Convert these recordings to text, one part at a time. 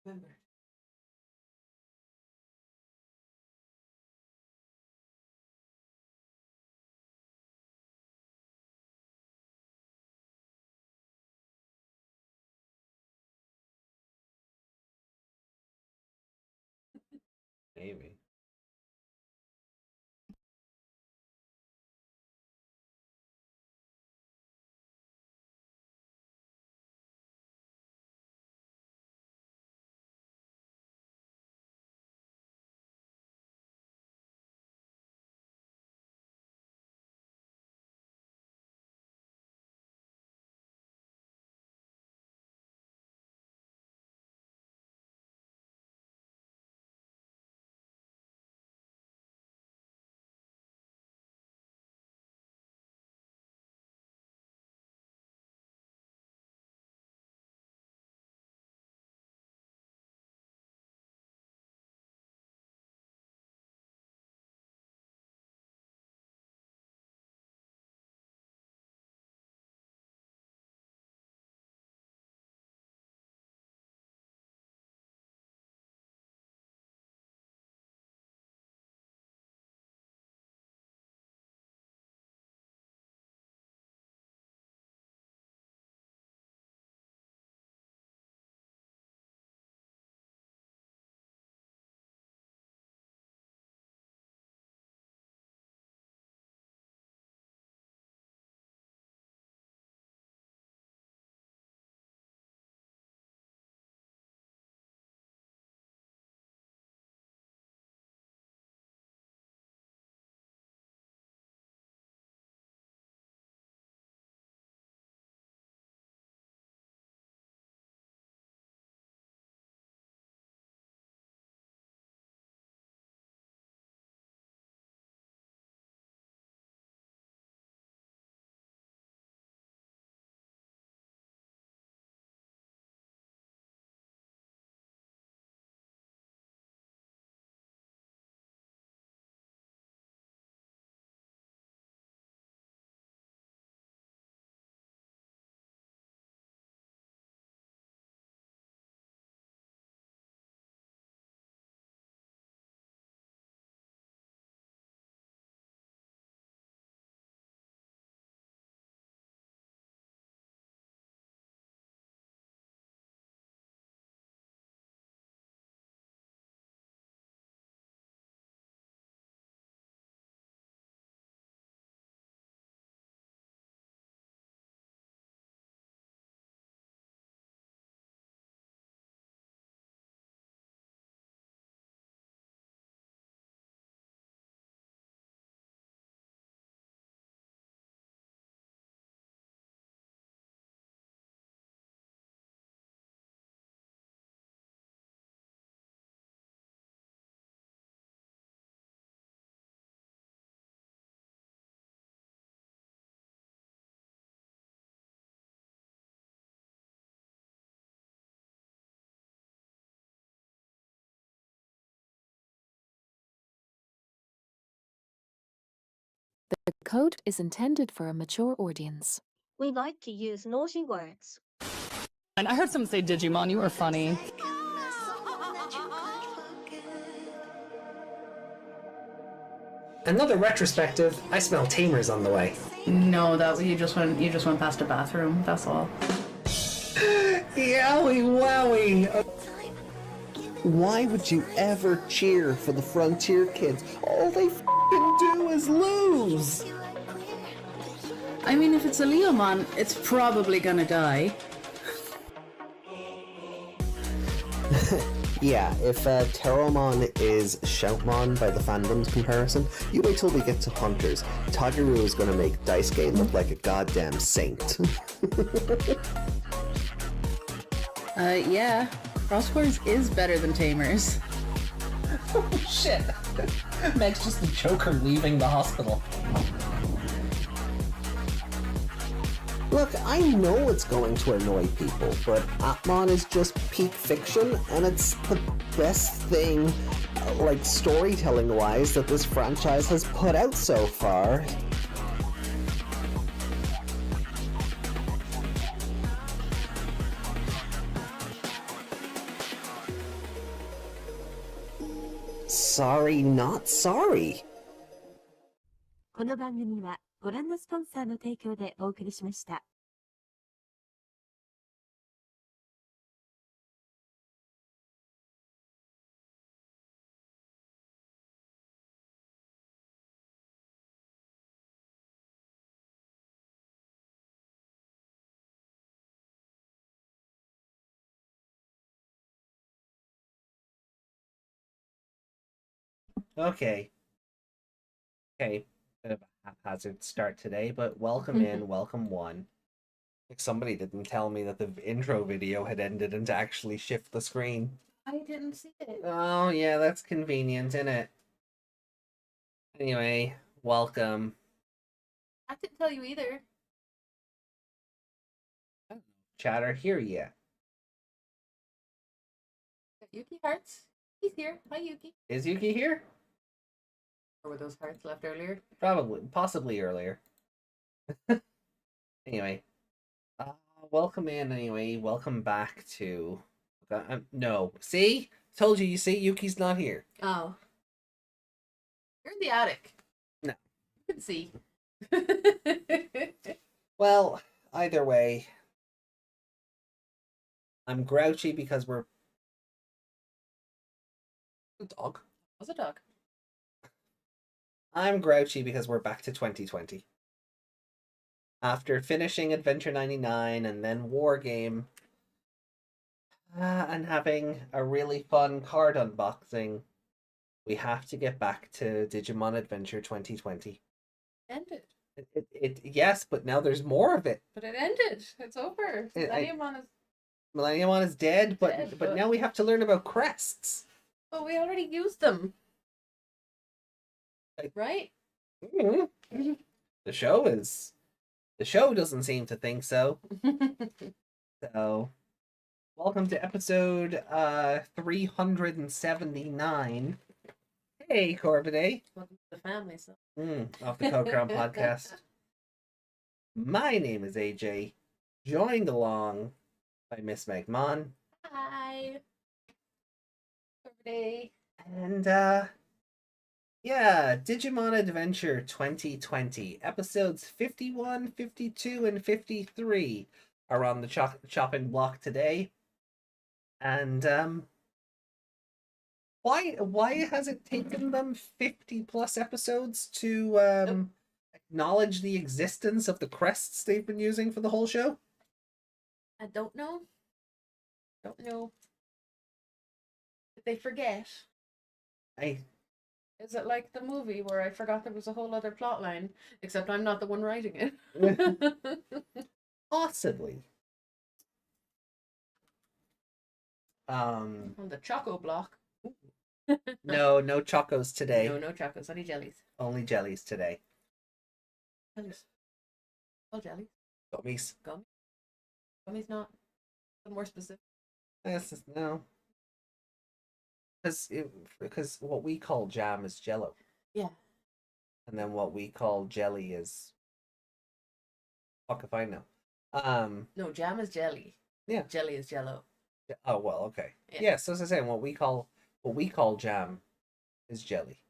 Maybe. The code is intended for a mature audience. We like to use naughty words. And I heard someone say Digimon, you were funny. Another retrospective, I smell tamers on the way. No, that you just went past a bathroom, that's all. Yowie wowie! Why would you ever cheer for the Frontier kids? All they f***ing do is lose! I mean, if it's a Leomon, it's probably gonna die. Yeah, if Terromon is Shoutmon by the fandom's comparison, you wait till we get to Hunters. Tageru is gonna make Daisuke look like a goddamn saint. Yeah. Crosswords is better than Tamers. Oh shit! Meg's just the Joker leaving the hospital. Look, I know it's going to annoy people, but Atmon is just peak fiction, and it's the best thing, like storytelling-wise, that this franchise has put out so far. sorry, not sorry. この番組はご覧のスポンサーの提供でお送りしました。Okay. Okay. Bit of a haphazard start today, but welcome in, welcome one. Like somebody didn't tell me that the intro video had ended and to actually shift the screen. I didn't see it. Oh, yeah, that's convenient, isn't it? Anyway, welcome. I didn't tell you either. Chatter, here ya. Yuki hearts. He's here. Hi, Yuki. Is Yuki here? Or were those hearts left earlier? Probably, possibly earlier. Anyway, welcome in. Anyway, welcome back to. No, see, told you. You see, Yuki's not here. Oh, you're in the attic. No, you can see. Well, either way, I'm grouchy because we're. A dog. What's a dog? I'm grouchy because we're back to 2020. After finishing Adventure 99 and then War Game, and having a really fun card unboxing, we have to get back to Digimon Adventure 2020. Ended. Yes, but now there's more of it. But it ended. It's over. Millenniumon is dead, but dead, but now we have to learn about crests. But we already used them. Right? Mm-hmm. The show doesn't seem to think so. So, welcome to episode 379. Hey, Corvidae. Welcome to the family. So. Off the GokuGreymon podcast. My name is AJ, joined along by Miss Megmon. Hi. Corvidae. And, yeah, Digimon Adventure 2020, episodes 51, 52, and 53 are on the chopping block today. And, why has it taken them 50 plus episodes to, acknowledge the existence of the crests they've been using for the whole show? I don't know. Don't know. Did they forget? Is it like the movie where I forgot there was a whole other plot line, except I'm not the one writing it? Possibly. On the Choco block. No chocos today. No chocos, only jellies. Only jellies today. Jellies. All jellies. Gummies. Gummies not. More specific. Yes, no. Because what we call jam is jello. Yeah. And then what we call jelly is... Fuck if I know. No, jam is jelly. Yeah. Jelly is jello. Oh, well, okay. Yeah. So as I was saying, what we call jam is jelly.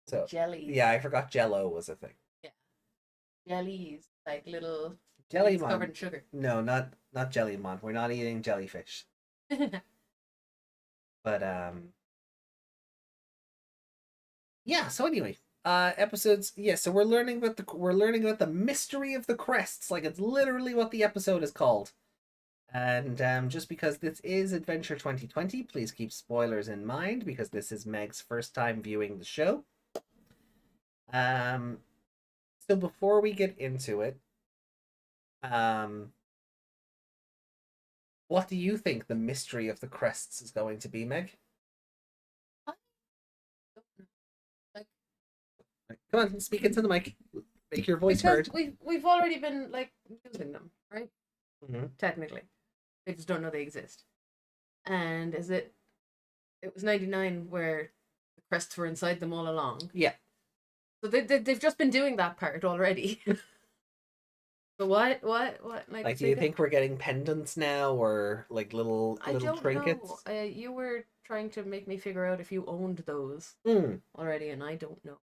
So jelly. Yeah, I forgot jello was a thing. Yeah. Jellies, like little Jellymon. covered in sugar. No, not Jellymon. We're not eating jellyfish. But yeah, so anyway, episodes, so we're learning about the mystery of the crests, like it's literally what the episode is called. And just because this is Adventure 2020, please keep spoilers in mind because this is Meg's first time viewing the show. So before we get into it, what do you think the mystery of the crests is going to be, Meg? Come on, speak into the mic. Make your voice heard. We've already been like using them, right? Mm-hmm. Technically, they just don't know they exist. And it was 99 where the crests were inside them all along. Yeah. So they've just been doing that part already. But what? Like, do you think we're getting pendants now, or like little trinkets? Know. You were trying to make me figure out if you owned those Mm. already, and I don't know.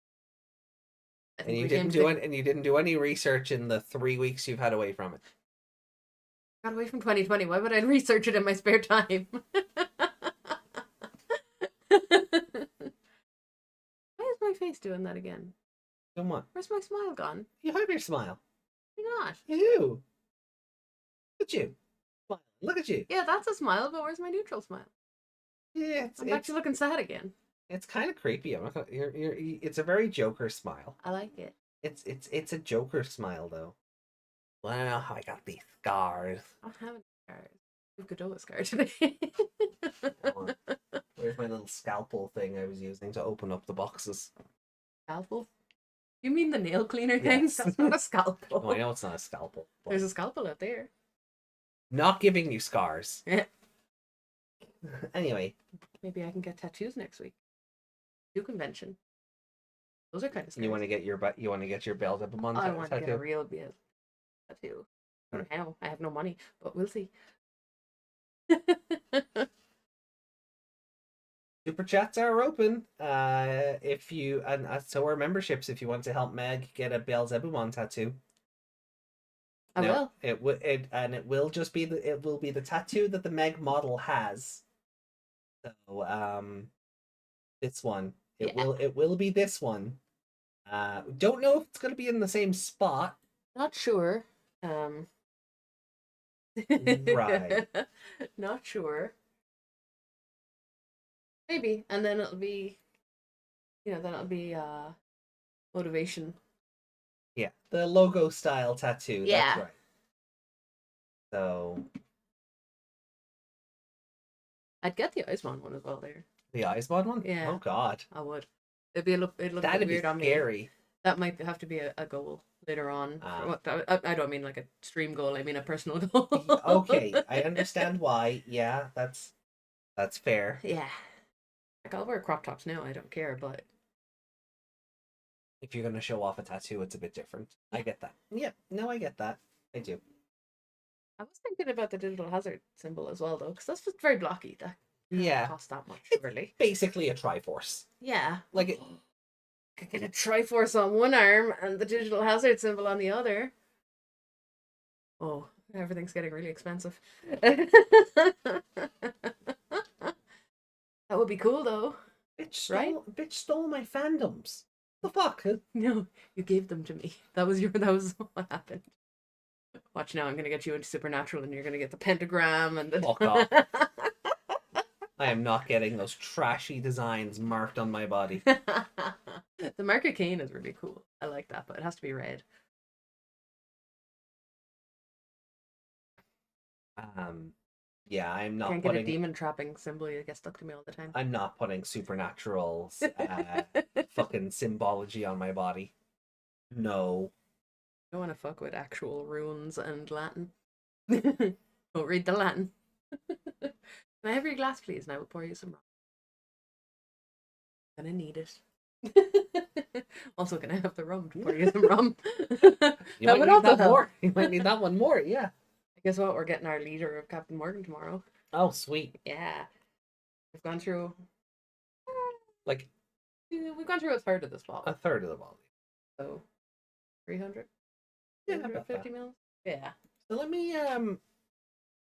I And think you we came didn't to do the- it, and you didn't do any research in the 3 weeks you've had away from it. Got away from 2020. Why would I research it in my spare time? Why is my face doing that again? Come on, Where's my smile gone? you have your smile. Why not? You do. Look at you. Smile. Look at you. Yeah, that's a smile, but where's my neutral smile? Yeah, I'm back to looking sad again. it's kind of creepy. I'm not gonna. It's a very Joker smile. I like it. It's a Joker smile though. Wow, I got these scars. I don't have any scars. I have Godot scar today. Where's my little scalpel thing I was using to open up the boxes? Scalpel? You mean the nail cleaner thing? Yes. That's not a scalpel. Oh, I know it's not a scalpel. But There's a scalpel out there. not giving you scars. Anyway, Maybe I can get tattoos next week. Tattoo convention. Those are kind of scary. you want to get your Beelzebub I want to get a tattoo? real beard tattoo. I don't know. I have no money, but we'll see. Super chats are open. If you and so are memberships. If you want to help Meg get a Beelzebubon tattoo, I will. It will just be the tattoo that the Meg model has. So this one. It will be this one. Don't know if it's gonna be in the same spot. Not sure. Right. Not sure. Maybe. And then it'll be motivation. Yeah, the logo style tattoo. Yeah. That's right. So I'd get the Icemon one as well there. the Icebod one. Yeah. Oh God. I would. It'd look a That'd bit be weird on me. scary. That might have to be a goal later on. Ah. I don't mean like a stream goal. I mean a personal goal. Okay, I understand why. Yeah, that's fair. Yeah. Like I'll wear crop tops now. I don't care, but If you're gonna show off a tattoo, it's a bit different. I get that. Yeah, no, I get that. I do. I was thinking about the digital hazard symbol as well, though, because that's just very blocky. That can't Yeah, cost that much, It's- really. basically a Triforce. Yeah. Like it, Could get a Triforce on one arm and the digital hazard symbol on the other. Oh, everything's getting really expensive. That would be cool, though. bitch stole my fandoms. The fuck? No, you gave them to me. That was what happened. Watch now, I'm gonna get you into Supernatural, and you're gonna get the pentagram and the. Fuck off. I am not getting those trashy designs marked on my body. The marker cane is really cool. I like that, but it has to be red. Yeah, I'm not Can't get a putting. demon trapping symbol. You get stuck to me all the time. I'm not putting supernatural fucking symbology on my body. No. I don't want to fuck with actual runes and Latin. Don't read the Latin. Can I have your glass, please? And I will pour you some rum. Gonna need it. Also, can I have the rum to pour you some rum? You That might would need also that help. more. You might need that one more, yeah. Guess what? We're getting our liter of Captain Morgan tomorrow. Oh, sweet. Yeah. We've gone through. Like We've gone through a third of this a bottle. third of the volume. So, 300? Yeah, about 350 that. mils? Yeah. So let me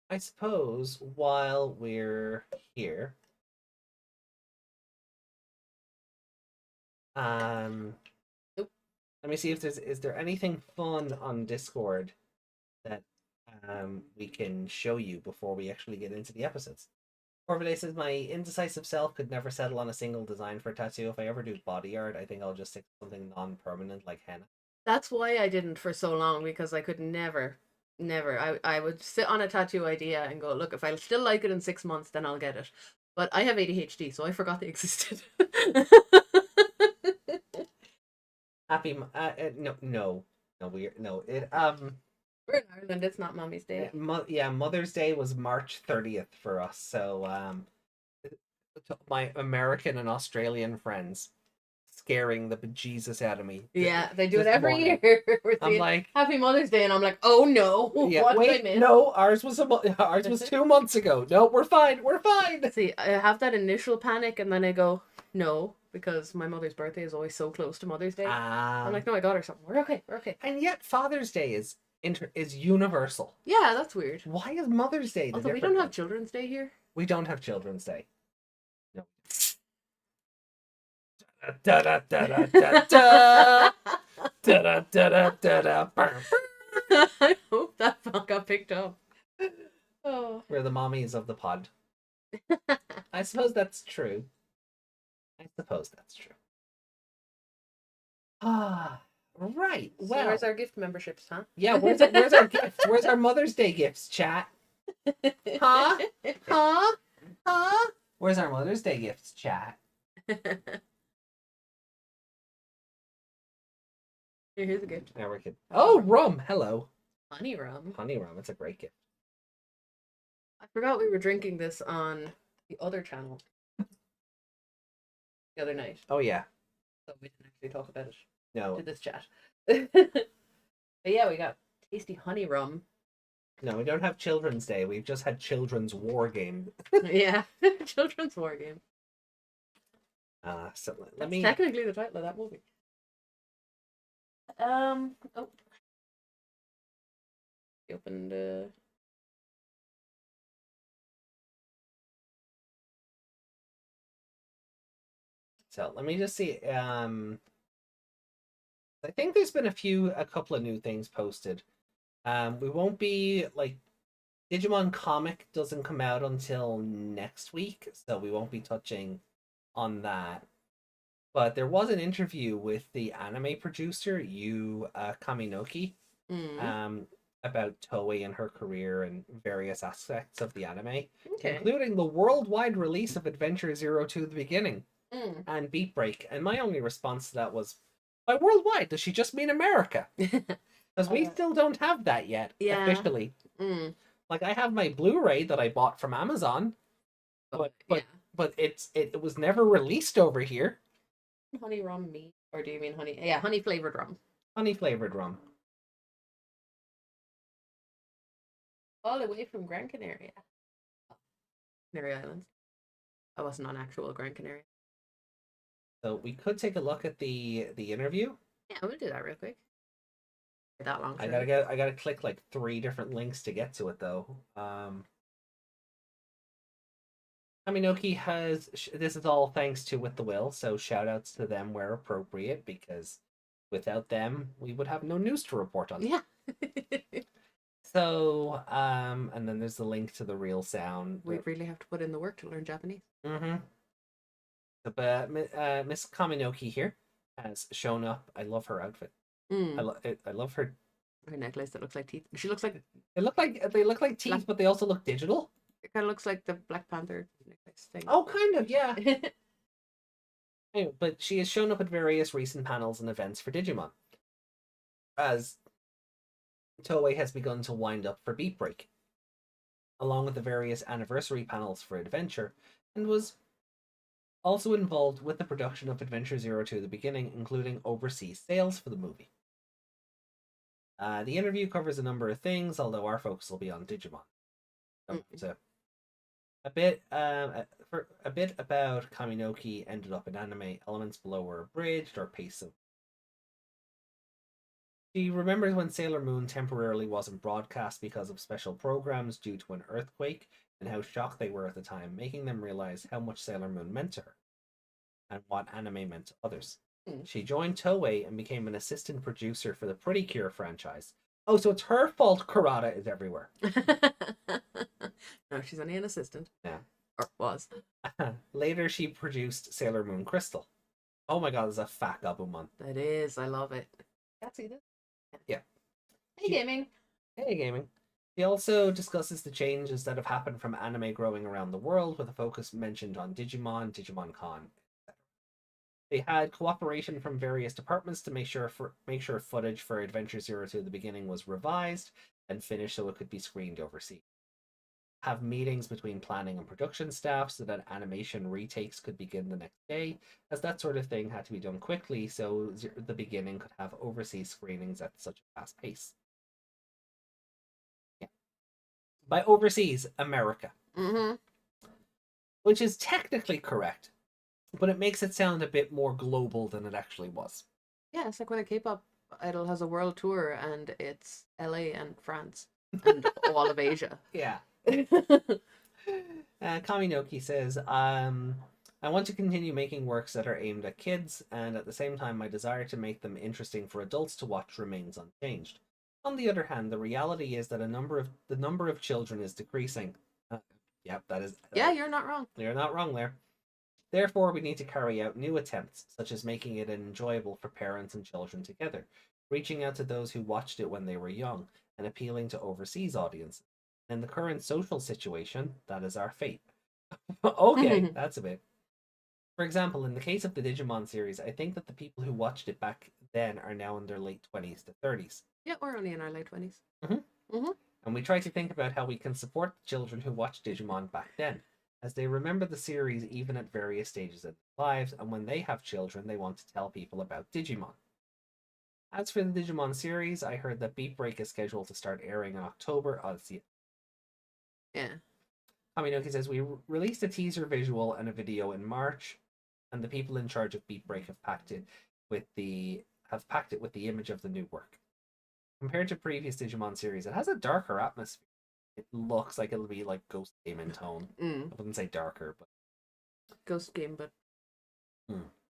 I suppose while we're here, Nope. let me see if is there anything fun on Discord that we can show you before we actually get into the episodes. Corviday says my indecisive self could never settle on a single design for a tattoo. If I ever do body art, I think I'll just stick to something non-permanent like henna. That's why I didn't for so long, because I could never. I would sit on a tattoo idea and go, look, if I still like it in 6 months, then I'll get it. But I have ADHD, so I forgot they existed. Happy no we're no it We're in Ireland, it's not Mommy's Day. yeah, Mother's Day was March 30th for us. So to my American and Australian friends, scaring the bejesus out of me. Yeah, they do it this every morning. year. We're I'm seeing like, Happy Mother's Day, and I'm like, oh no, yeah, what did I wait, miss? no, ours was 2 months ago. No, we're fine. We're fine. See, I have that initial panic, and then I go, no, because my mother's birthday is always so close to Mother's Day. I'm like, no, I got her something. We're okay. We're okay. and yet Father's Day is universal. Yeah, that's weird. Why is Mother's Day the Although we different don't have one? Children's Day here. We don't have Children's Day. No. Da da da da da da da da da da da. I hope that got picked up. Oh. We're the mommies of the pod. I suppose that's true. Ah, right. So Well, where's our gift memberships, huh? yeah. Where's our gifts? Where's our Mother's Day gifts, chat? Huh? Huh? Huh? Where's our Mother's Day gifts, chat? Here's a gift. There we go. Oh, rum. Hello. Honey rum. Honey rum. It's a great gift. I forgot we were drinking this on the other channel the other night, Oh yeah. so we didn't actually talk about it No. to this chat. But yeah, we got tasty honey rum. No, we don't have Children's Day. We've just had Children's War Game. Yeah, children's war game. So let That's me. technically the title of that movie. Oh. We opened. So let me just see. I think there's been a couple of new things posted. We won't be like Digimon comic doesn't come out until next week, so we won't be touching on that. But there was an interview with the anime producer Yu Kaminoki about Toei and her career and various aspects of the anime, Okay. including the worldwide release of Adventure 02 The Beginning and Beat Break. And my only response to that was, by worldwide, does she just mean America? Because we still don't have that yet, Yeah. officially. Like, I have my Blu-ray that I bought from Amazon, but it was never released over here. Honey rum meat, or do you mean honey? Yeah, honey flavored rum. Honey flavored rum. All the way from Gran Canaria. Canary Islands. I wasn't on actual Gran Canaria. So we could take a look at the interview. Yeah, we'll do that real quick. That long. I gotta click like 3 different links to get to it though. Kaminoki this is all thanks to With the Will, so shout outs to them where appropriate, because without them we would have no news to report on. Yeah. So and then there's the link to the real sound. We really have to put in the work to learn Japanese. Mm-hmm. But Miss Kaminoki here has shown up. I love her outfit. I love her. Her necklace that looks like teeth. She looks like They look like teeth, but they also look digital. it kind of looks like the Black Panther necklace thing. Oh, kind of, yeah. Anyway, but she has shown up at various recent panels and events for Digimon, as Toei has begun to wind up for Beat Break, along with the various anniversary panels for Adventure, and was also involved with the production of Adventure 02 The Beginning, including overseas sales for the movie. The interview covers a number of things, although our focus will be on Digimon. So, a bit about Kaminoki ended up in anime. Elements below were abridged or pace of. She remembers when Sailor Moon temporarily wasn't broadcast because of special programs due to an earthquake, and how shocked they were at the time, making them realize how much Sailor Moon meant to her and what anime meant to others. She joined Toei and became an assistant producer for the Pretty Cure franchise. Oh, so it's her fault Kurata is everywhere. No, she's only an assistant. Yeah. Or was. Later, she produced Sailor Moon Crystal. Oh my god, there's a fat Gabumon. That is, I love it. Can't see this. Yeah. Hey, gaming. Hey, gaming. He also discusses the changes that have happened from anime growing around the world, with a focus mentioned on Digimon, Digimon Con, etc. They had cooperation from various departments to make sure footage for Adventure 02 The Beginning was revised and finished so it could be screened overseas. have meetings between planning and production staff so that animation retakes could begin the next day, as that sort of thing had to be done quickly so the beginning could have overseas screenings at such a fast pace. Yeah. By overseas, America. Mm-hmm. Which is technically correct, but it makes it sound a bit more global than it actually was. Yeah, it's like when a K-pop idol has a world tour and it's LA and France and all of Asia. Yeah. Kaminoki says, I want to continue making works that are aimed at kids, and at the same time my desire to make them interesting for adults to watch remains unchanged. On the other hand, the reality is that the number of children is decreasing. Yep, that is... Yeah, you're not wrong. You're not wrong there. Therefore, we need to carry out new attempts, such as making it enjoyable for parents and children together, reaching out to those who watched it when they were young, and appealing to overseas audiences. In the current social situation, that is our fate. Okay, that's a bit. For example, in the case of the Digimon series, I think that the people who watched it back then are now in their late 20s to 30s. Yeah, we're only in our late 20s. And we try to think about how we can support the children who watched Digimon back then, as they remember the series even at various stages of their lives, and when they have children, they want to tell people about Digimon. As for the Digimon series, I heard that Beat Break is scheduled to start airing in October. Yeah. Kaminoki says, we released a teaser visual and a video in March, and the people in charge of Beat Break have packed it with the image of the new work. Compared to previous Digimon series, it has a darker atmosphere. It looks like it'll be like Ghost Game in tone. I wouldn't say darker, but Ghost Game, but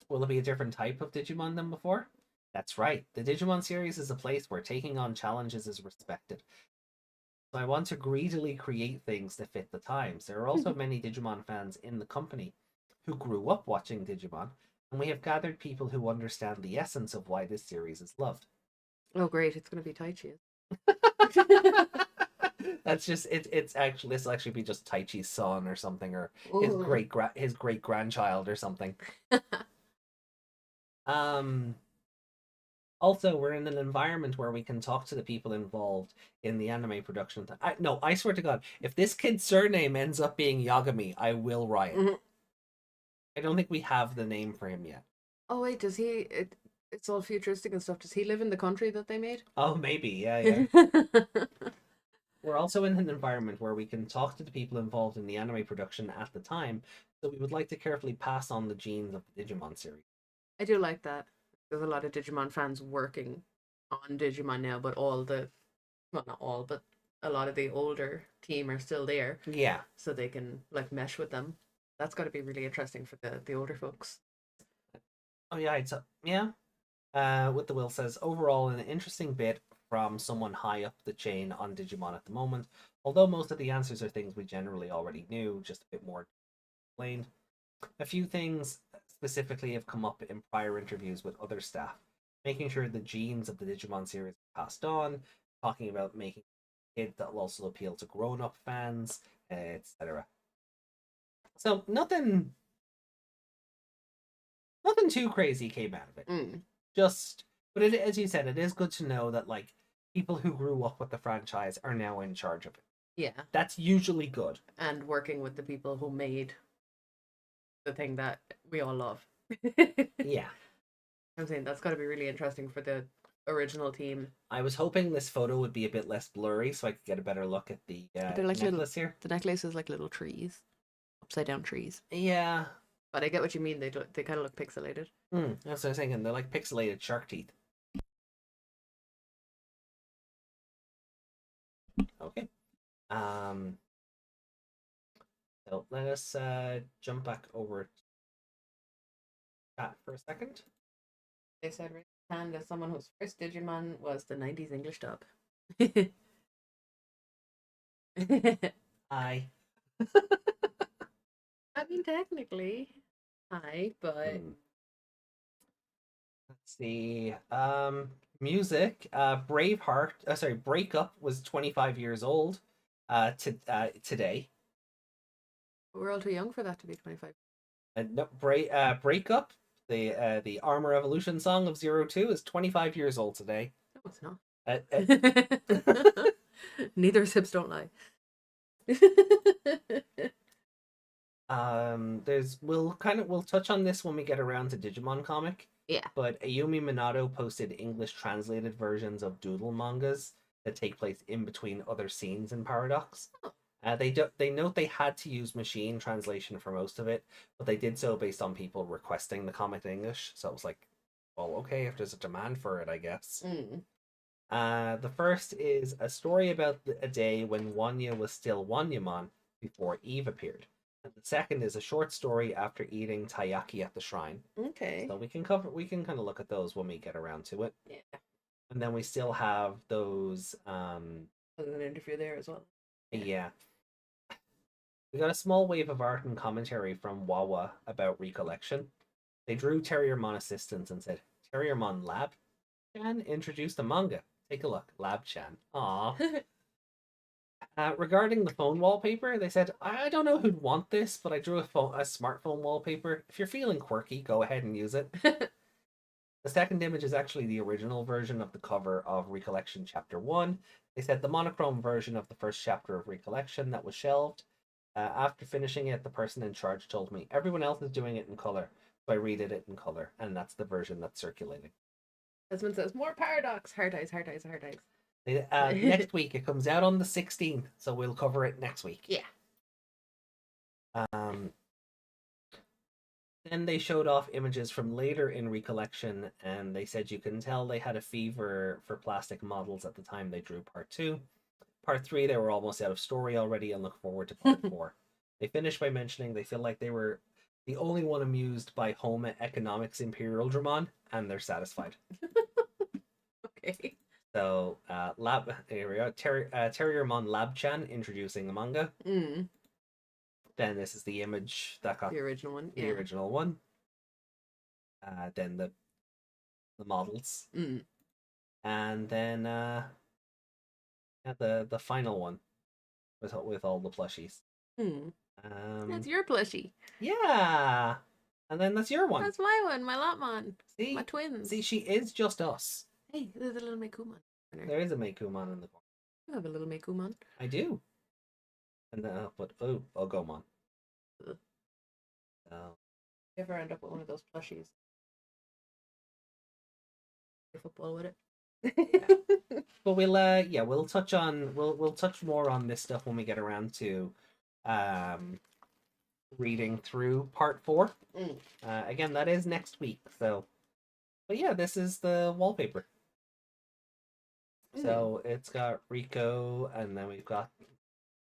will it be a different type of Digimon than before? That's right. The Digimon series is a place where taking on challenges is respected. So I want to greedily create things that fit the times. There are also many Digimon fans in the company who grew up watching Digimon, and we have gathered people who understand the essence of why this series is loved. oh great, it's going to be Taichi. That's just it's actually this will actually be just Taichi's son or something, or his great grandchild or something. Also, we're in an environment where we can talk to the people involved in the anime production. I swear to God, if this kid's surname ends up being Yagami, I will riot. I don't think we have the name for him yet. Oh wait, does he? It's all futuristic and stuff. Does he live in the country that they made? Oh, maybe, yeah. We're also in an environment where we can talk to the people involved in the anime production at the time, so we would like to carefully pass on the genes of the Digimon series. I do like that. There's a lot of Digimon fans working on Digimon now, but not all, but a lot of the older team are still there. Yeah. So they can like mesh with them. That's got to be really interesting for the older folks. Oh yeah, With the Will says, overall an interesting bit from someone high up the chain on Digimon at the moment, although most of the answers are things we generally already knew, just a bit more explained. A few things specifically have come up in prior interviews with other staff, making sure the genes of the Digimon series are passed on, talking about making it that will also appeal to grown-up fans, etc. So nothing too crazy came out of it. But as you said, it is good to know that like people who grew up with the franchise are now in charge of it. Yeah. That's usually good. And working with the people who made the thing that we all love. Yeah. I'm saying that's got to be really interesting for the original team. I was hoping this photo would be a bit less blurry so I could get a better look at the like necklace here. The necklace is like little trees. Upside down trees. Yeah. But I get what you mean. They kind of look pixelated. That's what I was thinking. They're like pixelated shark teeth. Okay. So let us jump back over to chat for a second. They said Rick as someone whose first Digimon was the 90s English dub. Hi. I mean, technically, hi, but let's see. Music. Breakup was 25 years old. Today. We're all too young for that to be 25. No, Breakup. The Armor Evolution song of 02 is 25 years old today. No, it's not. Neither hips don't lie. We'll touch on this when we get around to Digimon comic. Yeah. But Ayumi Minato posted English translated versions of doodle mangas that take place in between other scenes in Paradox. Oh. They note they had to use machine translation for most of it, but they did so based on people requesting the comic in English. So it was like, well, okay, if there's a demand for it, I guess. The first is a story about a day when Wanya was still Wanyamon before Eve appeared. And the second is a short story after eating taiyaki at the shrine. Okay. So we can kind of look at those when we get around to it. Yeah. And then we still have those There's an interview there as well. yeah. We got a small wave of art and commentary from Wawa about Recollection. They drew Terriermon assistants and said, Terriermon Lab Chan introduced a manga. Take a look. Lab Chan. Aww. Regarding the phone wallpaper, they said, I don't know who'd want this, but I drew a smartphone wallpaper. If you're feeling quirky, go ahead and use it. The second image is actually the original version of the cover of Recollection Chapter 1. They said the monochrome version of the first chapter of Recollection that was shelved. After finishing it, the person in charge told me, everyone else is doing it in color. So I redid it in color, and that's the version that's circulating. Desmond says, more Paradox. Hard eyes, hard eyes, hard eyes. Next week, it comes out on the 16th, so we'll cover it next week. Yeah. Then they showed off images from later in Recollection, and they said you can tell they had a fever for plastic models at the time they drew part 2. Part 3, they were almost out of story already and look forward to part 4. They finished by mentioning they feel like they were the only one amused by home economics Imperial Dramon, and they're satisfied. Okay. So, here we go. Terriermon Lab-chan introducing the manga. Mm. Then this is the image that got The original one. the original one. Then the models. Mm. And then the final one with all the plushies. Mm. That's your plushie. Yeah. And then that's your one. That's my one, my Lotmon. See? My twins. See, she is just us. Hey, there's a little Meikumon. There is a Meikumon in the corner. You have a little Meikumon. I do. And then, but Ogomon. Ugh. So, You ever end up with one of those plushies? Play football with it. but we'll touch on we'll touch more on this stuff when we get around to reading through part 4. Again, that is next week. So, but yeah, this is the wallpaper. So it's got Rico, and then we've got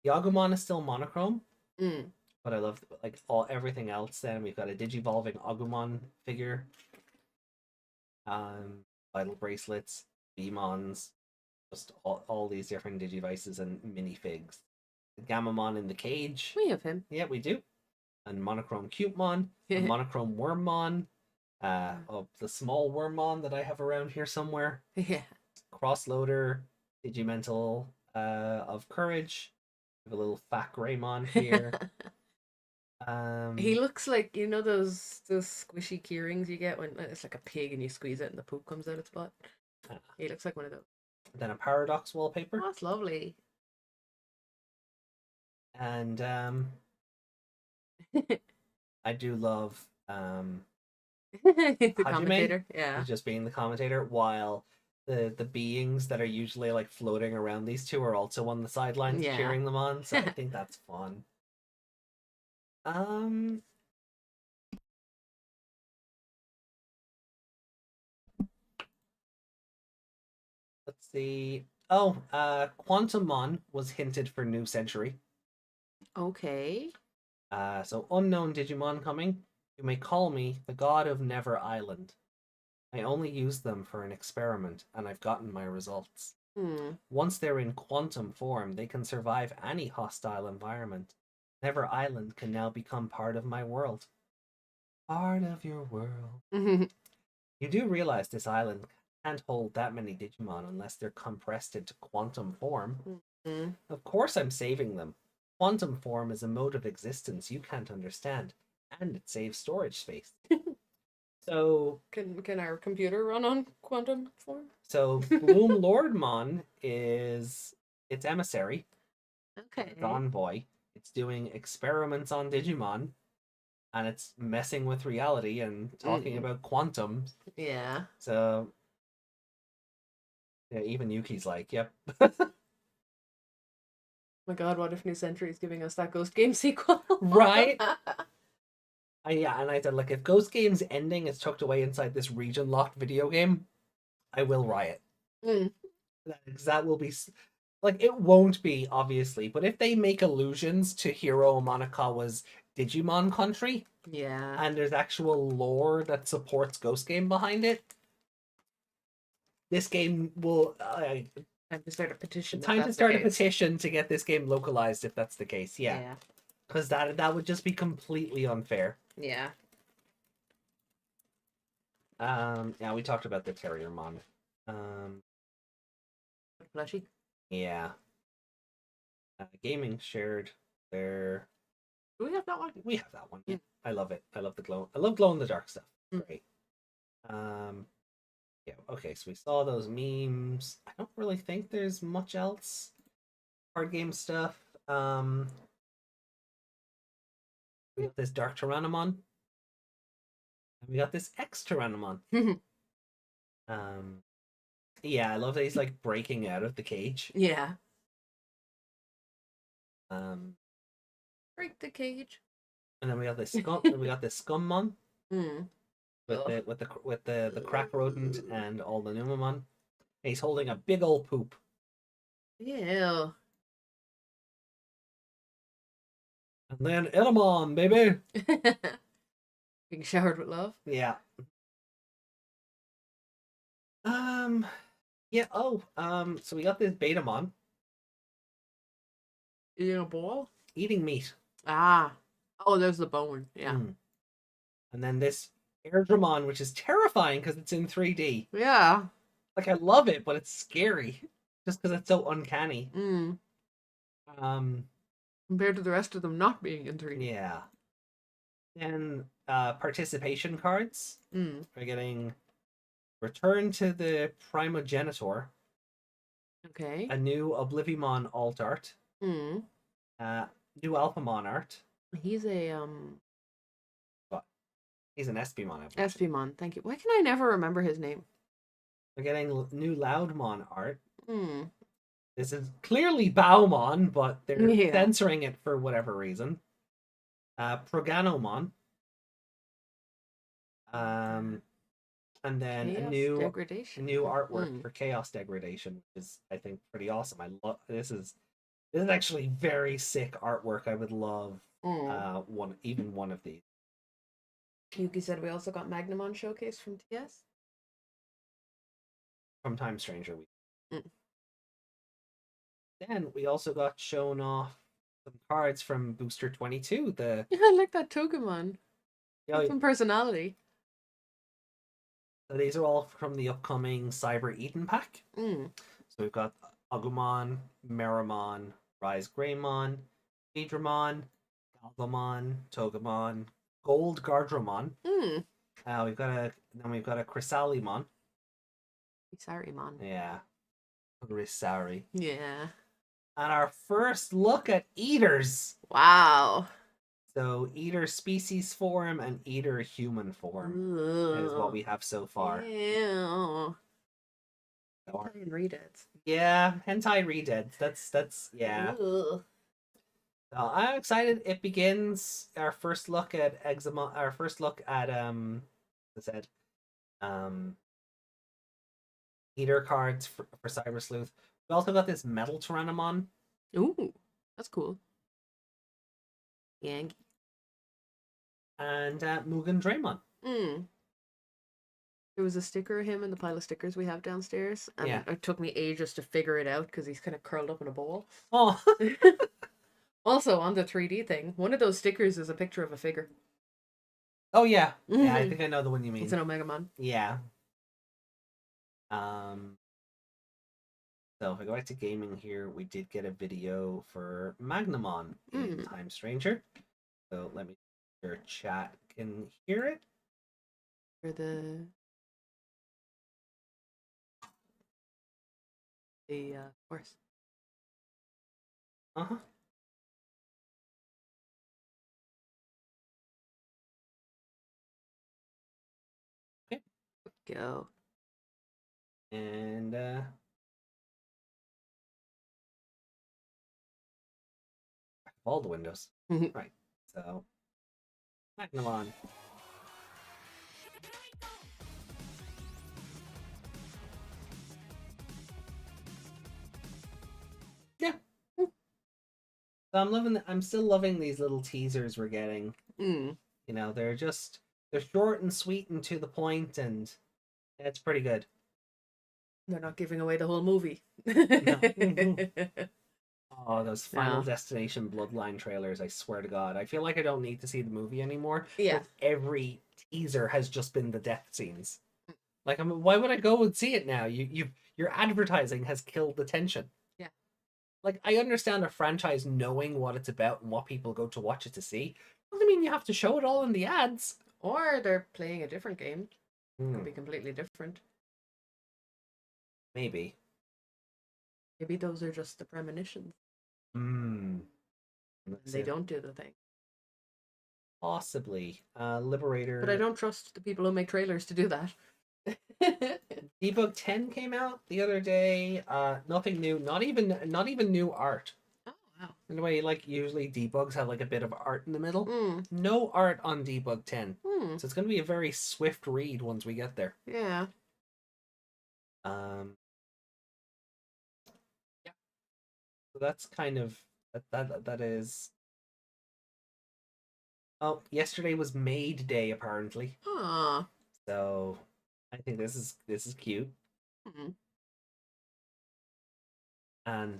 the Agumon is still monochrome, but I love everything else. Then we've got a Digivolving Agumon figure, vital bracelets, Beamons, just all these different Digivices and minifigs. The Gamamon in the cage. We have him. Yeah, we do. And monochrome Cutemon, a monochrome Wormmon, of the small Wormmon that I have around here somewhere. Yeah. Crossloader, Digimental of Courage. We have a little fat Greymon here. He looks like, you know, those squishy keyrings you get when it's like a pig and you squeeze it and the poop comes out its butt. He looks like one of those. Then a Paradox wallpaper. Oh, that's lovely. And I do love The Hajime commentator. Yeah. just being the commentator, while the beings that are usually like floating around these two are also on the sidelines Yeah. cheering them on. So I think that's fun. Let's see. Oh, Quantumon was hinted for New Century. Okay. So unknown Digimon coming. You may call me the god of Never Island. I only used them for an experiment, and I've gotten my results. Once they're in quantum form, they can survive any hostile environment. Never Island can now become part of my world. Part of your world. You do realize this island can't hold that many Digimon unless they're compressed into quantum form. Of course I'm saving them. Quantum form is a mode of existence you can't understand, and it saves storage space. So Can our computer run on quantum form? Bloom Lordmon is its emissary. Okay. It's Envoy. It's doing experiments on Digimon, and it's messing with reality and talking about quantum. Yeah. So yeah, even Yuki's like, yep. My God, what if New Century is giving us that Ghost Game sequel? Right? Yeah, and I said, like, if Ghost Game's ending is tucked away inside this region-locked video game, I will riot. Mm. That will be... Like, it won't be, obviously, but if they make allusions to Hiro Monokawa's Digimon country, Yeah. and there's actual lore that supports Ghost Game behind it, this game will... Time to start a petition. time to start a petition to get this game localized, if that's the case, yeah. Because that would just be completely unfair. Yeah. Yeah, we talked about the Terriermon. Plushy. Yeah. Gaming shared their... Do we have that one? We have that one. Yeah. I love it. I love the glow. I love glow in the dark stuff. Great. Yeah, okay, so we saw those memes. I don't really think there's much else. Card game stuff. We got this Dark Tyrannomon. And we got this X Tyrannomon. Yeah, I love that he's like breaking out of the cage. Yeah. Break the cage. And then we got this Scummon. With the crack rodent and all the Numamon. And he's holding a big old poop. Ew. And then Enamon, baby. Being showered with love. Yeah. Yeah. Oh. So we got this Betamon Eating a ball? eating meat. Ah. Oh, there's the bone. Yeah. And then this Airdramon, which is terrifying because it's in 3D. Yeah. Like, I love it, but it's scary just because it's so uncanny. Compared to the rest of them not being in 3D. Yeah. Then participation cards. We're getting Return to the Primogenitor. Okay. A new Oblivimon alt art. New Alphamon art. He's a He's an Espimon. I believe. Espimon, thank you. Why can I never remember his name? We're getting new Loudmon art. This is clearly Baumon, but they're censoring it for whatever reason. Proganomon. And then Chaos a new Degradation. artwork for Chaos Degradation, which is, I think, pretty awesome. I love this is actually very sick artwork. I would love one of these. Yuki said we also got Magnumon showcase from TS. From Time Stranger Week. Then we also got shown off some cards from Booster 22. I like that Togemon. Yeah, Some personality. So these are all from the upcoming Cyber Eden pack. So we've got Agumon, Meramon, Rise Greymon, Hydramon, Galvamon, Togemon, Gold Gardramon. We've got a Chrysalimon. Sarimon. Yeah. Grisari. Yeah. And our first look at Eaters. Wow. So Eater species form and Eater human form is what we have so far. Ew. And read it. Yeah, hentai redeads. That's yeah. Ugh. So I'm excited. It begins our first look at eczema. Our first look at I said, Eater cards for Cyber Sleuth. We also got this Metal Tyrannomon. Ooh, that's cool. Yang. And Mugen Draymon. There was a sticker of him in the pile of stickers we have downstairs, and it took me ages to figure it out because he's kind of curled up in a ball. Oh. Also, on the 3D thing, one of those stickers is a picture of a figure. Oh yeah, yeah. I think I know the one you mean. It's an Omegamon. Yeah. So if I go back to gaming here, we did get a video for Magnumon in Time Stranger. So let me your chat can hear it. For the course. Uh-huh. Go. And all the windows. Right. So Millenniumon. Yeah. So I'm still loving these little teasers we're getting. Mm. You know, they're short and sweet and to the point, and it's pretty good. They're not giving away the whole movie. Oh, those Final No. Destination Bloodline trailers, I swear to God. I feel like I don't need to see the movie anymore. Yeah. Every teaser has just been the death scenes. Like, why would I go and see it now? Your advertising has killed the tension. Yeah. Like, I understand a franchise knowing what it's about and what people go to watch it to see. Doesn't mean you have to show it all in the ads. Or they're playing a different game. Hmm, It'll be completely different. maybe. Maybe those are just the premonitions. Hmm. They don't do the thing. Possibly. Liberator. But I don't trust the people who make trailers to do that. Debug 10 came out the other day. Nothing new. Not even new art. Oh wow. In the way, like, usually debugs have like a bit of art in the middle. Mm. No art on Debug 10. Mm. So it's going to be a very swift read once we get there. Yeah. Yeah. So that's kind of that is. Oh, yesterday was Maid Day apparently. Aw. So I think this is cute. Mm. And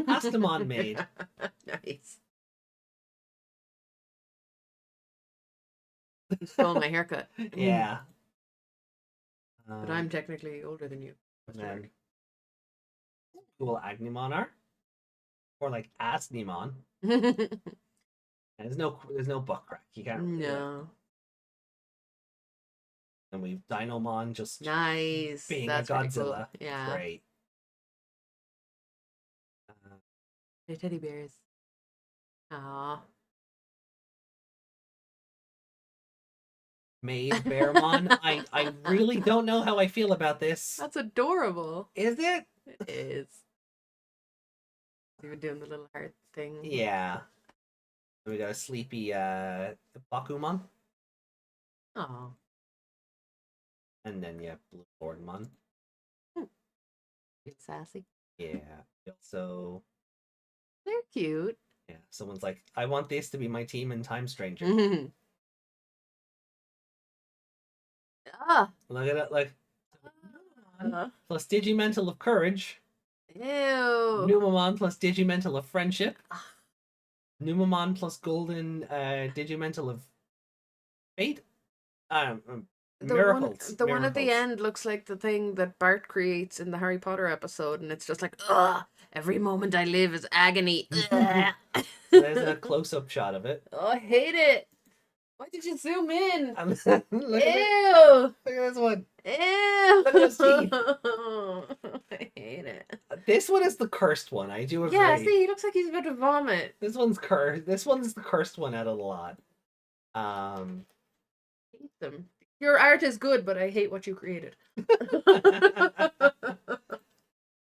Astamon Maid. Nice. You stole my haircut. Yeah. But I'm technically older than you. And then cool Agnemon art. Or like Asnemon. And there's no butt crack. You can't really do it. No. And we've Dinomon just Nice. being That's a really cool. Godzilla. Yeah. Great. They're teddy bears. Aw. Maid Bearmon. I really don't know how I feel about this. That's adorable. Is it? It is. Even doing the little heart thing. Yeah. We got a sleepy Bakumon. Aw. And then yeah, Blue Lordmon. It's sassy. Yeah. So They're cute. yeah, someone's like, I want this to be my team in Time Stranger. Ah. Look at it, like Uh, plus Digimental of Courage. Ew. Numamon plus Digimental of Friendship. Numamon plus Golden Digimental of Fate. Miracles. The one at the Miracles. end looks like the thing that Bart creates in the Harry Potter episode, and it's just like, ugh, every moment I live is agony. Ugh. There's a close-up shot of it. Oh, I hate it. Why did you zoom in? And look at it. Ew. Look at this one. Ew. Look at his teeth. I hate it. This one is the cursed one. I do agree. Yeah, see, he looks like he's about to vomit. This one's cursed. This one's the cursed one out of the lot. I hate them. Your art is good, but I hate what you created.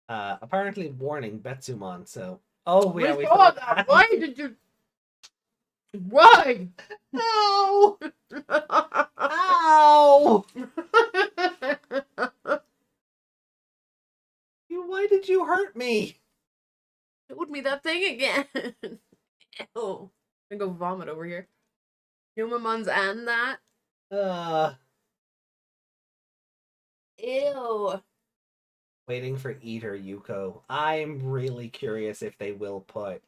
Apparently warning Betsumon. So yeah, we saw that. Why did you? Why? No. Ow! Why did you hurt me? Showed me that thing again. Ew. I'm gonna go vomit over here. Humamon's and that. Ew. Waiting for Eater Yuko. I'm really curious if they will put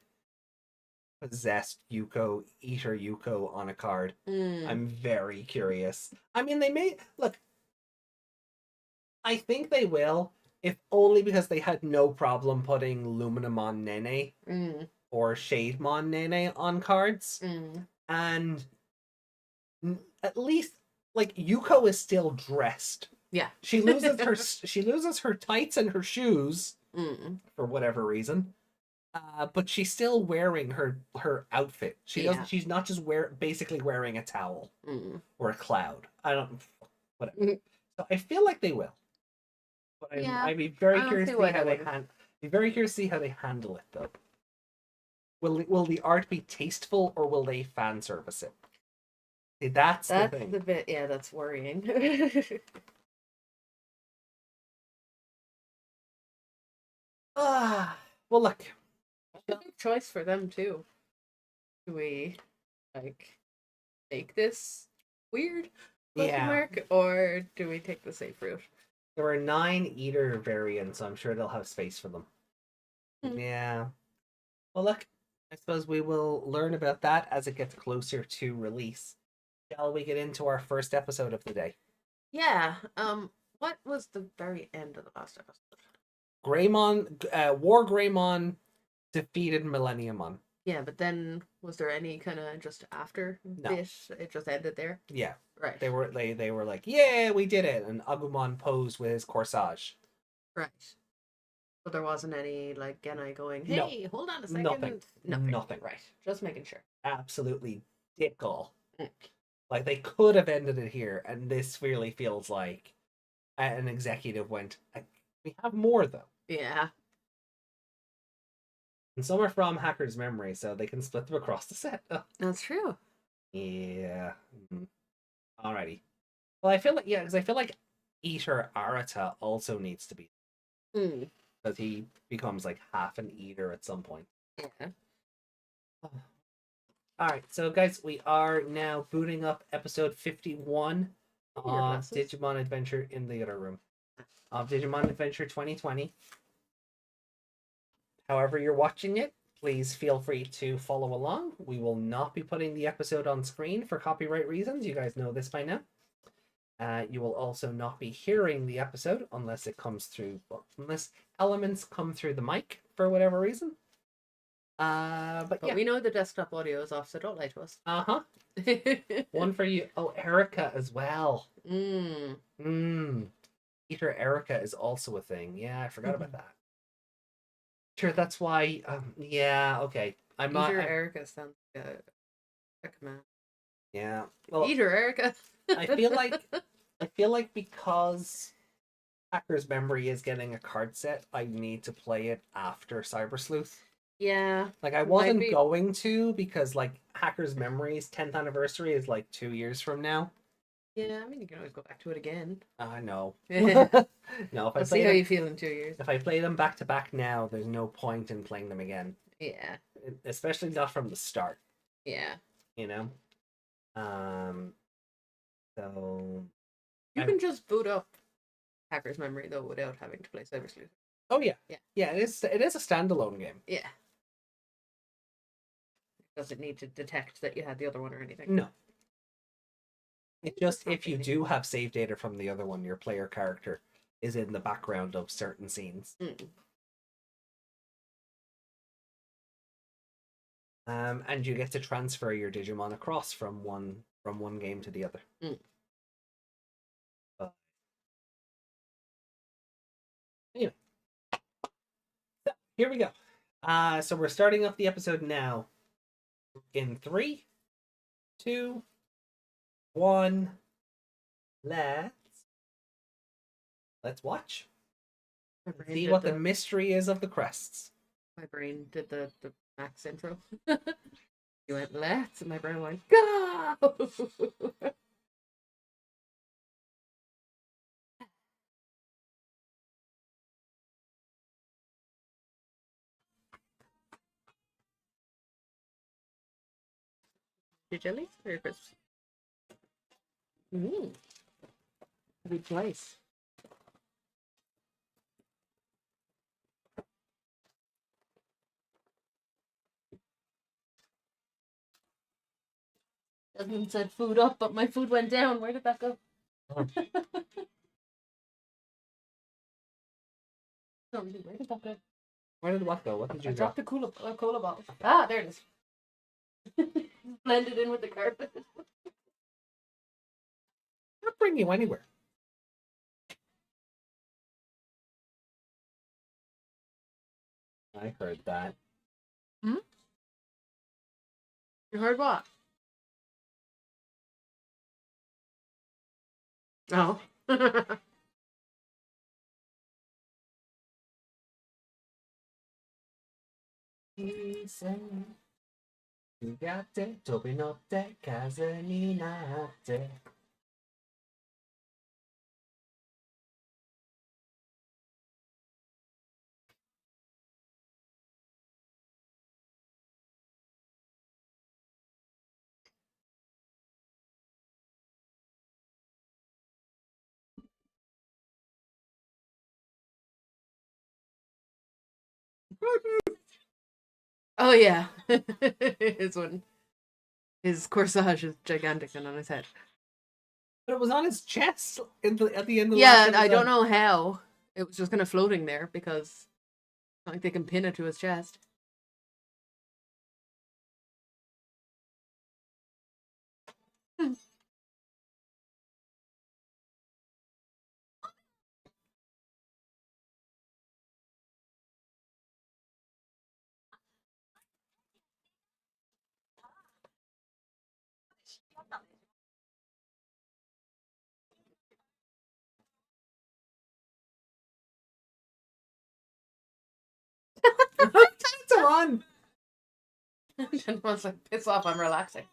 possessed Yuko, Eater Yuko on a card. I'm very curious. I mean, they may look. I think they will, if only because they had no problem putting Luminamon Nene or Shademon Nene on cards, and at least like Yuko is still dressed. Yeah. She loses her tights and her shoes for whatever reason. But she's still wearing her outfit. She doesn't. Yeah. She's not just basically wearing a towel Mm. or a cloud. I don't. Whatever. Mhm. So I feel like they will. But Yeah, I'd be very I don't curious see to see why how they they wouldn't. be very curious to see how they handle it though. Will the art be tasteful or will they fan service it? See, that's the That's thing. the bit, yeah, that's worrying. Well, look. It's a big choice for them too. Do we like make this weird question Yeah. mark, or do we take the safe route? There are 9 eater variants, so I'm sure they'll have space for them. Hmm. Yeah. Well, look, I suppose we will learn about that as it gets closer to release. Shall we get into our first episode of the day? Yeah. What was the very end of the last episode? War Greymon defeated Millenniumon. Yeah, but then was there any kind of just after No. bit? It just ended there, Yeah, right? they were like, yeah, we did it, and Agumon posed with his corsage. Right. So there wasn't any like Genai going, No. hey, hold on a second. Nothing. Nothing. Nothing. Right. Just making sure. Absolutely dick all. Mm. Like they could have ended it here, and this really feels like an executive went, we have more though. Yeah. And some are from Hacker's Memory, so they can split them across the set. Oh, That's true. yeah. Alrighty. Well, I feel like, yeah, because I feel like Eater Arata also needs to be, Mm. because he becomes like half an eater at some point. Yeah. Alright, so guys, we are now booting up episode 51 of glasses. Digimon Adventure in the Other Room. Of Digimon Adventure 2020. However you're watching it, please feel free to follow along. We will not be putting the episode on screen for copyright reasons. You guys know this by now. You will also not be hearing the episode unless it comes through, unless elements come through the mic for whatever reason. But yeah. we know the desktop audio is off, so don't lie to us. Uh-huh. One for you. Oh, Erica as well. Eater Erica is also a thing. Yeah, I forgot about that. Sure, that's why. Yeah, okay. I'm not. Eater Erica sounds like a command. Yeah. Well, Eater Erica. I feel like because Hacker's Memory is getting a card set, I need to play it after Cyber Sleuth. Yeah. Like I Might wasn't be. going to because like Hacker's Memory's 10th anniversary is like 2 years from now. Yeah, I mean you can always go back to it again. I know. We'll No, if I see play how them, you feel in 2 years. if I play them back to back now, there's no point in playing them again. Yeah. Especially not from the start, Yeah. you know? So You I- can just boot up Hacker's Memory though without having to play Cyber Sleuth. oh yeah. Yeah. Yeah, it is a standalone game. Yeah. It doesn't need to detect that you had the other one or anything. No. It just, not if you really. do have save data from the other one, your player character is in the background of certain scenes. Mm. And you get to transfer your Digimon across from one game to the other. Mm. But anyway, so here we go. So we're starting up the episode now. In 3, 2, 1. Let's watch. My brain See did what the mystery is of the Crests. My brain did the Max intro. You went let's, and my brain went go. Your jellies or your crisps? Good place. Desmond said food up, but my food went down. Where did that go? No, where did that go? Where did what go? What did you I drop? dropped a cola bottle. Ah, there it is. Blended in with the carpet. Not bring you anywhere. I heard that. You heard what? Oh. Oh yeah. His one. His corsage is gigantic and on his head. But it was on his chest at the end of the Yeah, last I don't episode. know how. It was just kind of floating there because it's not like they can pin it to his chest. It's on. And I was like, piss off, I'm relaxing.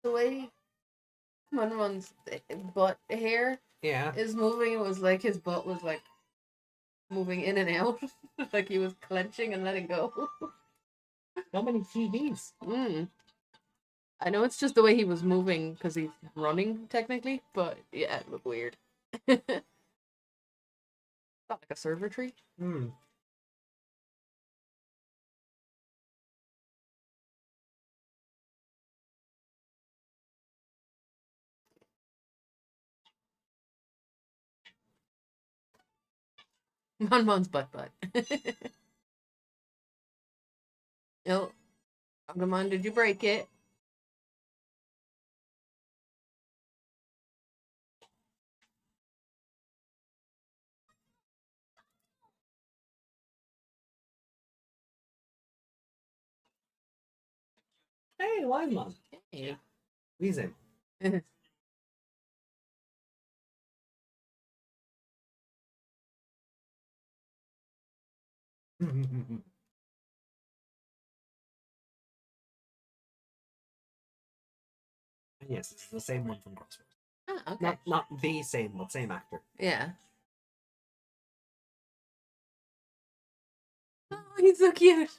The way Munmun's butt hair Yeah. is moving, it was like his butt was like moving in and out. Like he was clenching and letting go. So many TVs. I know it's just the way he was moving because he's running technically, but yeah, it looked weird. Not like a server tree. Hmm. Munmun's butt. Oh, come on, did you break it? Hey, Wise Mom. Hey. Reason. Yes, it's the same one from Crossroads. Ah, okay. Not the same, but same actor. Yeah. Oh, he's so cute.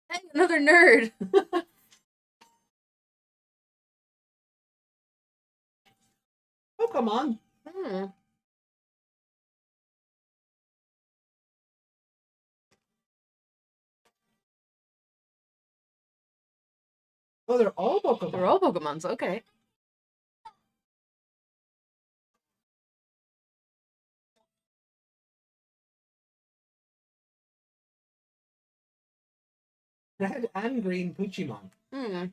Hey, another nerd. Oh, come on. Oh, they're all Pokemon. They're all Pokemons, okay. Red and green Puchimon. That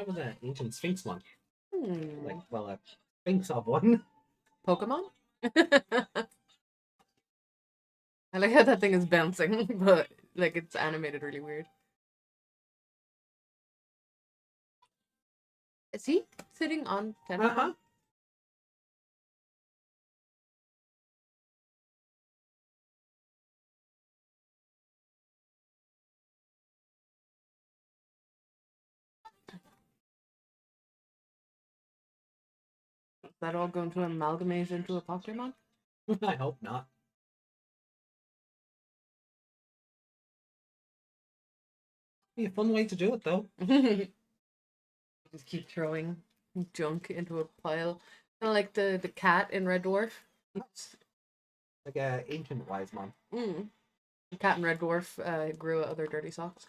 was an ancient Sphinx one. Like, well, a Sphinx of one. Pokemon? I like how that thing is bouncing, but like it's animated really weird. Is he sitting on Tenpon? Uh-huh. Is that all going to amalgamate into a Pokemon? I hope not. Be a fun way to do it, though. Just keep throwing junk into a pile. Kind of like the cat in Red Dwarf. Like a ancient wise man. The cat in Red Dwarf grew other dirty socks.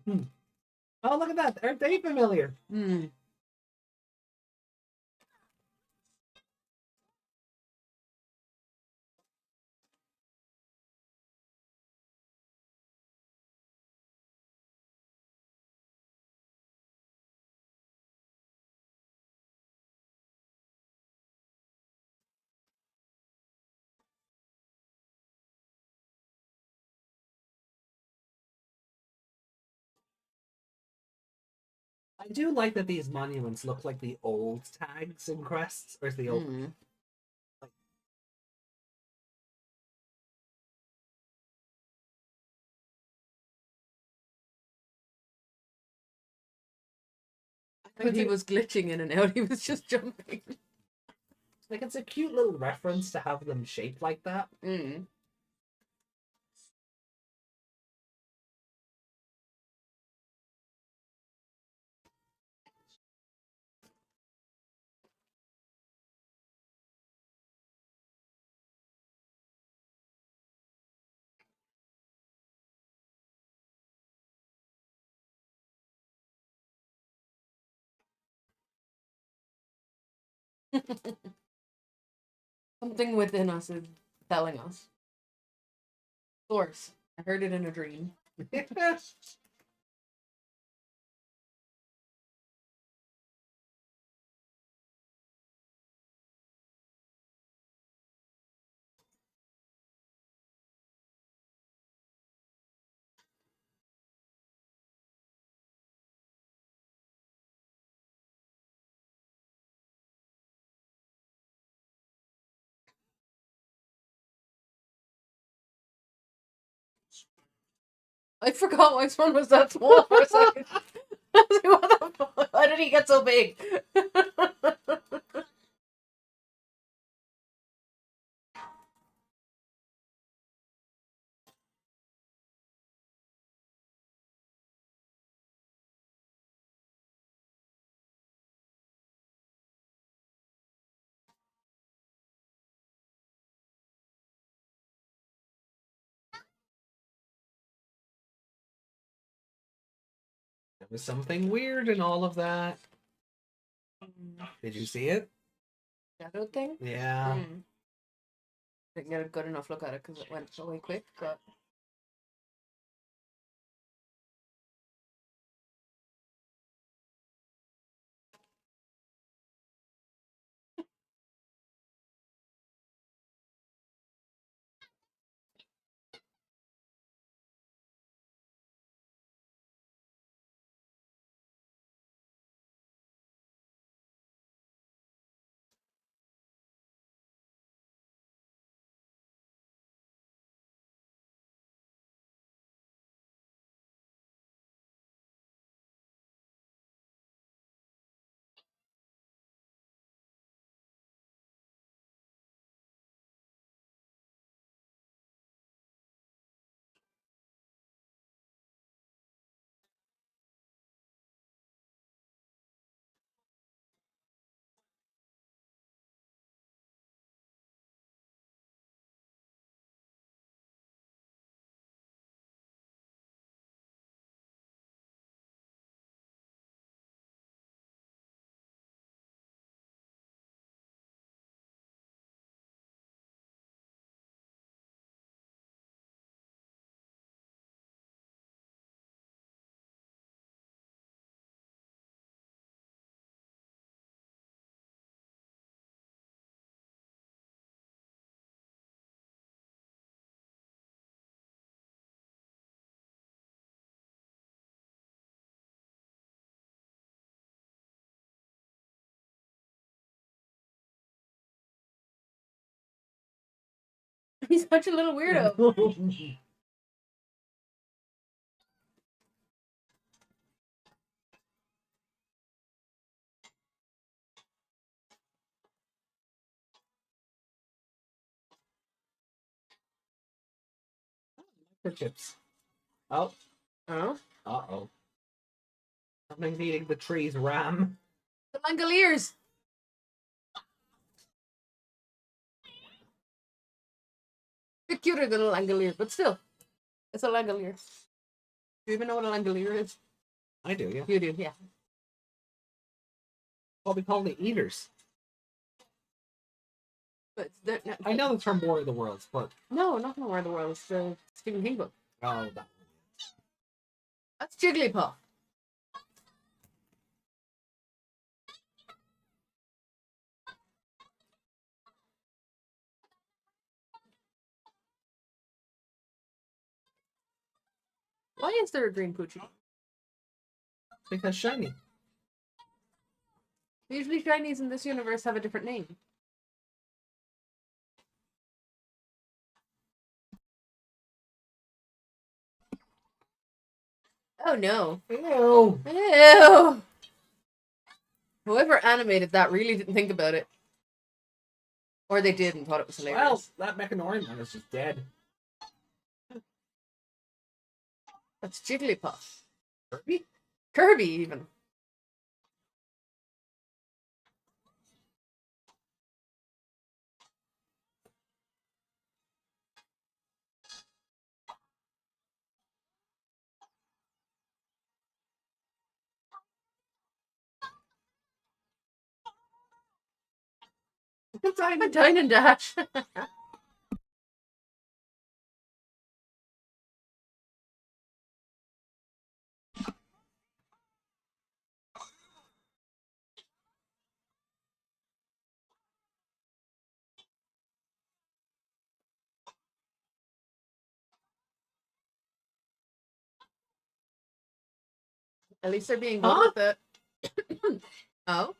Oh, look at that. Aren't they familiar? Hmm. I do like that these monuments look like the old tags in Crests, or the old. Hmm. When he was glitching in and out, he was just jumping. Like, it's a cute little reference to have them shaped like that. Mm. Something within us is telling us. Source. I heard it in a dream. I forgot my son was that small for a second. I was like, what the fuck? How did he get so big? There was something weird in all of that. Did you see it? Shadow thing? Yeah. Didn't get a good enough look at it because it went away quick, but he's such a little weirdo. Chips. Oh. Oh? Uh-oh. Something's eating the tree's ram. The Langoliers! Bit cuter than a Langolier, but still. It's a Langolier. Do you even know what a Langolier is? I do, yeah. You do, yeah. What we call the eaters. But no, I know the term War of the Worlds, but no, not from War of the Worlds. The Stephen King book. oh, that. That's Jigglypuff. Why is there a green Poochie? Because shiny. Usually shinies in this universe have a different name. Oh no. Ew. Ew. Whoever animated that really didn't think about it. Or they did and thought it was hilarious. Well, that Mechanorian is just dead. That's Jigglypuff. Kirby? Kirby, even. Dine and Dash. At least they're being good with it. Oh?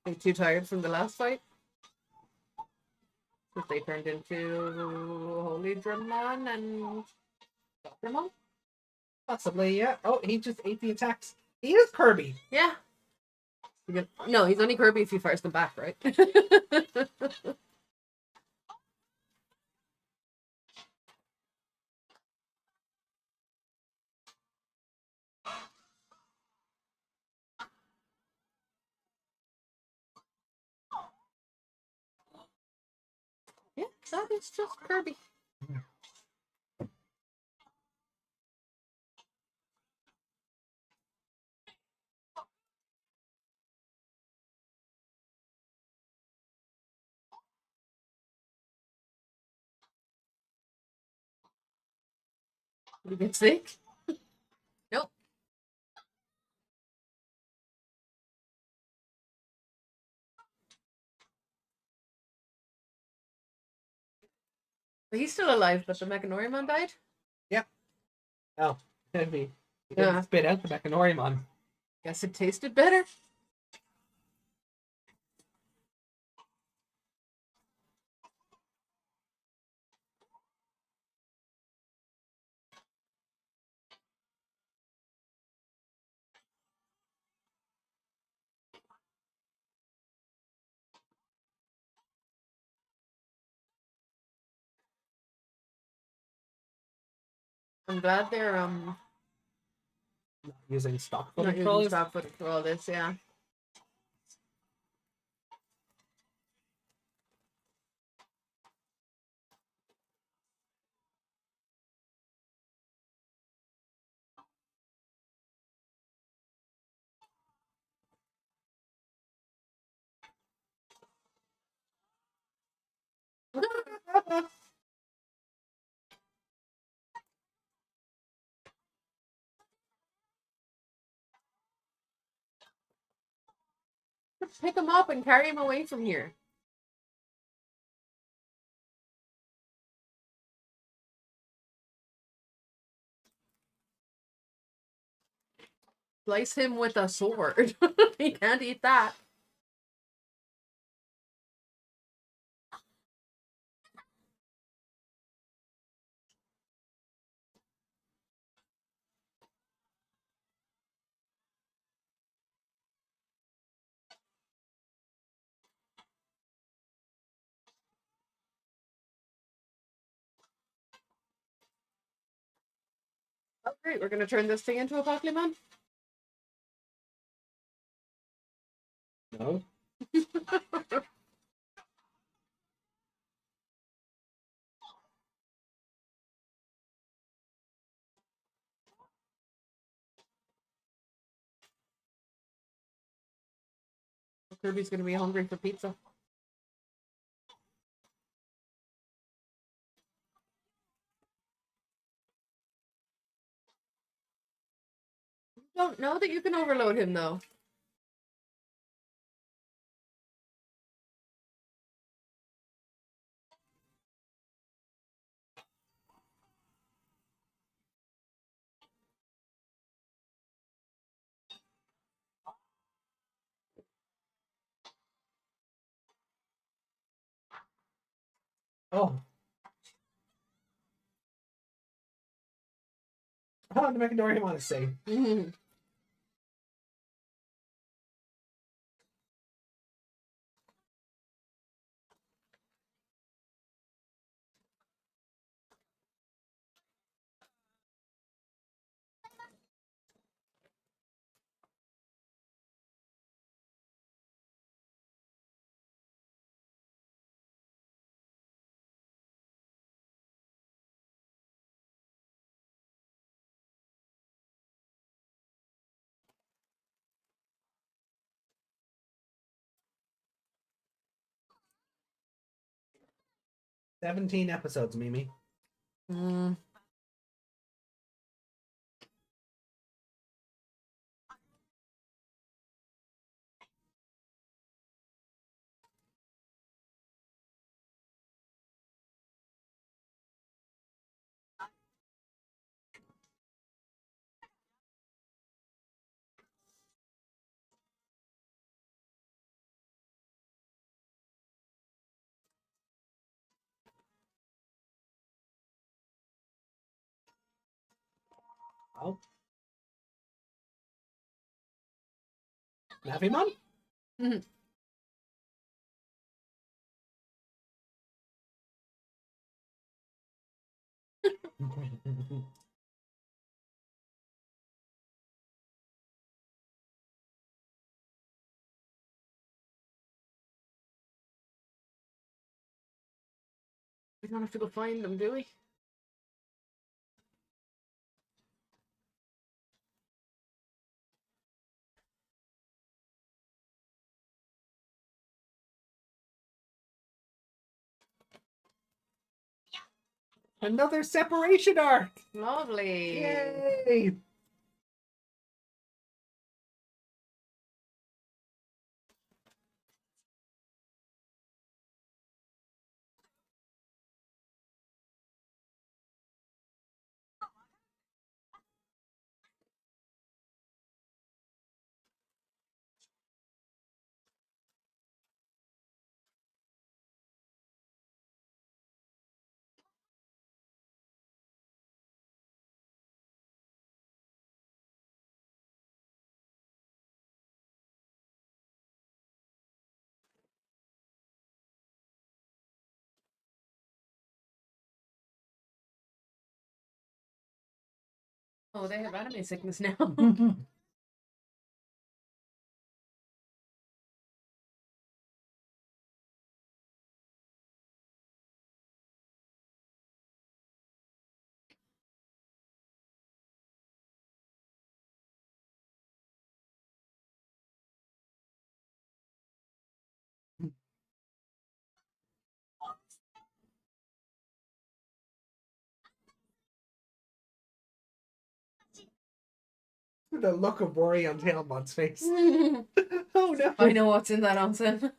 Are you too tired from the last fight? If they turned into Holy Drumon and Doctormon? Possibly, yeah. Oh, he just ate the attacks. He is Kirby. Yeah. No, he's only Kirby if you fires them back, right? Yeah, that is just Kirby. You get sick? Nope. But he's still alive, but the Mechanoriumon died? Yep. Oh, could be. He Yeah. didn't spit out the Mechanoriumon. Guess it tasted better. I'm glad they're Not using stock not footage using for all this. stock footage for all this, yeah. Pick him up and carry him away from here. Slice him with a sword. He can't eat that. Oh, great. We're going to turn this thing into a Pokemon? No. Kirby's gonna be hungry for pizza. Don't know that you can overload him though. Oh. Oh, the Mechadorian want to say. "17 episodes, Mimi." Mm. Oh. Navimon? We don't have to go find them, do we? Another separation arc! Lovely. Yay! Oh, they have anime sickness now. The look of worry on Tailmon's face. I Oh no! know what's in that onsen.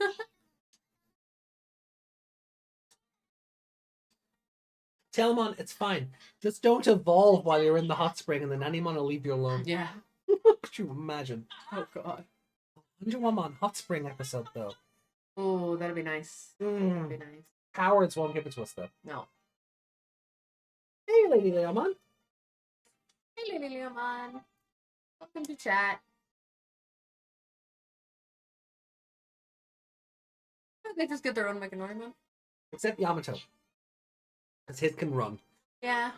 Tailmon, it's fine. Just don't evolve while you're in the hot spring and then Nanimon will leave you alone. Yeah. Could you imagine? Oh god. Anjumamon hot spring episode though. Oh, that'd be nice. That'd be nice. Cowards won't give it to us though. No. Hey, Lady Leomon. Hey, Millenniumon. Welcome to chat. They just get their own Millenniumon. Except Yamato. Because his can run. Yeah.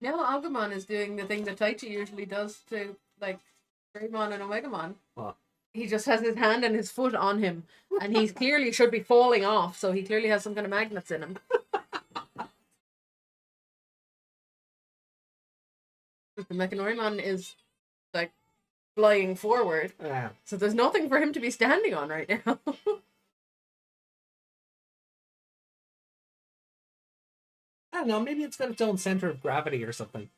Now Agumon is doing the thing that Taichi usually does to like Greymon and Omegamon. What? He just has his hand and his foot on him, and he clearly should be falling off. So he clearly has some kind of magnets in him. The Mechanorimon is like flying forward, Yeah. so there's nothing for him to be standing on right now. I don't know, maybe it's got its own center of gravity or something.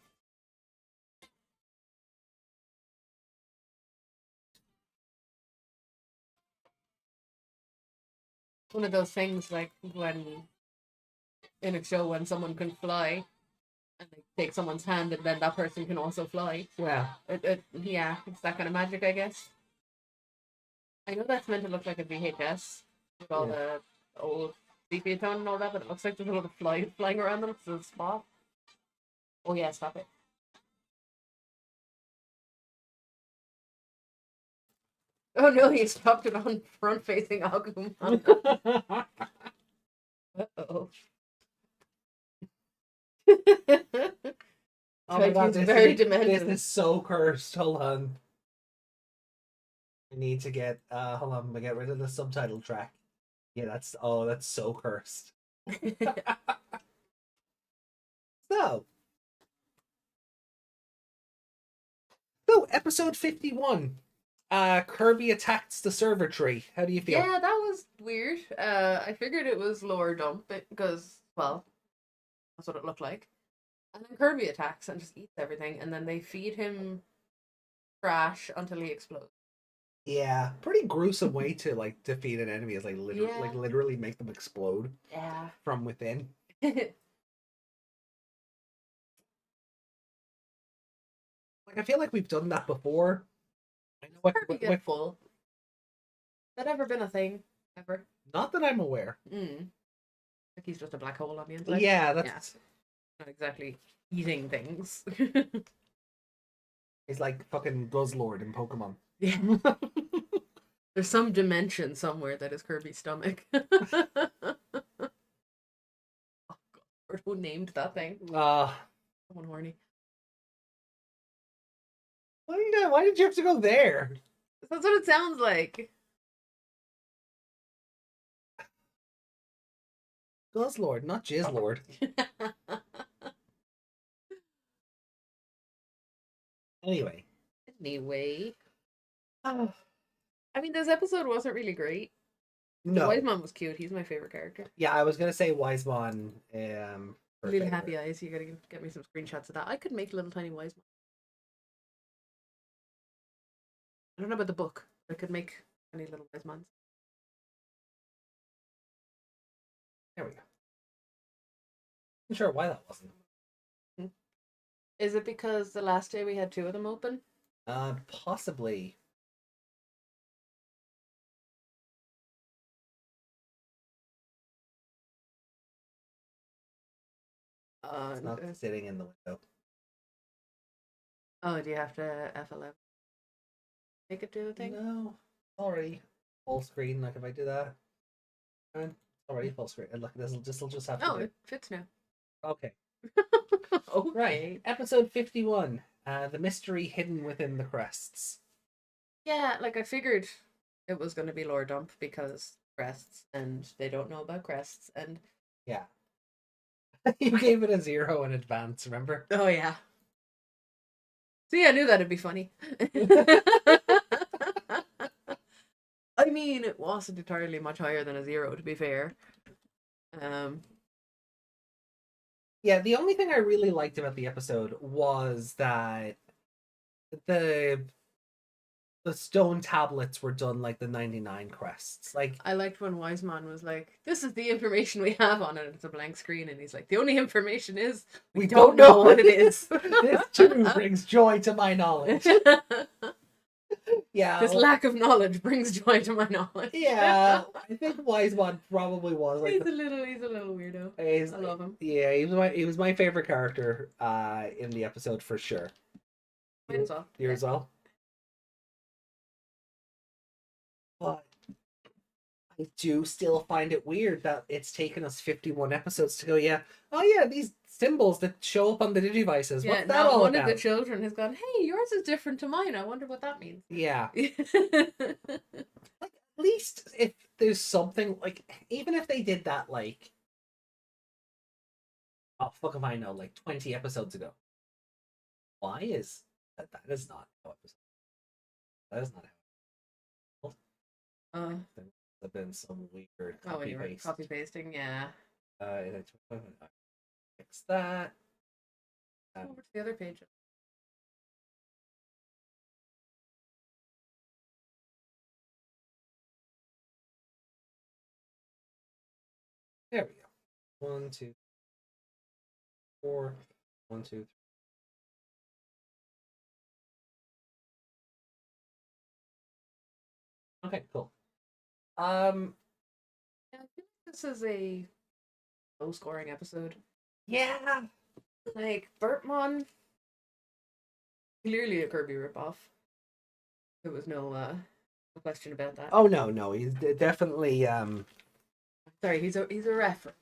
One of those things like when in a show when someone can fly and they take someone's hand and then that person can also fly. Yeah. Yeah, it's that kind of magic, I guess. I know that's meant to look like a VHS with all the old sepia tone and all that, but it looks like there's a lot of flying around them, so it's a spot. Oh yeah, stop it. Oh no, he stopped it on front-facing Agumon. Uh-oh. Oh my god, Taichi's very this demented. is so cursed. Hold on. I need to get hold on, I'm gonna get rid of the subtitle track. Yeah, that's so cursed. So episode 51. Kirby attacks the server tree. How do you feel? Yeah, that was weird. I figured it was lower dump because, well, that's what it looked like. And then Kirby attacks and just eats everything, and then they feed him trash until he explodes. Yeah, pretty gruesome way to like defeat an enemy is like literally make them explode Yeah. from within. Like I feel like we've done that before. I know Kirby get full. That ever been a thing? Ever? Not that I'm aware. Like he's just a black hole on the inside. Yeah, that's Not exactly eating things. He's like fucking Guzzlord in Pokemon. Yeah. There's some dimension somewhere that is Kirby's stomach. Oh God, who named that thing? Someone horny. Why did you have to go there? That's what it sounds like. Guzzlord, not Jizzlord. Anyway. I mean, this episode wasn't really great. No. Wisemon was cute. He's my favorite character. Yeah, I was gonna say Wisemon. Little happy eyes. You gotta get me some screenshots of that. I could make little tiny Wisemon. I don't know about the book. I could make any little Wisemons. There we go. I'm sure why that wasn't. Is it because the last day we had 2 of them open? Possibly. It's not sitting in the window. Oh, do you have to F11? Make it do the thing? No, already full screen. Like if I do that, it's already full screen. And look, this'll just have to. Oh, do. it fits now. Okay. Okay. Right. Episode 51. The mystery hidden within the crests. Yeah, like I figured it was going to be lore dump because crests, and they don't know about crests, and Yeah. You gave it a 0 in advance, remember? oh yeah. See, I knew that'd be funny. I mean, it wasn't entirely much higher than a 0, to be fair. Yeah, the only thing I really liked about the episode was that the stone tablets were done like the 99 crests. Like I liked when Wiseman was like, "This is the information we have on it." It's a blank screen, and he's like, "The only information is we don't know what it is." This too brings joy to my knowledge. Yeah. This lack of knowledge brings joy to my knowledge. Yeah, I think Wisemon probably was like he's a little weirdo. I love him. Yeah, he was my favorite character in the episode for sure. Mine as well. You as well. But I do still find it weird that it's taken us 51 episodes to go, yeah, oh yeah, these symbols that show up on the Digivices, Yeah, what's that now all one about? of the children has gone, hey, yours is different to mine. I wonder what that means. Yeah. Like, at least if there's something, like, even if they did that, like, oh, fuck if I know, like 20 episodes ago. Why is that? That is not how it was. That is not how there have been some weird Oh, when copy you were paste. copy pasting, yeah. Fix that. Go over to the other page. There we go. 1, 2, 4. 1, 2, 3. Okay, cool. Yeah, I feel like this is a low scoring episode. Yeah. Like, Burtmon, clearly a Kirby ripoff. There was no question about that. Oh no, he's definitely Sorry, he's a reference.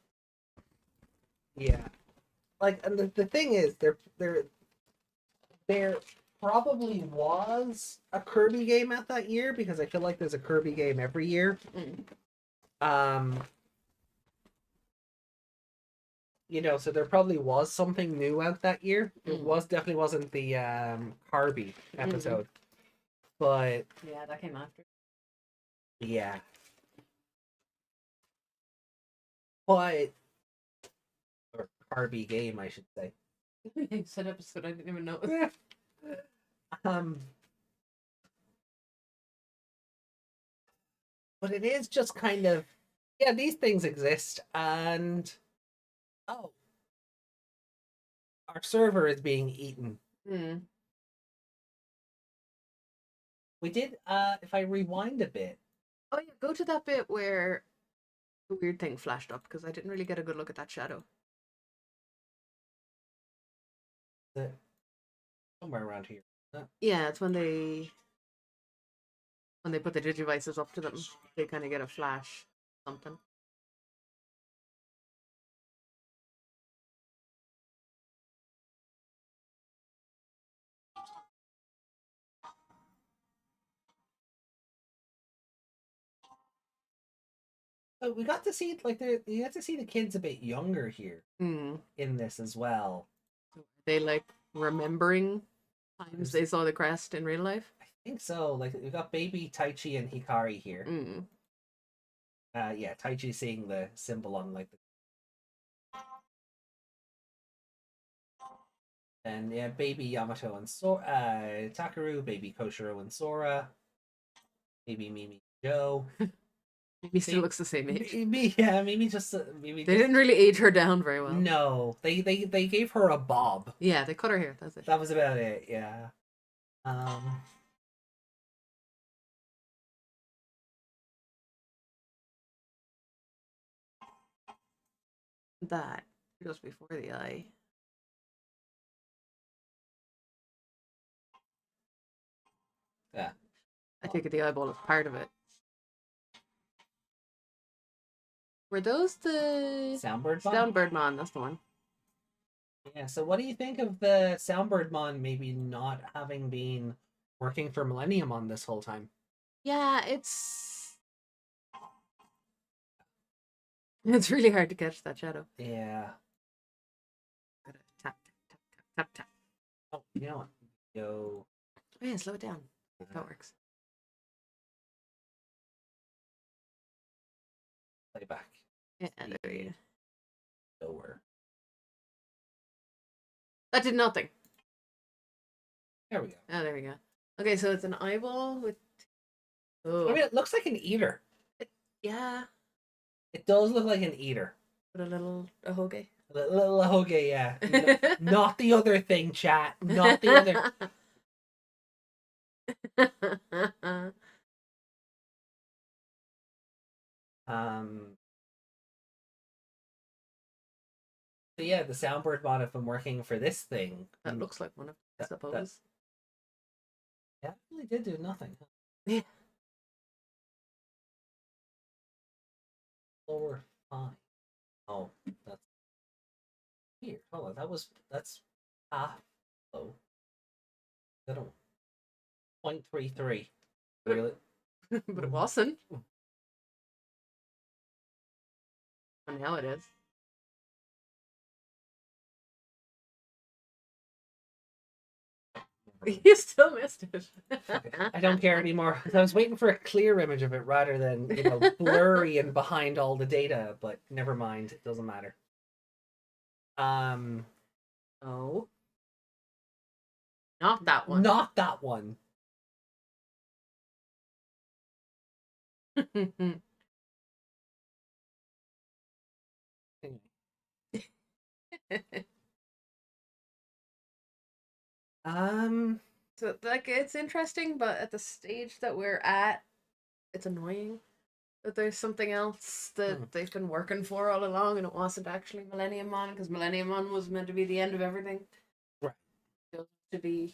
yeah. Like, and the thing is, there probably was a Kirby game out that year, because I feel like there's a Kirby game every year. You know, so there probably was something new out that year. It definitely wasn't the Kirby episode. But Yeah, that came after. yeah. But or Kirby game, I should say. You said episode, I didn't even know. But it is just kind of, yeah, these things exist, and oh, our server is being eaten. We did, if I rewind a bit. Oh yeah, go to that bit where the weird thing flashed up, because I didn't really get a good look at that shadow. Somewhere around here. Yeah, it's when they put the Digivices up to them, they kind of get a flash, something. So we got to see, like, you got to see the kids a bit younger here in this as well. They like remembering times they saw the crest in real life. I think so. Like, we got baby Taichi and Hikari here. Yeah, Taichi seeing the symbol on, like, the... And yeah, baby Yamato and Takaru, baby Koshiro and Sora, baby Mimi Joe. Mimi still looks the same age. Mimi just They didn't really age her down very well. No, they gave her a bob. Yeah, they cut her hair. That's it. That was about it. Yeah. That just before the eye. Yeah. I take it the eyeball is part of it. Were those the Soundbirdmon? That's the one. Yeah, so what do you think of the Soundbirdmon maybe not having been working for Millenniumon this whole time? Yeah, it's really hard to catch that shadow. Yeah. Gotta tap, tap, tap, tap, tap. Oh, you know what? Go. Oh yeah, slow it down. That works. Play back. Yeah, there you go. Lower. That did nothing. There we go. Oh, there we go. Okay, so it's an eyeball with... Oh. I mean, it looks like an eater. Yeah. It does look like an eater. With a little ahoge. A little ahoge, yeah. Not the other thing, chat. Not the other... So yeah, the Soundbirdmon have been working for this thing. That looks like one of them, I suppose. Yeah, it really did do nothing. Yeah. Lower 5. Oh, that's here. Hold on, that's half low. I don't 0.33. Really? But it wasn't. And now it is. You still missed it. I don't care anymore. I was waiting for a clear image of it rather than, blurry and behind all the data, but never mind. It doesn't matter. Oh. Not that one. Not that one. So, like, it's interesting, but at the stage that we're at, it's annoying that there's something else that they've been working for all along, and it wasn't actually Millenniumon, because Millenniumon was meant to be the end of everything. Right. To be,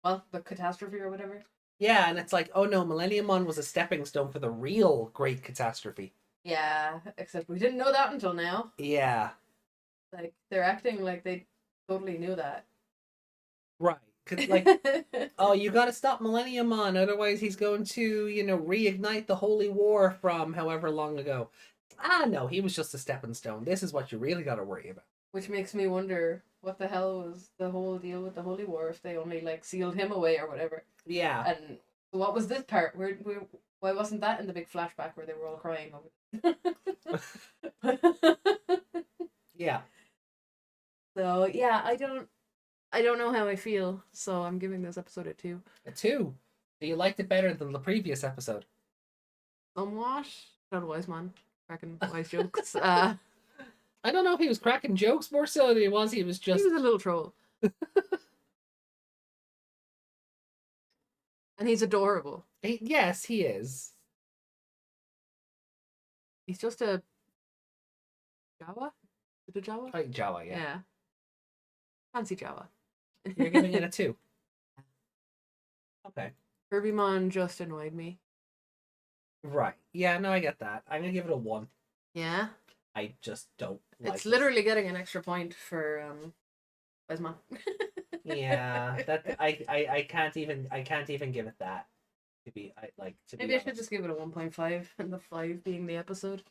well, the catastrophe or whatever. Yeah, and it's like, oh no, Millenniumon was a stepping stone for the real great catastrophe. Yeah, except we didn't know that until now. Yeah. Like, they're acting like they totally knew that. Right. 'Cause, like, oh, you gotta stop Millenniumon, otherwise he's going to, reignite the Holy War from however long ago. No, he was just a stepping stone. This is what you really gotta worry about. Which makes me wonder what the hell was the whole deal with the Holy War if they only, like, sealed him away or whatever. Yeah. And what was this part? Why wasn't that in the big flashback where they were all crying over it? Yeah. So, yeah, I don't know how I feel, so I'm giving this episode a 2. A 2. So you liked it better than the previous episode? Somewhat. Not a wise man. Cracking wise jokes. I don't know if he was cracking jokes more so than he was just... He was a little troll. And he's adorable. Yes, he is. He's just a Jawa? Is it a Jawa? Like Jawa, yeah. Fancy Jawa. You're giving it a 2. Okay. Kirbymon just annoyed me. Right. Yeah, no, I get that. I'm gonna give it a 1. Yeah. I just don't like It's it. literally getting an extra point for Wesman. Yeah, that I can't even give it that. Maybe I honest. should just give it a 1.5 and the 5 being the episode.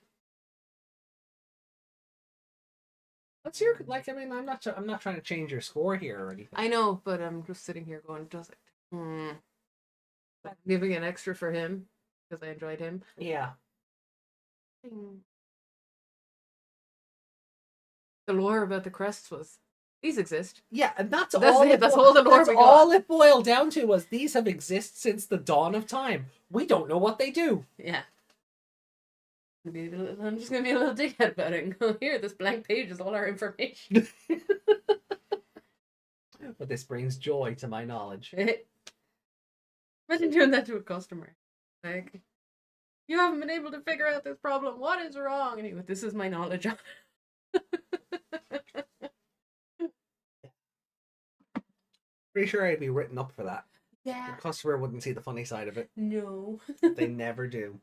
What's your I'm not trying to change your score here or anything. I know, but I'm just sitting here going, I'm giving an extra for him because I enjoyed him. Yeah. The lore about the crests was these exist. Yeah, and that's That's all. it, that's all the lore That's we got. all it boiled down to was these have existed since the dawn of time. We don't know what they do. Yeah. I'm just gonna be a little dickhead about it and go, here, this blank page is all our information. But this brings joy to my knowledge. Imagine doing that to a customer. Like, you haven't been able to figure out this problem. What is wrong? And he went, this is my knowledge on it. Pretty sure I'd be written up for that. Yeah. The customer wouldn't see the funny side of it. No. They never do.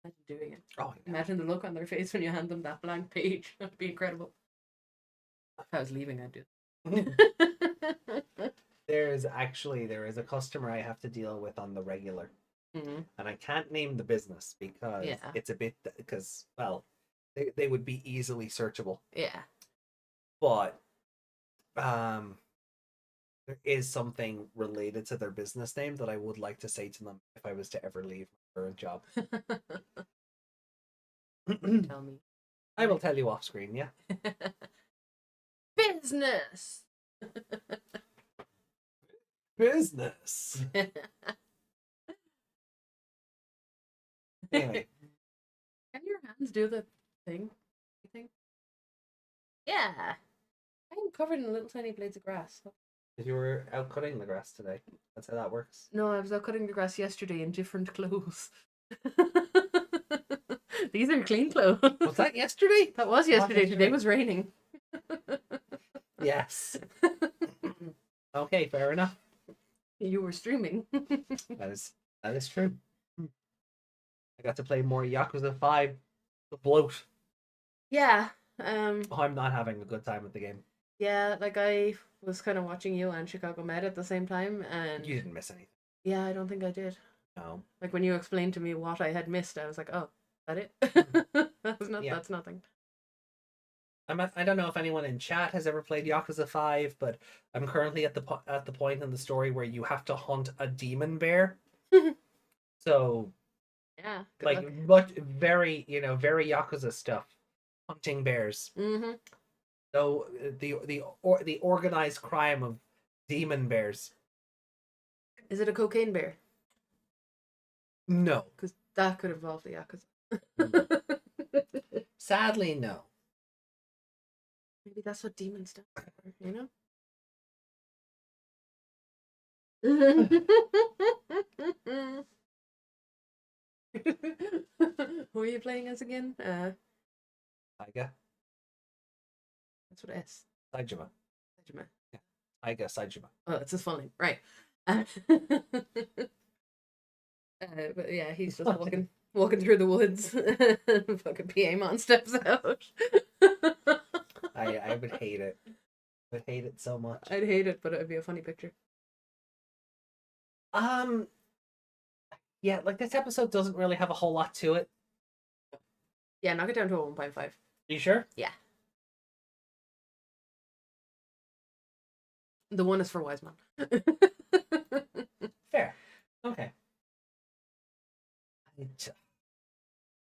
Imagine doing it. Oh, no. Imagine the look on their face when you hand them that blank page. That'd be incredible. If I was leaving, I'd do it. There is a customer I have to deal with on the regular. Mm-hmm. And I can't name the business because it's a bit, well, they would be easily searchable. Yeah. But there is something related to their business name that I would like to say to them if I was to ever leave my current job. Tell me. I will tell you off screen, yeah. Business! Business! Anyway. Can your hands do the thing? You think? Yeah. I am covered in little tiny blades of grass. You were out cutting the grass today. That's how that works. No, I was out cutting the grass yesterday in different clothes. These are clean clothes. Was that yesterday? That was yesterday. Today was raining. Yes. Okay, fair enough. You were streaming. That is true. I got to play more Yakuza 5 The bloat. Yeah. Oh, I'm not having a good time with the game. Yeah, like I was kind of watching you and Chicago Med at the same time, and You didn't miss anything. yeah, I don't think I did. No. Like when you explained to me what I had missed, I was like, "Oh, that it? Yeah. That's nothing." I don't know if anyone in chat has ever played Yakuza 5, but I'm currently at the point in the story where you have to hunt a demon bear. So, Yeah, good like, luck. much very very Yakuza stuff, hunting bears. Mm-hmm. So the organized crime of demon bears. Is it a cocaine bear? No, Because that could involve the Yakuza. sadly, no. Maybe that's what demons do, you know? Who are you playing as again? Taiga, That's what S. Saijima, Sajima. Taiga, Saijima. Oh, it's his full name, right? But yeah, he's just walking through the woods. Fucking Piemon steps out. I would hate it. I would hate it so much. I'd hate it, but it would be a funny picture. Yeah, like this episode doesn't really have a whole lot to it. Yeah, knock it down to a 1.5. Are you sure? Yeah. The one is for wise man. Fair. Okay.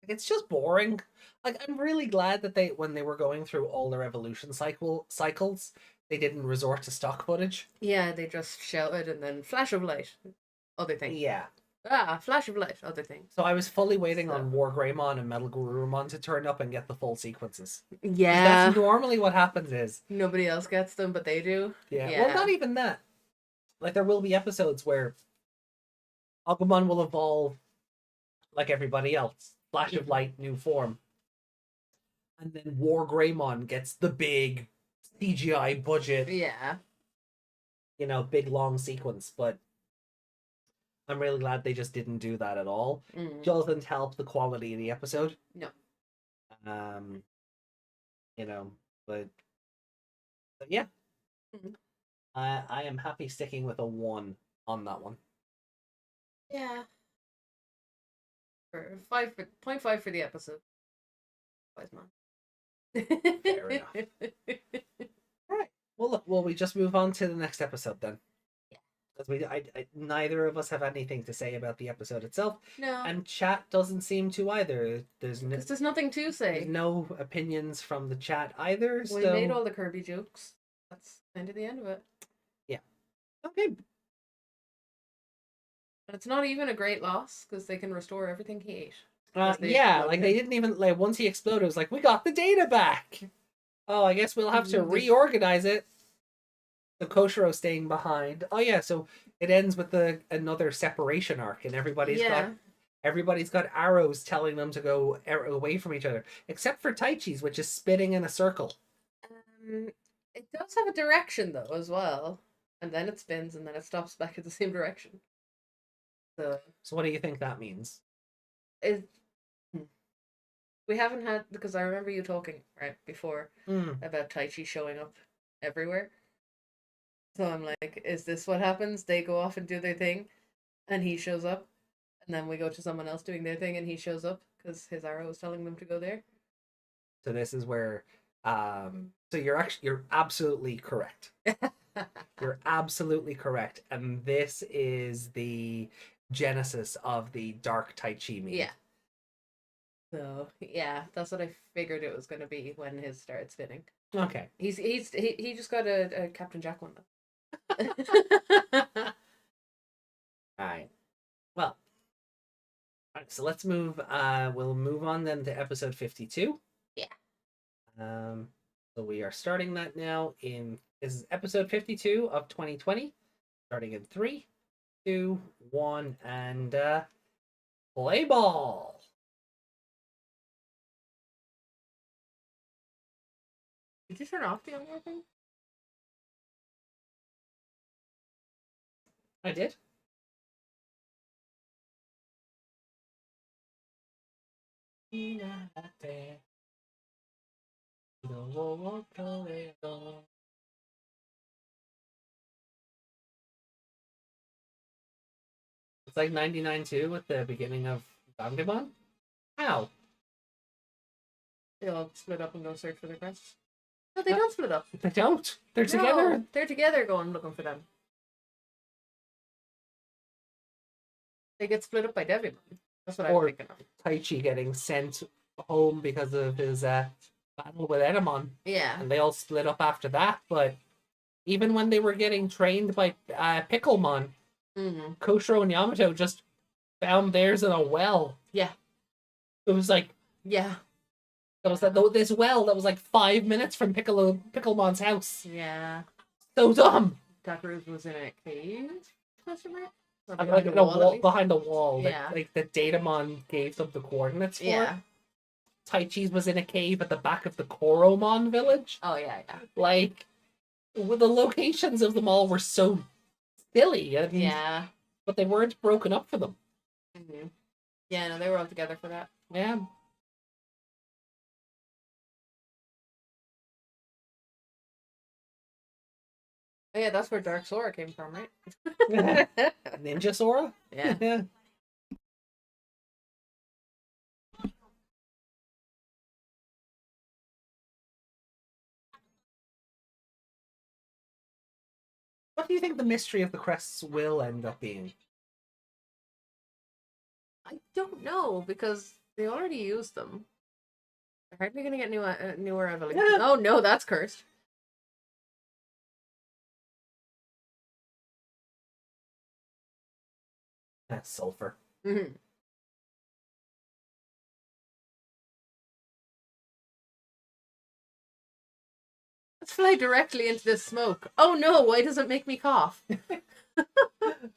It's just boring. Like I'm really glad that when they were going through all their evolution cycles, they didn't resort to stock footage. Yeah, they just shouted and then flash of light. Other thing. Yeah. Ah, flash of light. Other thing. So I was fully waiting on So- Greymon and Garurumon to turn up and get the full sequences. 'Cause Yeah. That's normally what happens is. Nobody else gets them, but they do. Yeah. Yeah. Well, not even that. Like there will be episodes where Agumon will evolve like everybody else. Flash of light, new form. And then Greymon gets the big CGI budget, Yeah. big long sequence, but I'm really glad they just didn't do that at all. Mm. Doesn't help the quality of the episode. No. But yeah. Mhm. I am happy sticking with a 1 on that one. Yeah. For 5.5 for the episode. Wise man. Fair enough. Right. Well, look. Will we just move on to the next episode then? Yeah. Because neither of us have anything to say about the episode itself, No. and chat doesn't seem to either. There's nothing to say. there's no opinions from the chat either. We So made all the Kirby jokes. That's kind of the end of it. okay. And it's not even a great loss because they can restore everything he ate. Because they Yeah, exploded like they him. didn't even like once he exploded, it was like we got the data back. Oh, I guess we'll have to Mm, they- reorganize it. The Koshiro staying behind. Oh yeah, so it ends with another separation arc, and everybody's got arrows telling them to go away from each other, except for Taichi's, which is spinning in a circle. It does have a direction though as well, and then it spins and then it stops back in the same direction. So So what do you think that means? it. We haven't had because I remember you talking right before about Taichi showing up everywhere. So I'm like, is this what happens? They go off and do their thing, and he shows up, and then we go to someone else doing their thing, and he shows up because his arrow is telling them to go there. So this is where so you're absolutely correct. You're absolutely correct. And this is the genesis of the Dark Taichi meme. Yeah. So yeah, that's what I figured it was going to be when his started spinning. Okay. He just got a Captain Jack one though. Alright. Well. Alright, so let's move we'll move on then to episode 52. Yeah. So we are starting that now this is episode 52 of 2020. Starting in 3, 2, 1, and play ball. Did you turn off the audio thing? I did. It's like 99 too at the beginning of Digimon. How? They all split up and go search for their crests. No, they Uh, don't split up. They don't. They're No, together. they're together going looking for them. They get split up by Devimon. That's what I'm Or thinking of. Taichi getting sent home because of his battle with Edamon, Yeah. and they all split up after that. But even when they were getting trained by Picklemon, Mm-hmm. Koshiro and Yamato just found theirs in a well. Yeah. It was like Yeah. there was this well that was like 5 minutes from Picklemon's house. Yeah. So dumb. Takeru's was in a cave? Question mark? Or Like behind in a a wall, at wall least? behind a wall. Yeah. Like the Datamon gave them the coordinates for. Yeah. Taichi's was in a cave at the back of the Koromon village. Oh, yeah, yeah. Like, well, the locations of them all were so silly, and, Yeah. but they weren't broken up for them. Mm-hmm. Yeah, no, they were all together for that. Yeah. Oh, yeah, that's where Dark Sora came from, right? Ninja Sora? Yeah. Yeah. What do you think the mystery of the crests will end up being? I don't know, because they already used them. They're hardly going to get newer evolutions. Yeah. Oh, no, that's cursed. That's sulfur. Mm-hmm. Let's fly directly into this smoke. Oh, no, why does it make me cough?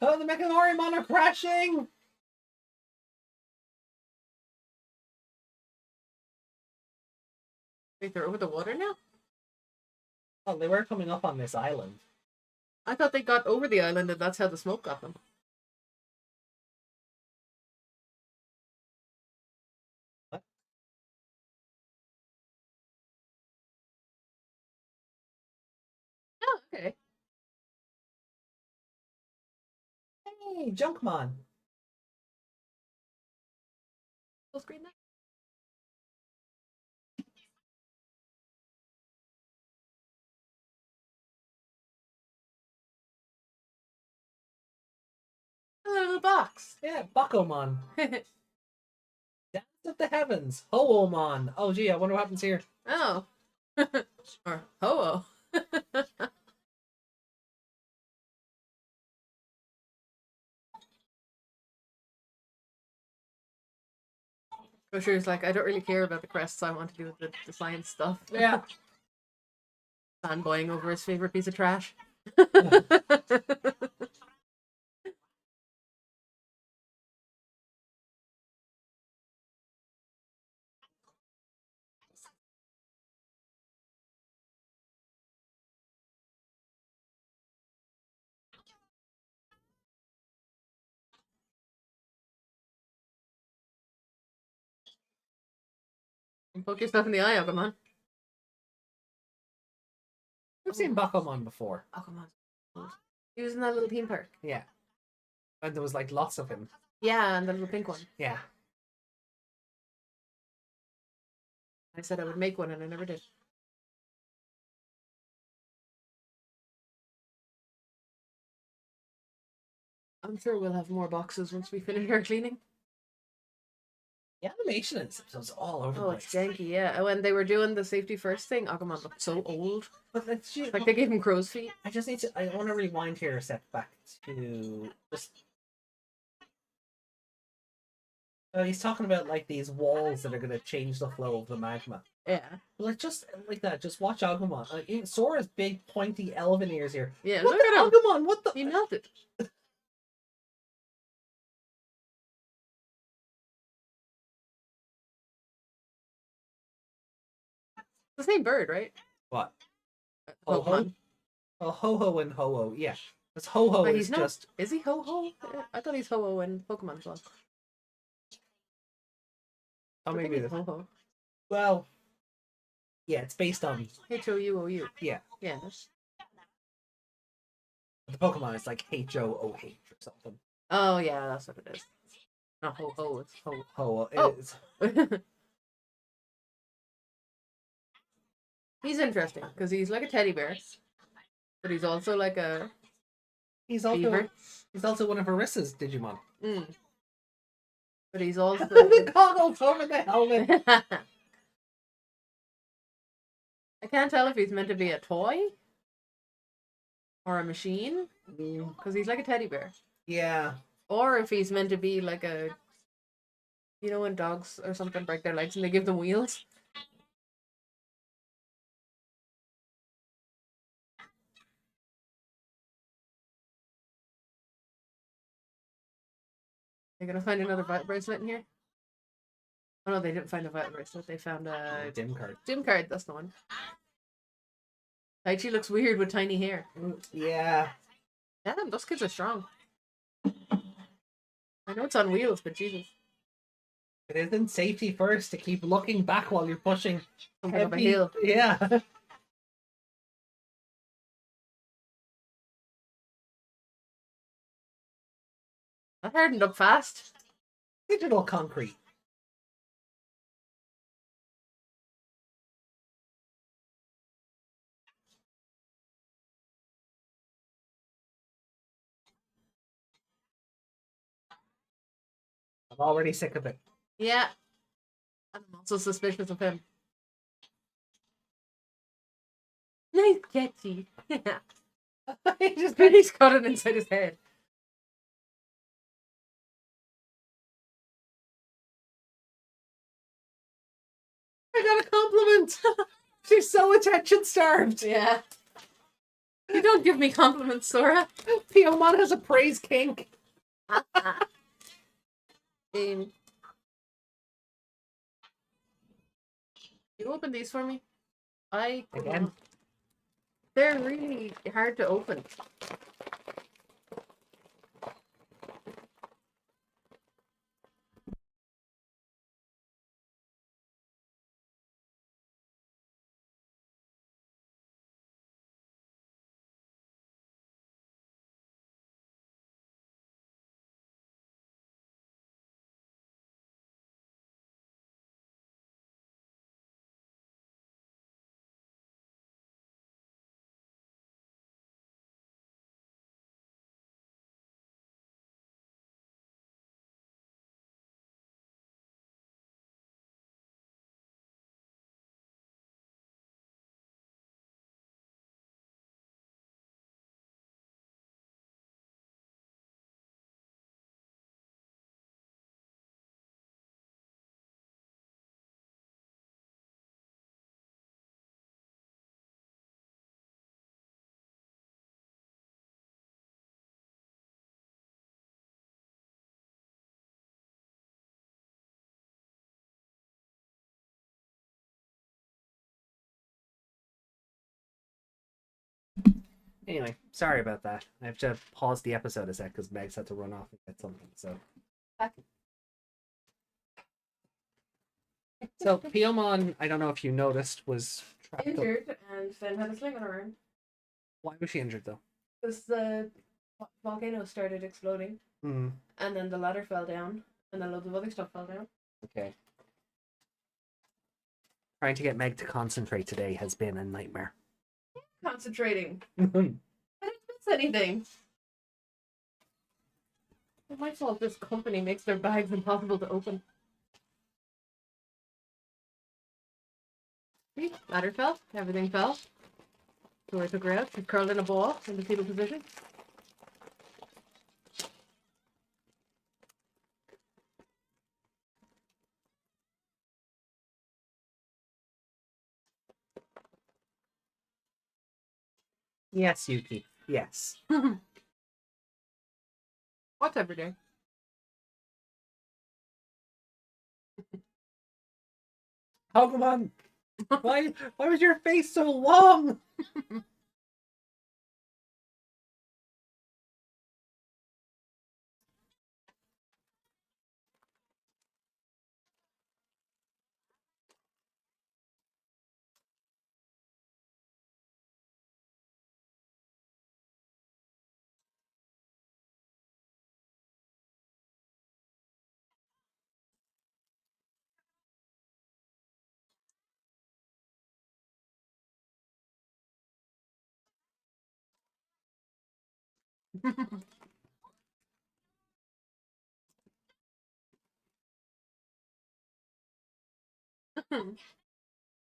Oh, the Mechanoriumon are crashing! Wait, they're over the water now? Oh, they were coming up on this island. I thought they got over the island and that's how the smoke got them. What? Oh, okay. Hey, Junkmon! Full screen now? A little box. Yeah, Bakumon. Dance of the Heavens. Hoomon. Oh, gee, I wonder what happens here. Oh. Or Ho-Oh. Kosher's like, I don't really care about the crests, I want to do the science stuff. Yeah. Fanboying over his favorite piece of trash. Poke yourself in the eye, Agumon. I've seen Bakumon before. Agumon. He was in that little theme park. Yeah. And there was like lots of him. Yeah, and the little pink one. Yeah. I said I would make one and I never did. I'm sure we'll have more boxes once we finish our cleaning. The animation in this episode's all over Oh, the it's place. janky, yeah. When they were doing the safety first thing, Agumon looked so old. But let's just, Like they gave him crow's feet. I just need to. I want to rewind here a step back to just. Oh, he's talking about like these walls that are going to change the flow of the magma. Yeah. Like just like that, just watch Agumon. Sora's big pointy elven ears here. Yeah, What look the at him. Agumon? What the? He melted. The same bird, right? What? Ho-ho? Pokemon. Oh, Ho-Ho and Ho-Oh, yeah. Because Ho-Ho But is he's not. just... Is he Ho-Ho? I thought he's Ho-Oh in Pokemon as well. Oh, I think maybe it's this. Ho-Ho. Well, yeah, it's based on H-O-U-O-U. yeah. Yeah. The Pokemon is like H-O-O-H or something. Oh, yeah, that's what it is. Not Ho-Ho, it's Ho. Oh, it Oh. is. He's interesting, because he's like a teddy bear. But he's also like a He's also beaver. he's also one of Arissa's Digimon. Mm. But he's also... The goggles over the helmet. I can't tell if he's meant to be a toy or a machine, because he's like a teddy bear. Yeah. Or if he's meant to be like a... You know when dogs or something break their legs and they give them wheels? They're gonna find another bracelet in here? Oh no, they didn't find a bracelet. They found a Dim card. gym card. That's the one. Taichi looks weird with tiny hair. Yeah. Damn, those kids are strong. I know it's on wheels, but Jesus. It isn't safety first to keep looking back while you're pushing Something up a heavy- hill. Yeah. That hardened up fast. Digital concrete. I'm already sick of it. Yeah. And I'm also suspicious of him. Nice catchy. Yeah. He's got it inside his head. I got a compliment. She's so attention starved. Yeah. You don't give me compliments, Sora. Piomon has a praise kink. You open these for me? Again? They're really hard to open. Anyway, sorry about that. I have to pause the episode a sec because Meg's had to run off and get something. So Piomon, I don't know if you noticed, was trapped. Injured and then had a sling on her arm. Why was she injured though? Because the volcano started exploding. Hmm. And then the ladder fell down. And then loads of other stuff fell down. Okay. Trying to get Meg to concentrate today has been a nightmare. Concentrating. I didn't miss anything. It's my fault this company makes their bags impossible to open. See? Ladder fell. Everything fell. So I took her out. She's curled in a ball in the fetal position. Yes, Yuki. Yes. What's every day? Pokemon! Why was your face so long?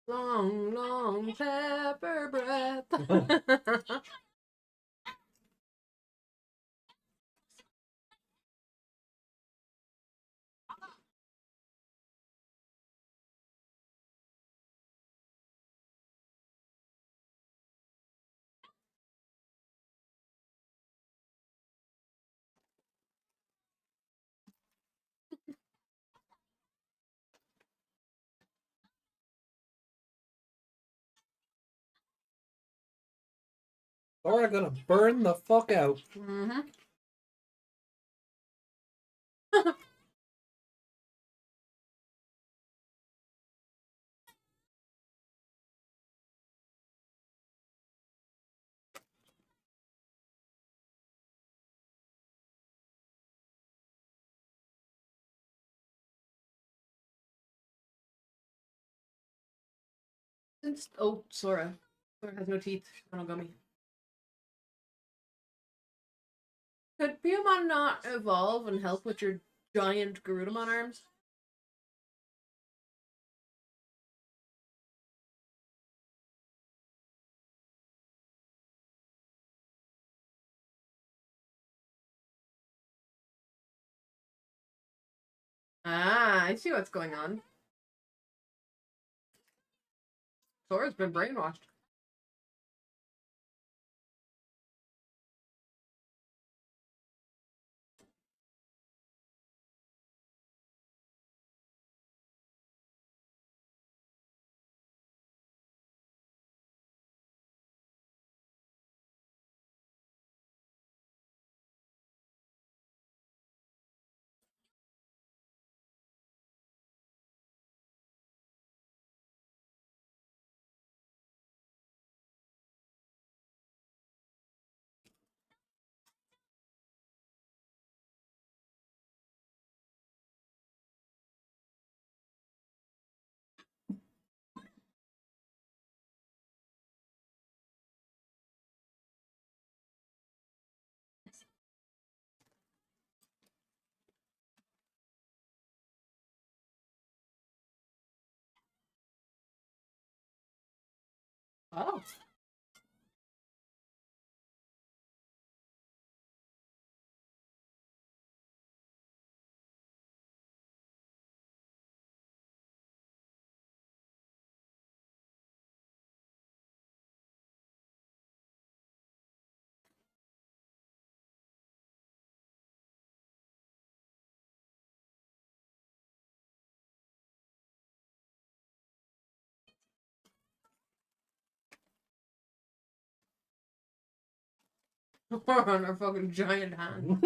Long, long pepper breath. Or I'm gonna burn the fuck out. Mm-hmm. Oh, Sora. Sora has no teeth. Monogami. Could Piyamon not evolve and help with your giant Garudamon arms? Ah, I see what's going on. Sora's been brainwashed. Oh. On her fucking giant hand.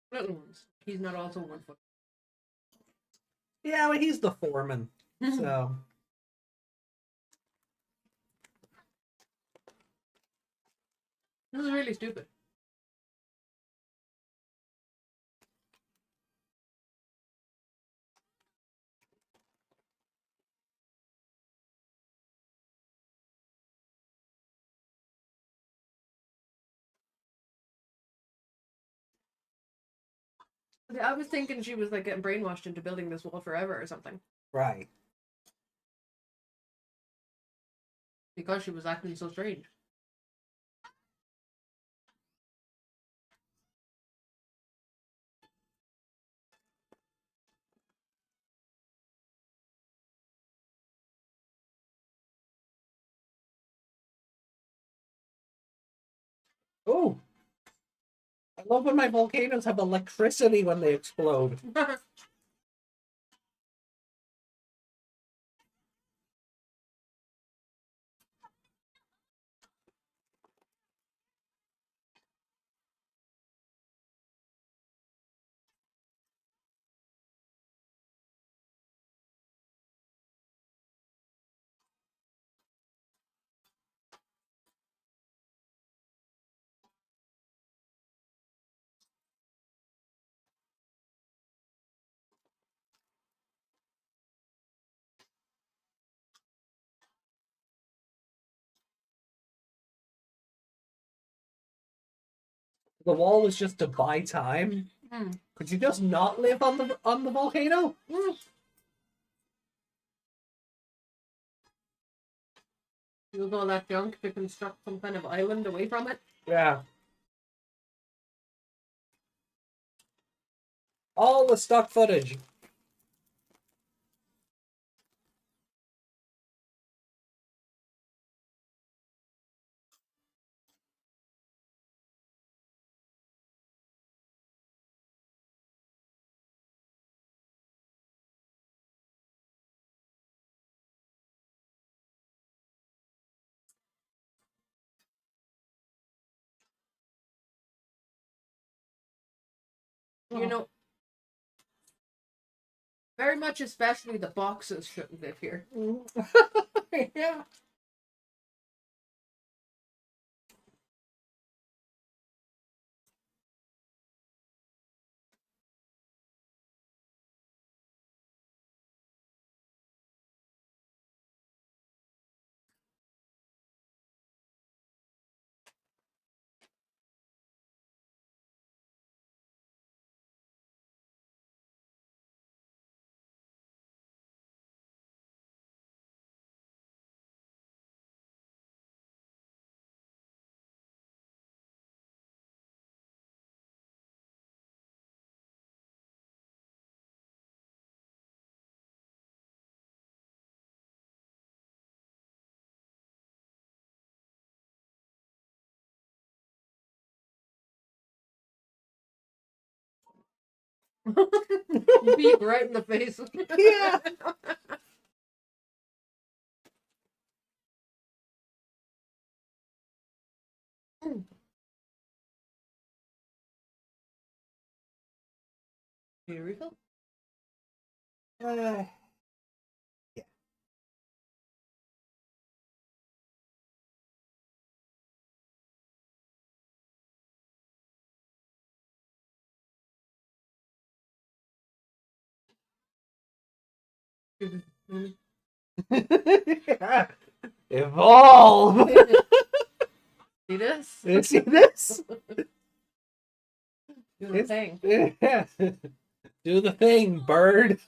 Little ones. He's not also 1 foot. Yeah, well, he's the foreman. So This is really stupid. I was thinking she was like getting brainwashed into building this wall forever or something. right. Because she was acting so strange. Oh, I love when my volcanoes have electricity when they explode. the wall was just to buy time. Mm. Could you just not live on the volcano? Use all that junk to construct some kind of island away from it. Yeah. All the stock footage. You know, very much especially the boxes shouldn't live here. Yeah. Beat right in the face. Yeah. Here we go. Yeah. Yeah. Evolve. See this? You see this? Do the thing. Yeah. Do the thing, bird.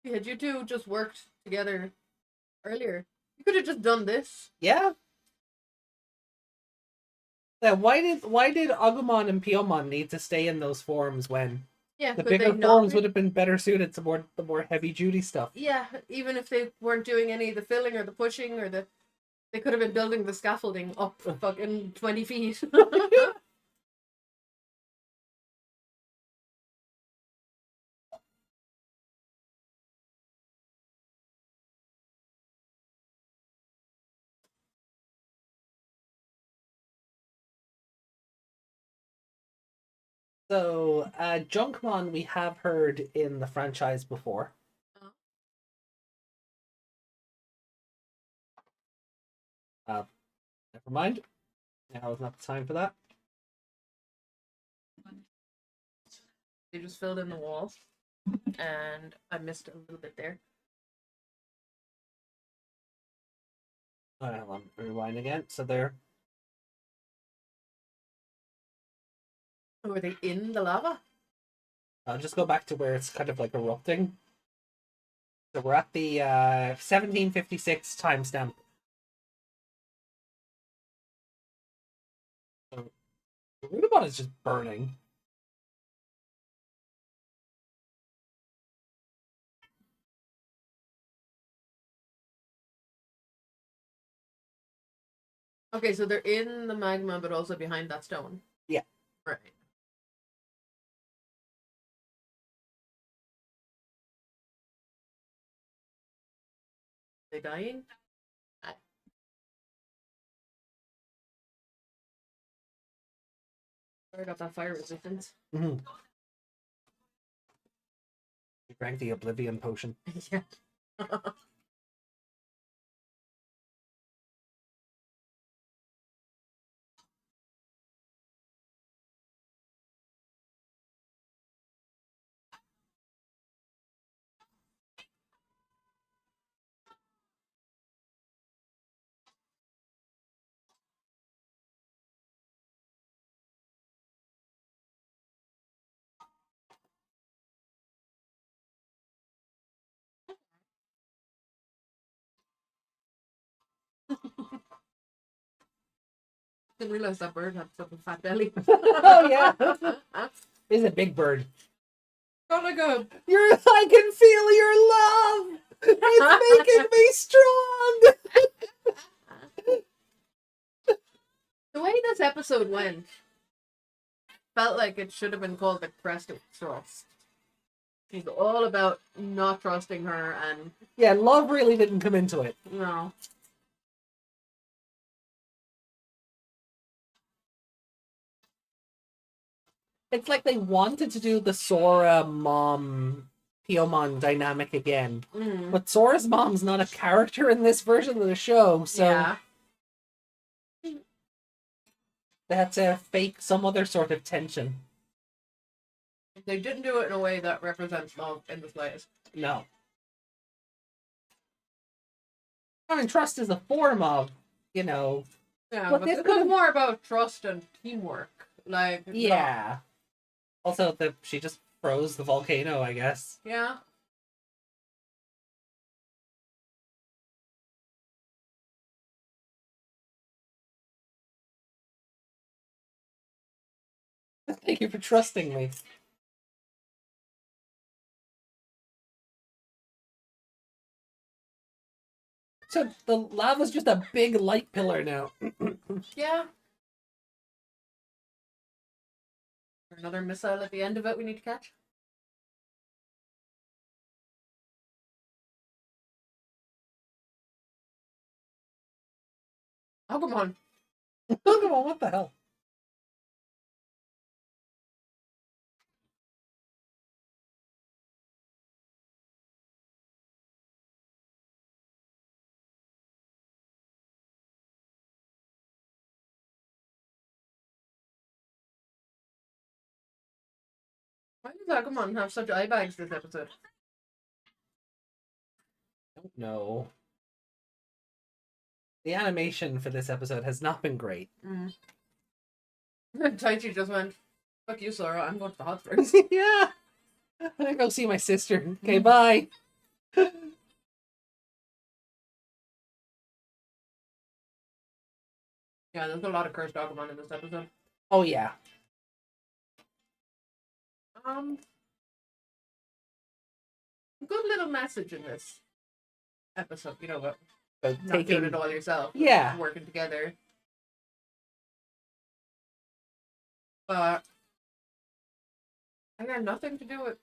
Had you two just worked together earlier, you could have just done this. Yeah. Yeah, why did Agumon and Pyomon need to stay in those forms when Yeah, the could they bigger not forms be? would have been better suited to the more heavy duty stuff? Yeah, even if they weren't doing any of the filling or the pushing or they could have been building the scaffolding up fucking 20 feet. So, Junkmon we have heard in the franchise before. Never mind. Now is not the time for that. They just filled in the walls, and I missed a little bit there. Hold on, rewind again. So they're Were they in the lava? I'll just go back to where it's kind of like erupting. So we're at the 1756 timestamp. So the Rudimon is just burning. Okay, so they're in the magma, but also behind that stone. Yeah. Right. They dying? Sorry about that fire resistance. Mm-hmm. You drank the Oblivion potion. Yeah. Didn't realize that bird had such a fat belly. Oh, yeah. It's a big bird. Got like a I can feel your love. It's making me strong. the way this episode went felt like it should have been called the Crest of Trust. She's all about not trusting her and Yeah, love really didn't come into it. you know. It's like they wanted to do the Sora mom Piyomon dynamic again. But Sora's mom's not a character in this version of the show, so Yeah. they had to fake some other sort of tension. They didn't do it in a way that represents love in the slightest. No. I mean, trust is a form of, Yeah, But but this this could've- was more about trust and teamwork. Like yeah. Also, she just froze the volcano, I guess. Yeah. Thank you for trusting me. So the lava's just a big light pillar now. Yeah. Another missile at the end of it we need to catch. Oh, come on. Come on, what the hell? Why does Agumon have such eye bags this episode? I don't know. The animation for this episode has not been great. Taichi just went, fuck you, Sora, I'm going to the hot springs. Yeah. I'm gonna go see my sister. Okay, bye. Yeah, there's a lot of cursed Agumon in this episode. Oh, yeah. Good little message in this episode, you know, but But not doing it all yourself. Yeah. Working together. But I got nothing to do with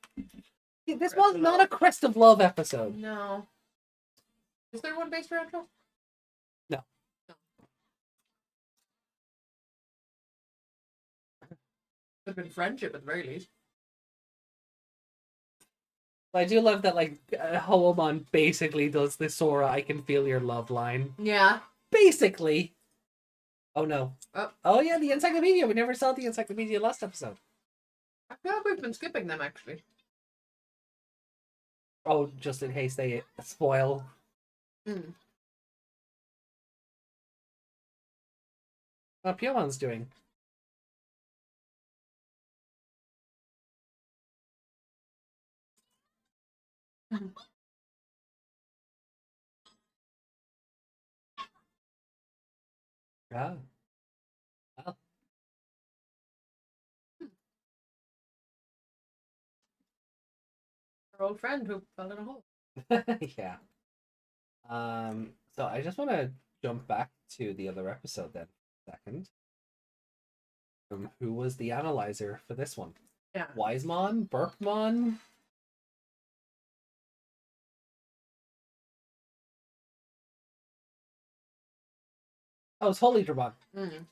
This was not a Crest of Love episode. no. Is there one based around trust? No. Could have been friendship at the very least. But I do love that, like, Hoomon basically does the Sora, I can feel your love line. Yeah. Basically. Oh, no. Oh. Yeah, the encyclopedia. We never saw the encyclopedia last episode. I feel like we've been skipping them actually. Oh, just in case they spoil. What Pyomon's doing? Ah. Well. Our old friend who fell in a hole. Yeah. So I just want to jump back to the other episode then for a second. Who was the analyzer for this one? Yeah. Wisemon? Burkmon? Oh, it's Holy Dramon. Mm.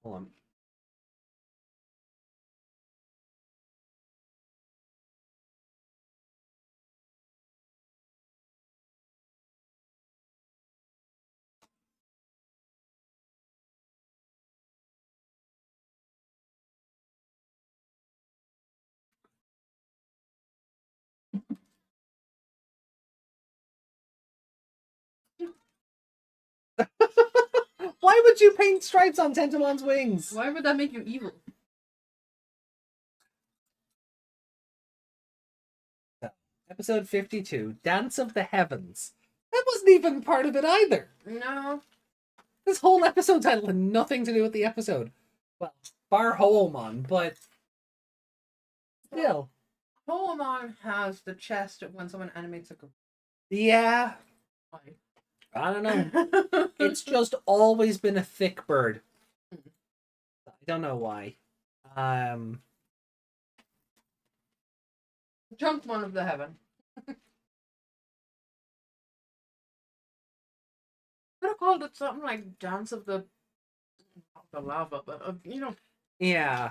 Hold on. Why would you paint stripes on Tentamon's wings? Why would that make you evil? Episode 52, Dance of the Heavens. That wasn't even part of it either. No. This whole episode title had nothing to do with the episode. Well, bar Hoemon, but still. Hoemon has the chest of when someone animates a group. Yeah, Why? I don't know. It's just always been a thick bird. I don't know why. Junkmon of the heaven. Could have called it something like Dance of the Lava, but you know. Yeah.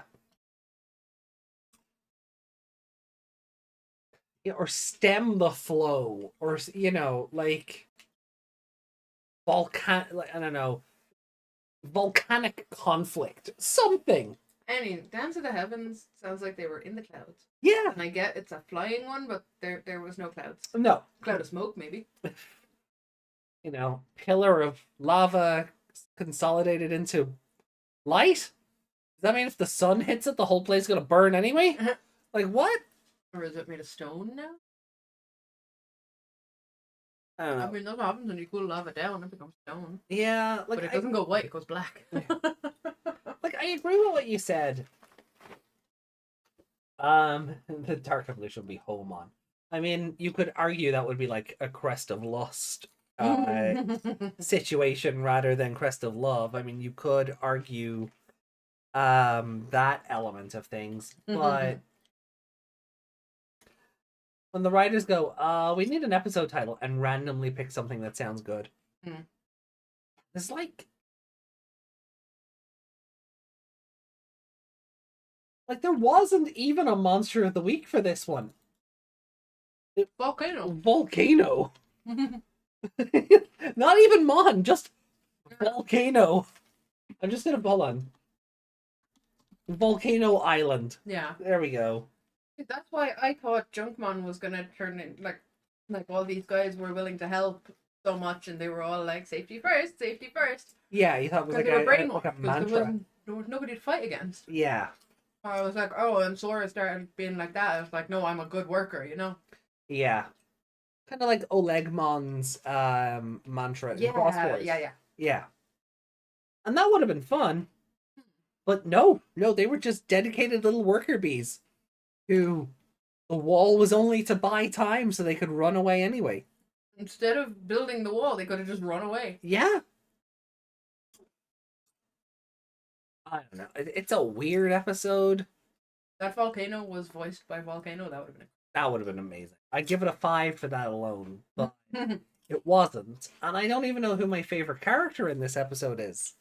Yeah, or stem the flow, or like I don't know, volcanic conflict, something. Any Dance of the Heavens sounds like they were in the clouds. Yeah. And I get it's a flying one, but there was no clouds. No. Cloud of smoke, maybe. Pillar of lava consolidated into light. Does that mean if the sun hits it, the whole place is gonna burn anyway? Like what? Or is it made of stone now? I don't know. I mean, that's what happens when you cool lava down, it becomes stone. Yeah, like But it doesn't go white, it goes black. Like I agree with what you said. The Dark Evolution would be Hoemon. I mean, you could argue that would be like a Crest of Lust situation rather than Crest of Love. I mean, you could argue that element of things, but when the writers go, we need an episode title and randomly pick something that sounds good. It's like there wasn't even a Monster of the Week for this one. Volcano. Not even Mon, just Volcano. I'm just gonna hold on. Volcano Island. Yeah. There we go. That's why I thought Junkmon was gonna turn in like all these guys were willing to help so much, and they were all like safety first, safety first. Yeah, you thought it was like they were a brainwashed mantra. there was nobody to fight against. Yeah. I was like, oh, and Sora started being like that. I was like, no, I'm a good worker, Yeah. Kind of like Olegmon's mantra in Cross Wars. Yeah. And that would have been fun. But no, they were just dedicated little worker bees who the wall was only to buy time so they could run away anyway. Instead of building the wall, they could have just run away. Yeah. I don't know. It's a weird episode. That Volcano was voiced by Volcano. That would have been amazing. I'd give it a 5 for that alone, but it wasn't. And I don't even know who my favorite character in this episode is.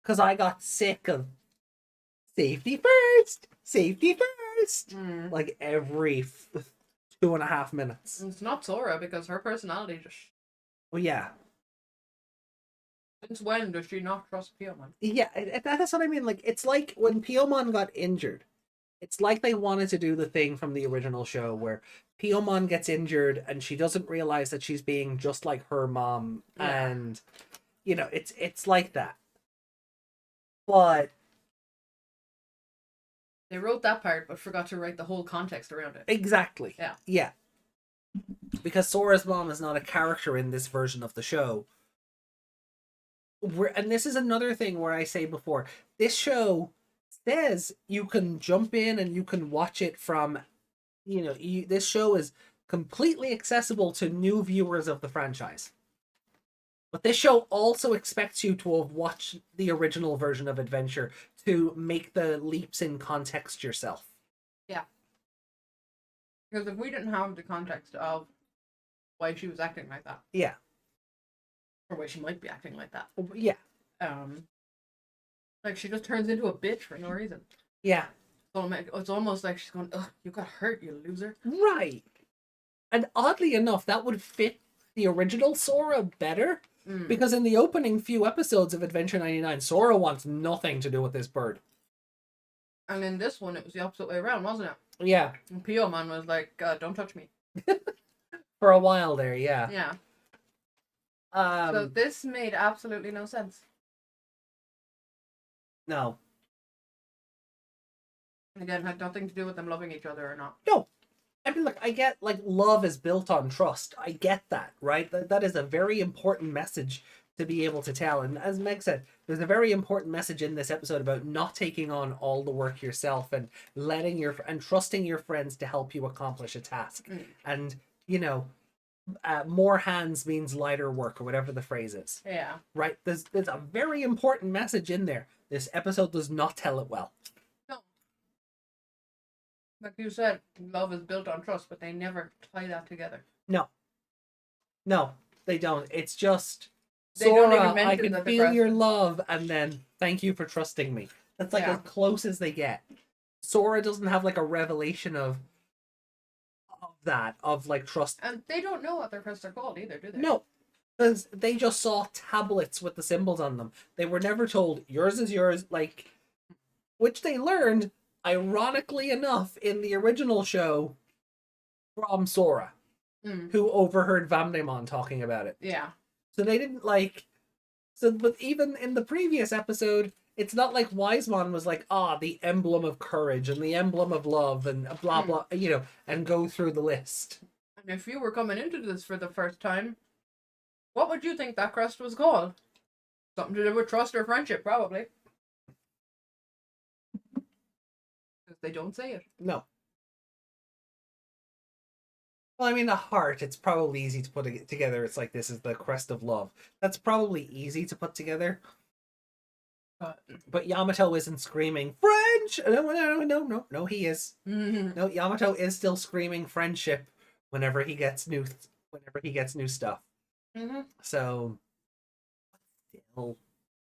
Because I got sick of safety first, like every 2.5 minutes. It's not Sora because her personality just. Oh yeah. Since when does she not trust Piomon? Yeah, that's what I mean. Like it's like when Piomon got injured. It's like they wanted to do the thing from the original show where Piomon gets injured and she doesn't realize that she's being just like her mom, and it's like that. But they wrote that part but forgot to write the whole context around it. Exactly. Yeah. Yeah. Because Sora's mom is not a character in this version of the show. And this is another thing where I say before, this show says you can jump in and you can watch it from, this show is completely accessible to new viewers of the franchise. But this show also expects you to have watched the original version of Adventure to make the leaps in context yourself. Yeah. Because if we didn't have the context of why she was acting like that, Yeah. or why she might be acting like that, Yeah. like she just turns into a bitch for no reason. Yeah. So it's almost like she's going, "Ugh, you got hurt, you loser." Right. And oddly enough, that would fit the original Sora better. Because in the opening few episodes of Adventure 99, Sora wants nothing to do with this bird. And in this one, it was the opposite way around, wasn't it? Yeah. And Pio-man was like, "Don't touch me." For a while there, yeah. Yeah. So So this made absolutely no sense. no. Again, had nothing to do with them loving each other or not. No. I mean, look, I get, like, love is built on trust. I get that, right? That is a very important message to be able to tell. And as Meg said, there's a very important message in this episode about not taking on all the work yourself and and trusting your friends to help you accomplish a task. And, you know, more hands means lighter work, or whatever the phrase is. Yeah. Right? There's a very important message in there. This episode does not tell it well. No. Like you said, love is built on trust, but they never tie that together. No, they don't. It's just, They don't even Sora, mention I can that the feel your Crest- love, and then thank you for trusting me. That's like Yeah. as close as they get. Sora doesn't have like a revelation of that, of like trust. And they don't know what their crests are called either, do they? No, because they just saw tablets with the symbols on them. They were never told yours is yours, like, which they learned, ironically enough, in the original show from Sora, who overheard Vamdemon talking about it. Yeah. So they didn't like. So, but even in the previous episode, it's not like Wisemon was like, the emblem of courage and the emblem of love and blah blah, you know, and go through the list. And if you were coming into this for the first time, what would you think that crest was called? Something to do with trust or friendship, probably. Because they don't say it. No. Well, I mean, the heart, it's probably easy to put it together. It's like, this is the crest of love. That's probably easy to put together. But Yamato isn't screaming, French! No, he is. No, Yamato is still screaming friendship whenever he gets new stuff. So, still.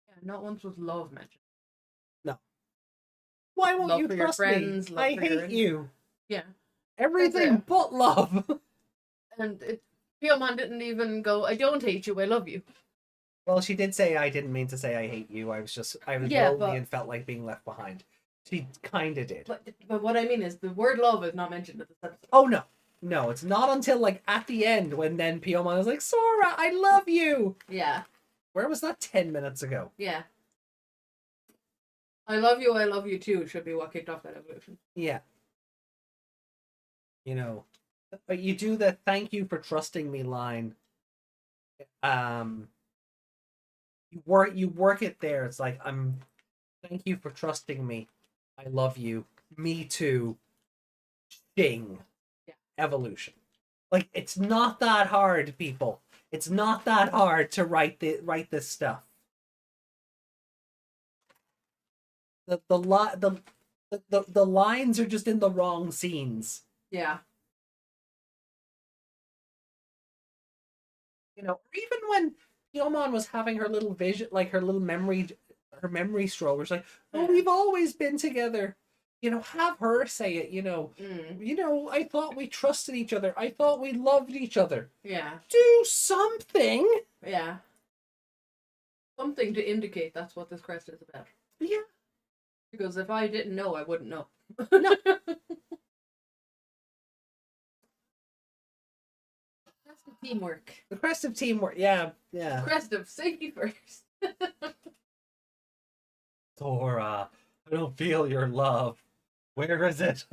Yeah, not once was love mentioned. No. Why won't Love you for your trust friends, me? love I for your hate you. Yeah. Everything it. but love. And Pio-man didn't even go, "I don't hate you, I love you." Well, she did say, I didn't mean to say I hate you. I was Yeah, lonely but- and felt like being left behind. She kind of did. But what I mean is, the word love is not mentioned in this episode. Oh, no. No, it's not until, like, at the end when then Pio-man is like, Sora, I love you. Yeah. Where was that 10 minutes ago? Yeah. I love you too should be what kicked off that evolution. Yeah. You know, but you do the thank you for trusting me line. You work it there. It's like, thank you for trusting me. I love you. Me too. Shing. Yeah. Evolution. Like, it's not that hard, people. It's not that hard to write this stuff. The lines are just in the wrong scenes. Yeah. You know, even when Pio-man was having her little vision, like her memory stroll, where she's like, "Oh, we've always been together." You know, have her say it. You know, I thought we trusted each other. I thought we loved each other. Yeah. Do something. Yeah. Something to indicate that's what this crest is about. Yeah. Because if I didn't know, I wouldn't know. No. Crest of teamwork. The crest of teamwork. Yeah. Yeah. Crest of safety first. Sora, I don't feel your love. Where is it?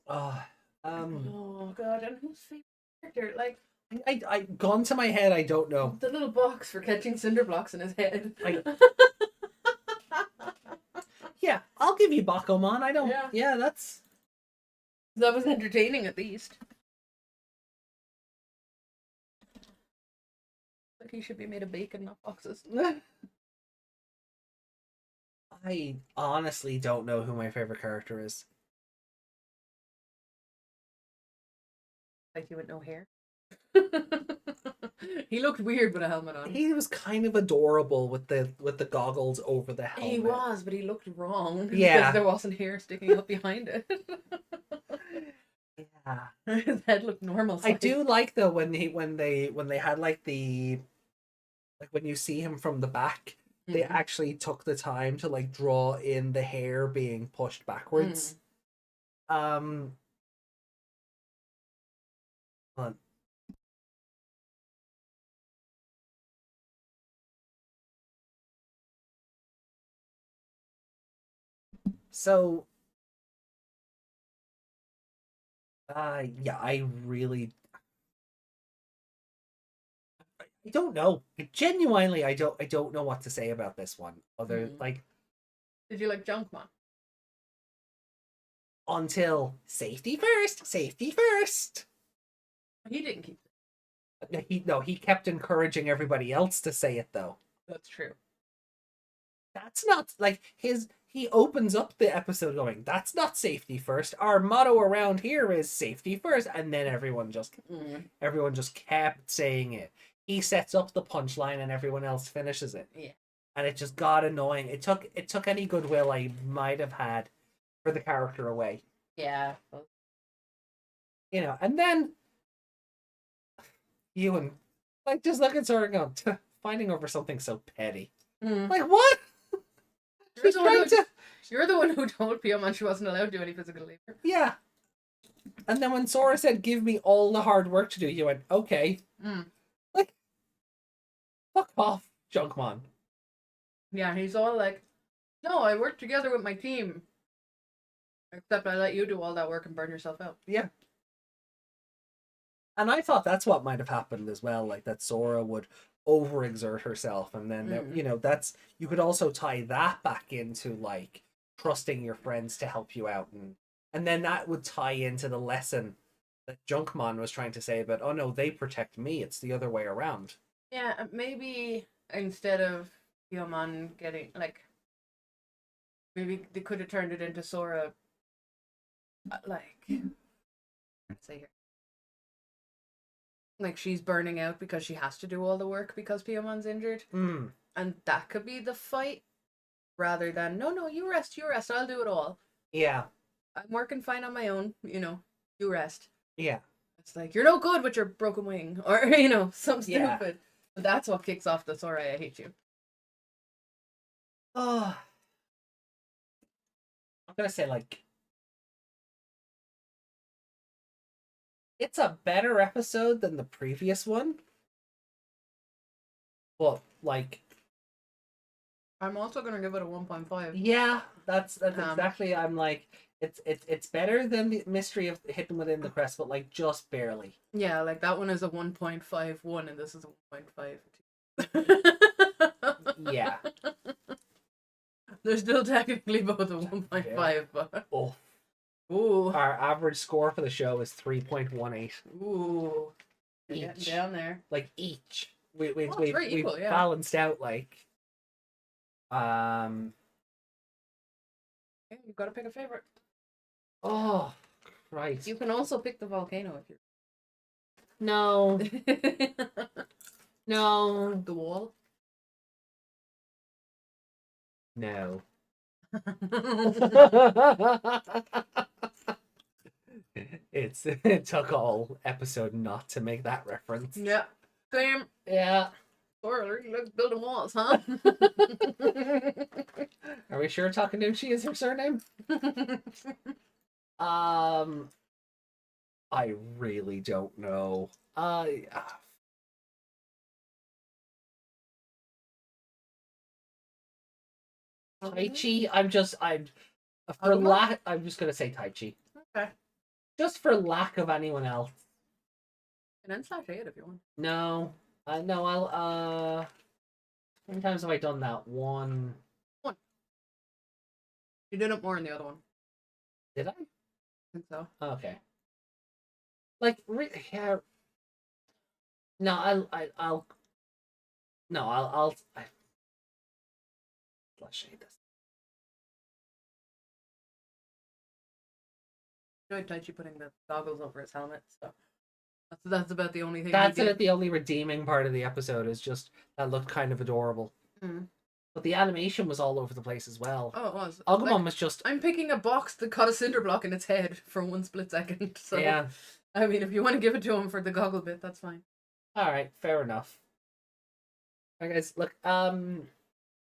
Oh god, and whose favorite character? Like, I gone to my head. I don't know. the little box for catching cinder blocks in his head. Yeah, I'll give you Bakuman. I don't. Yeah. Yeah, that's. That was entertaining at least. Like he should be made of bacon, not boxes. I honestly don't know who my favorite character is. Like you with no hair. He looked weird with a helmet on. He was kind of adorable with the goggles over the helmet. He was, but he looked wrong. Yeah. Because there wasn't hair sticking up behind it. Yeah. His head looked normal. I do like though when they had like when you see him from the back, they actually took the time to like draw in the hair being pushed backwards. Hold on. So yeah, I don't know. Genuinely, I don't know what to say about this one. Other like Did you like Junkmon? Until safety first, safety first. He didn't keep it. He kept encouraging everybody else to say it though. That's true. That's not like he opens up the episode going, that's not safety first. Our motto around here is safety first, and then everyone just kept saying it. He sets up the punchline and everyone else finishes it. Yeah. And it just got annoying. It took any goodwill I might have had for the character away. Yeah. And then Ewan like just looking sort of going, fighting over something so petty. Like what? You're the one who told Piyamon she wasn't allowed to do any physical labor. Yeah. And then when Sora said, give me all the hard work to do, you went, okay. Like, fuck off, Junkmon. Yeah, he's all like, no, I work together with my team. Except I let you do all that work and burn yourself out. Yeah. And I thought that's what might have happened as well, like that Sora would overexert herself, and then that's you could also tie that back into like trusting your friends to help you out, and then that would tie into the lesson that Junkmon was trying to say about, oh no, they protect me, it's the other way around. Yeah, maybe instead of Piyamon getting like, maybe they could have turned it into Sora like, let's say here, like she's burning out because she has to do all the work because Piyamon's injured. And that could be the fight rather than, no, you rest, I'll do it all. Yeah. I'm working fine on my own, you rest. Yeah. It's like, you're no good with your broken wing, or, something stupid. But that's what kicks off the Sora, I hate you. Oh. I'm gonna say, like, it's a better episode than the previous one. But, like, I'm also gonna give it a 1.5. Yeah, that's exactly. I'm like, it's better than the Mystery of Hidden Within the Crest, but like just barely. Yeah, like that one is a 1.51 and this is a 1.5. Yeah. They're still technically both a 1.5, but ooh. Our average score for the show is 3.18. Ooh. You're getting down there. Like each. We've equal, yeah. balanced out like Yeah, you've got to pick a favorite. Oh, right. You can also pick the volcano if you're. No. No. The wall. No. It took all episode not to make that reference. Yeah. Same. Yeah. Or let's build a walls, huh? Are we sure Takanuchi is her surname? I really don't know. Taichi, I'm just gonna say Taichi. Okay. Just for lack of anyone else. And then /8 if you want. No. No, I'll how many times have I done that? One. You did it more in the other one. Did I? I think so. Okay. Like, yeah. No, I'll flash this. enjoyed Taichi putting the goggles over his helmet, so that's about the only thing. That's he did. the only redeeming part of the episode is just that looked kind of adorable. Mm. But the animation was all over the place as well. Oh, it was. Agumon Like, was just I'm picking a box that caught a cinder block in its head for one split second. So yeah. I mean, if you want to give it to him for the goggle bit, that's fine. All right, fair enough. All right, guys, look,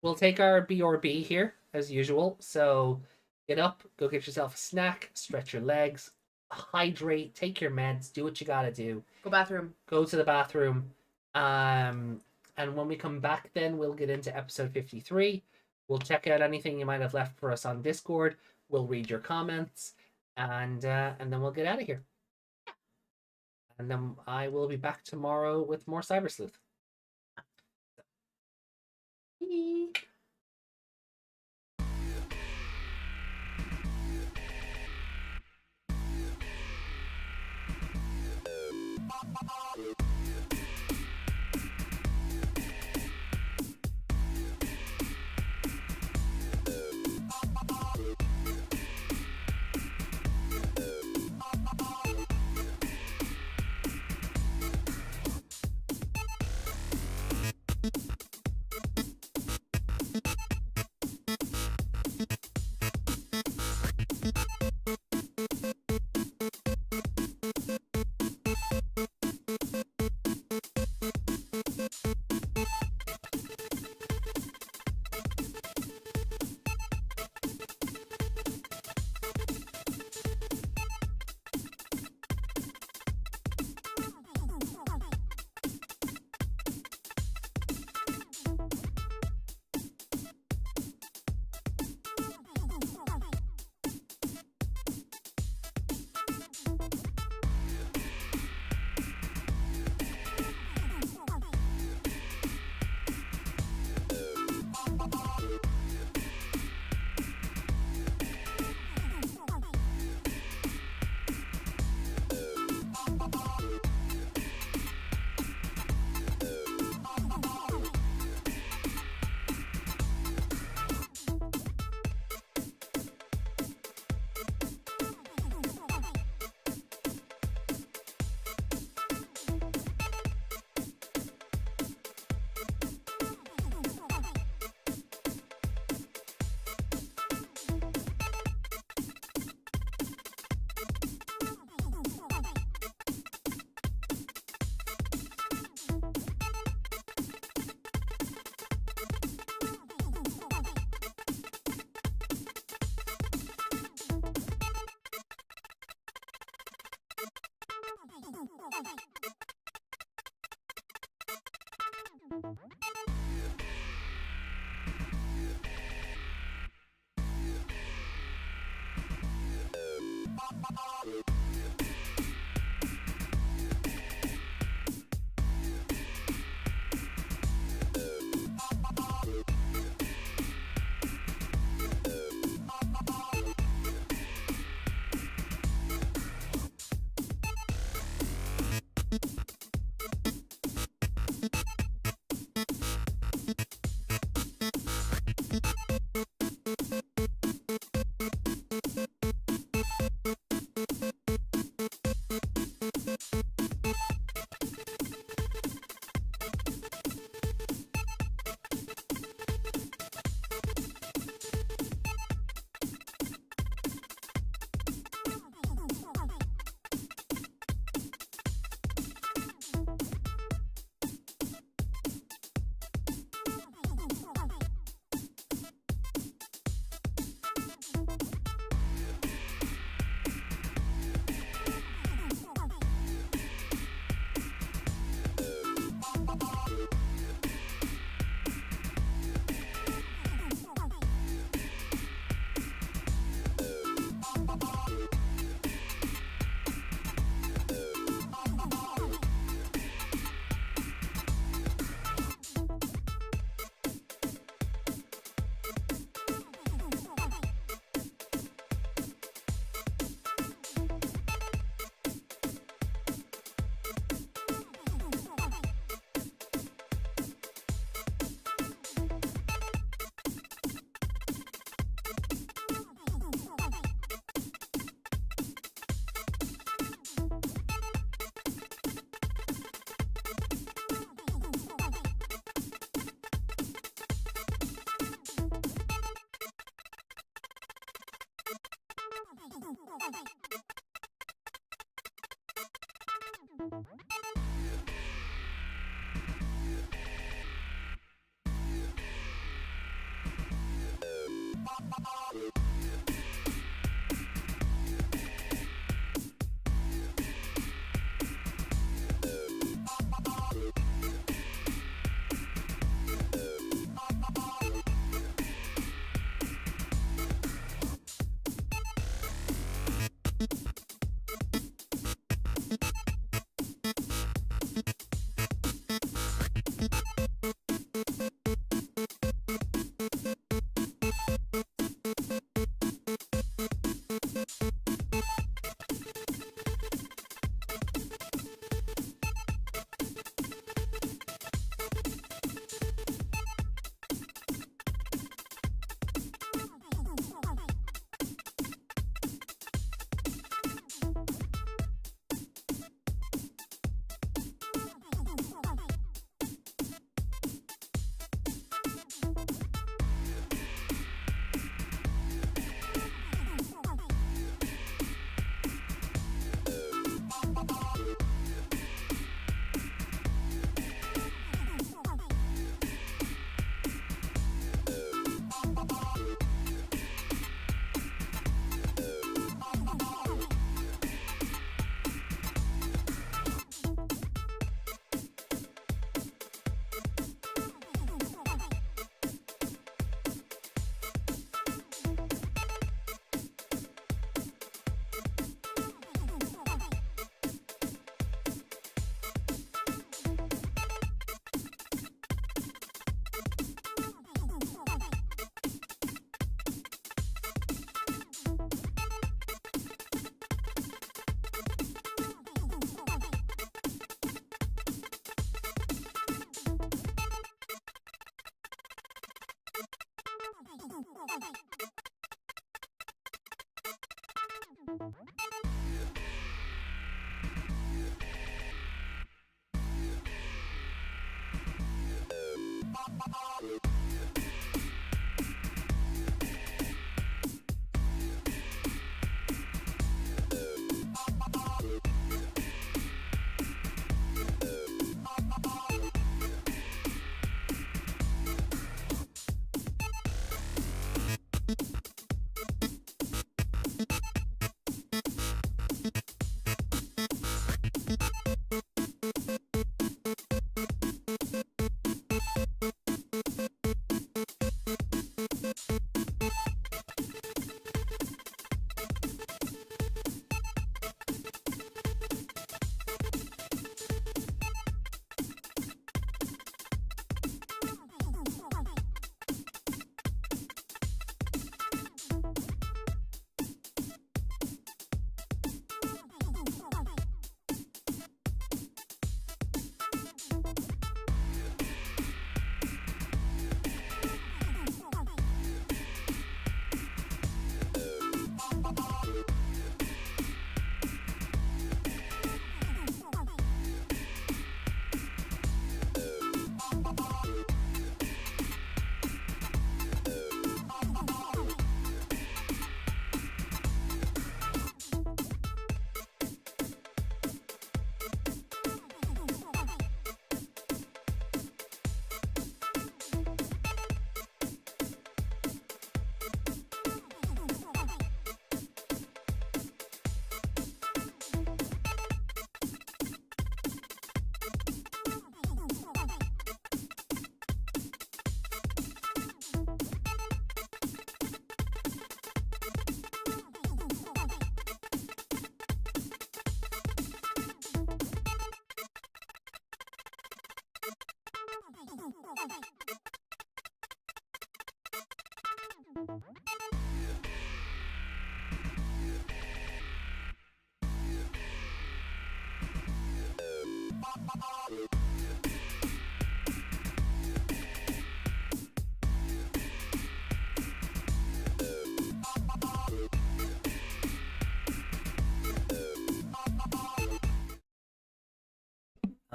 we'll take our BRB here as usual. So get up, go get yourself a snack, stretch your legs, hydrate, take your meds, do what you gotta do. Go bathroom. Go to the bathroom. And when we come back, then we'll get into episode 53. We'll check out anything you might have left for us on Discord. We'll read your comments, and then we'll get out of here. And then I will be back tomorrow with more Cyber Sleuth.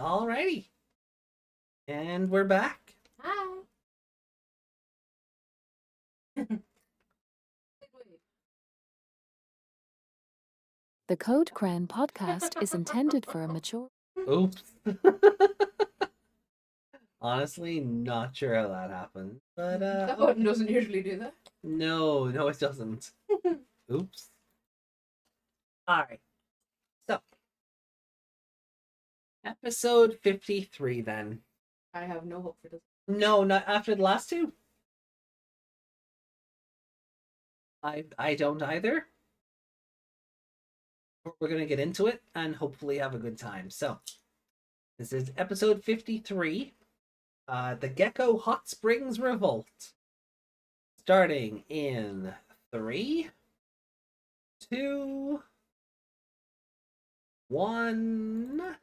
Alrighty. And we're back. Hi. The Code Cran podcast is intended for a mature Oops. Honestly, not sure how that happened. But That button doesn't usually do that. no, it doesn't. Oops. Alright. So episode 53 then. I have no hope for this. No, not after the last two. I don't either. We're gonna get into it and hopefully have a good time. So this is episode 53. The Gecko Hot Springs Revolt. Starting in 3, 2, 1.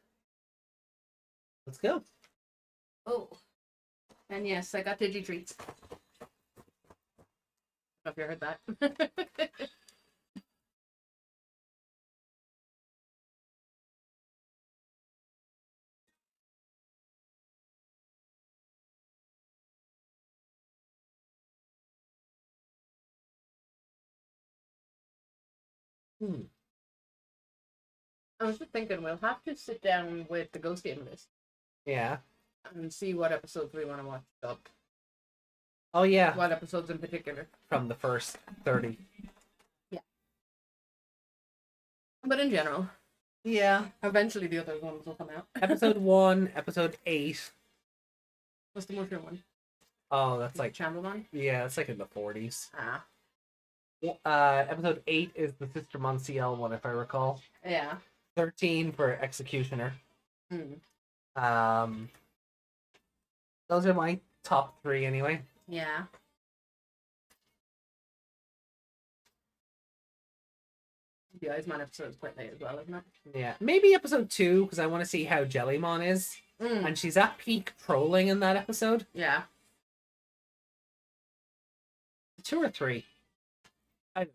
Let's go. Oh. And yes, I got Digi treats. I don't know if you heard that. I was just thinking we'll have to sit down with the Ghost Game list Yeah. and see what episodes we want to watch up. Oh yeah. What episodes in particular. From the first 30. Yeah. But in general, Yeah. eventually the other ones will come out. Episode 1, episode 8. What's the most one? Oh, that's like Channel one? yeah, that's like in the 40s. Ah. Episode 8 is the Sister Monsiel one, if I recall. Yeah. 13 for Executioner. Hmm. Those are my top 3 anyway. Yeah. The Iceman episode is quite late as well, isn't it? Yeah, maybe episode 2 because I want to see how Jellymon is, and she's at peak trolling in that episode. Yeah. 2 or 3. Either way,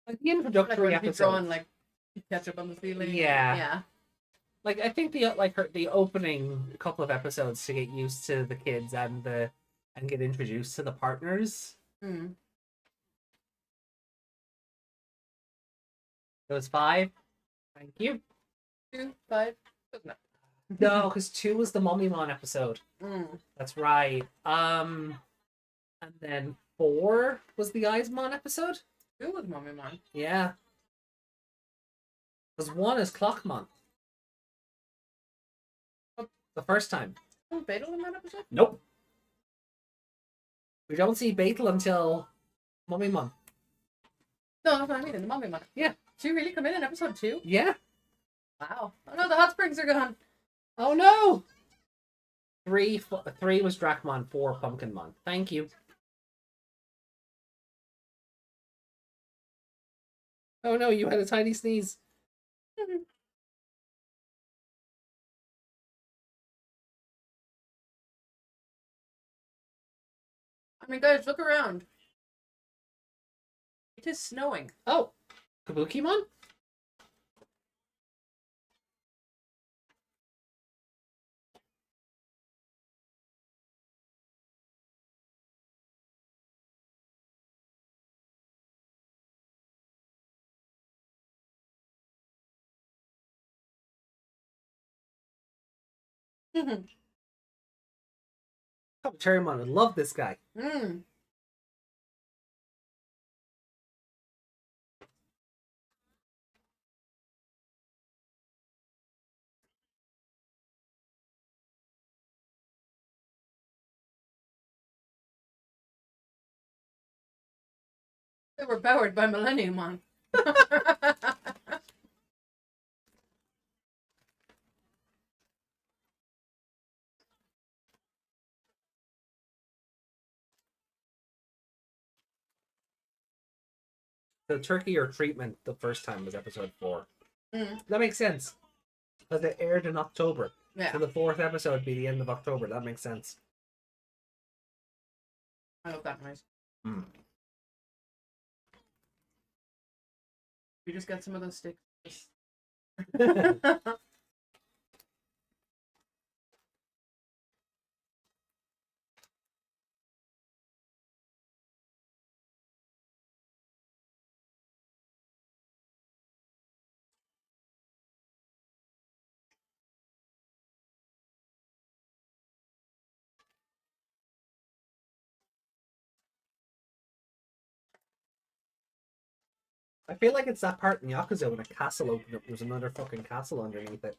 like the introductory Like episode. drawing like ketchup on the ceiling. Yeah. Yeah. Like I think the opening couple of episodes to get used to the kids and get introduced to the partners. Mm. It was 5. Thank you. 2, 5. Doesn't it? No, because 2 was the Mummymon episode. Mm. That's right. And then 4 was the Eismon episode. 2 was Millenniumon. Yeah. Because 1 is Clockmon. The first time. Was Beetle in that episode? Nope. We don't see Beetle until Mummymon. No, that's what I mean. In the Millenniumon. Yeah. Did she really come in episode 2? Yeah. Wow. Oh no, the hot springs are gone. Oh no! 3 was Dracmon, 4 Pumpkinmon. Thank you. Oh no, you had a tiny sneeze. I mean, guys, look around. It is snowing. Oh, Kabukimon? Cherrymon would love this guy. Mm. They were powered by Millenniumon. The turkey or treatment the first time was episode 4. Mm. That makes sense. Because it aired in October. Yeah. So the 4th episode would be the end of October. That makes sense. I love that noise. Mm. We just got some of those sticks. I feel like it's that part in Yakuza when a castle opened up. There's another fucking castle underneath it.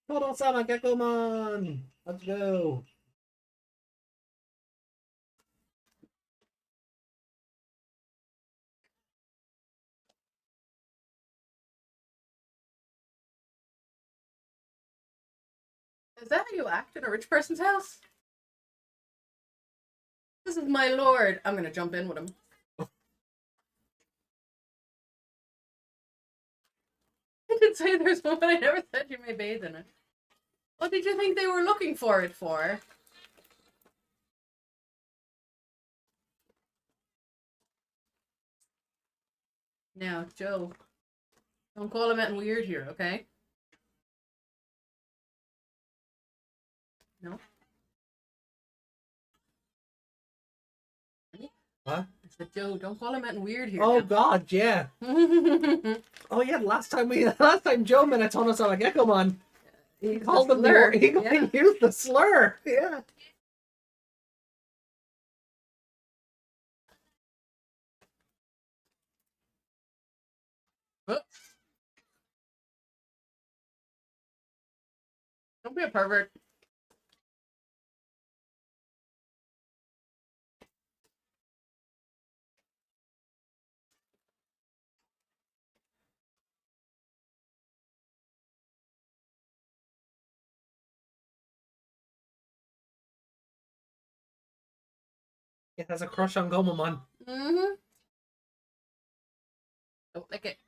Todo-sama Gekomon! Let's go! Is that how you act in a rich person's house? This is my lord. I'm gonna jump in with him. I did say there's one, but I never said you may bathe in it. What did you think they were looking for it for? Now, Joe, don't call him out weird here, okay? No? What? I said, Joe, don't call him out weird here. Oh god, yeah. Oh yeah, last time Joe met a Todo-sama Gekomon, he called him he used the slur. Yeah. Don't be a pervert. He has a crush on Gomamon. Mm-hmm. Don't lick it.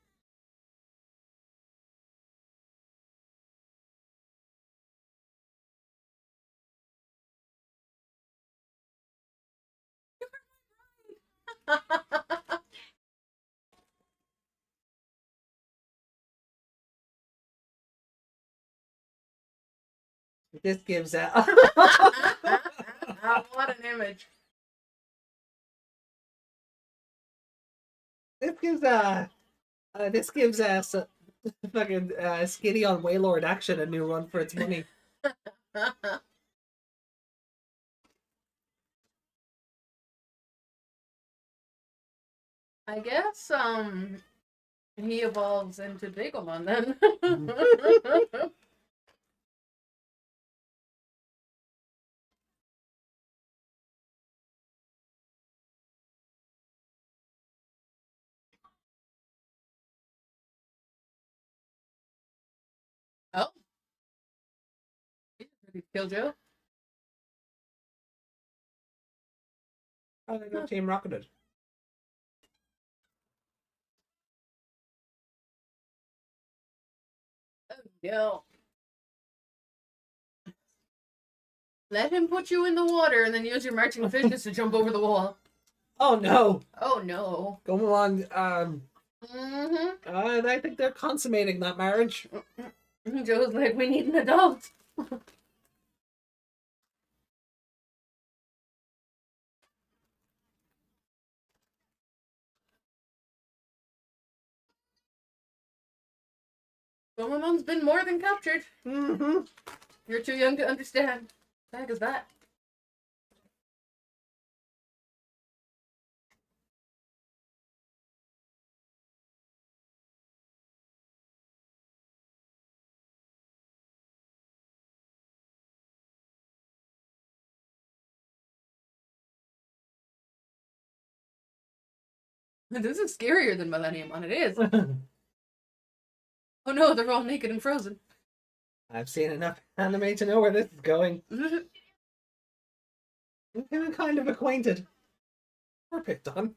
This gives a What an image. this gives us fucking Skinny on Waylord action a new run for its money. I guess he evolves into Digimon then. Oh. Did he kill Joe? Oh, they got Team Rocketed. Oh no. Let him put you in the water and then use your marching fishes to jump over the wall. Oh no! Oh no. Gomamon, Mm-hmm. I think they're consummating that marriage. Joe's like, we need an adult. Gomamon's been more than captured. Mm-hmm. You're too young to understand. What the heck is that? This is scarier than Millenniumon. It is. Oh no, they're all naked and frozen. I've seen enough anime to know where this is going. I'm kind of acquainted. Or picked on.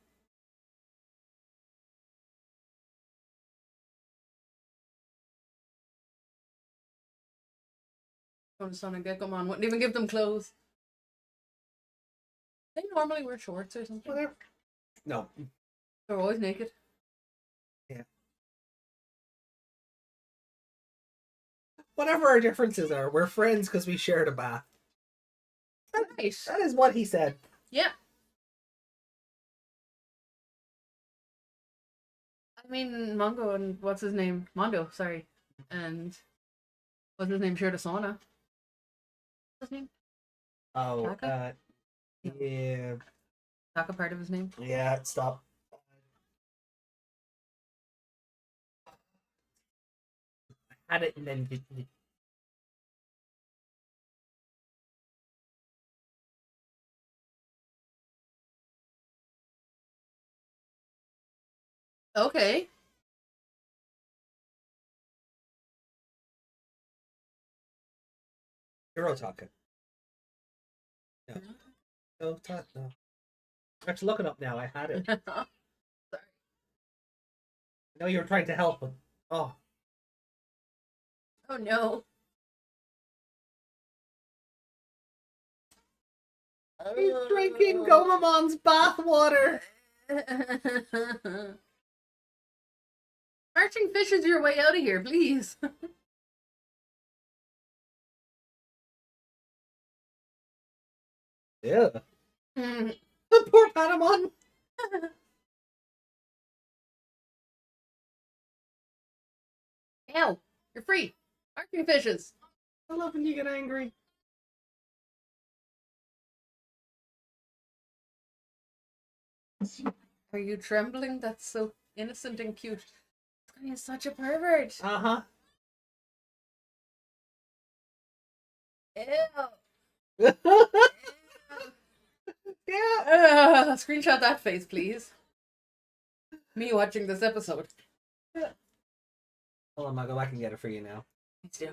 Sonic Gekomon wouldn't even give them clothes. They normally wear shorts or something. Whatever. No. They're always naked. Yeah. Whatever our differences are, we're friends because we shared a bath. Nice. That is what he said. Yeah. I mean, Mongo and what's his name? Mondo, sorry. And what's his name? Shared a sauna. What's his name? Oh, Taka? Yeah. Talk a part of his name. Yeah, stop. I had it and then Okay. Hero talking. No. No, talk, no. I'm just looking up now. I had it. I Sorry. know you were trying to help, but oh. Oh no. He's drinking Gomamon's bathwater. Marching fish is your way out of here, please. Yeah. Mm. Poor Patamon. Ow, you're free. Marching fishes. I love when you get angry. Are you trembling? That's so innocent and cute. He's such a pervert. Uh-huh. Ew. Yeah. Screenshot that face, please. Me watching this episode. Hold on, I'll go back and get it for you now. Me too.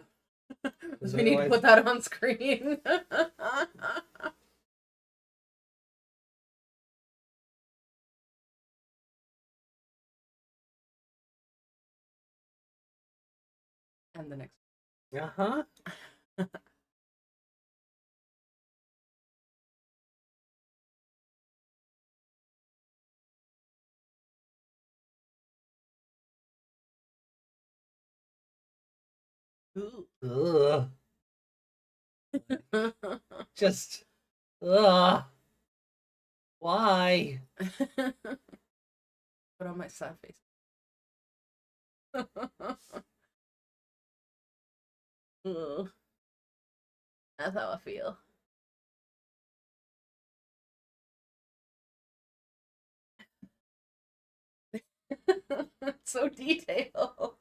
Because We need to otherwise- put that on screen. And the next. Uh-huh. Ugh. Just ugh. Why? Put on my sad face. Ugh. That's how I feel. It's so detailed.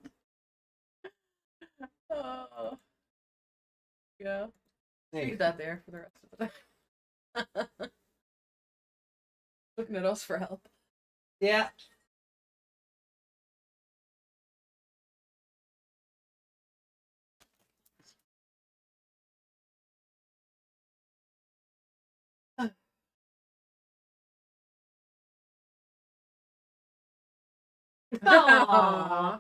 Oh. Yeah. There you Leave go. that there for the rest of it. Looking at us for help. Yeah. Aww.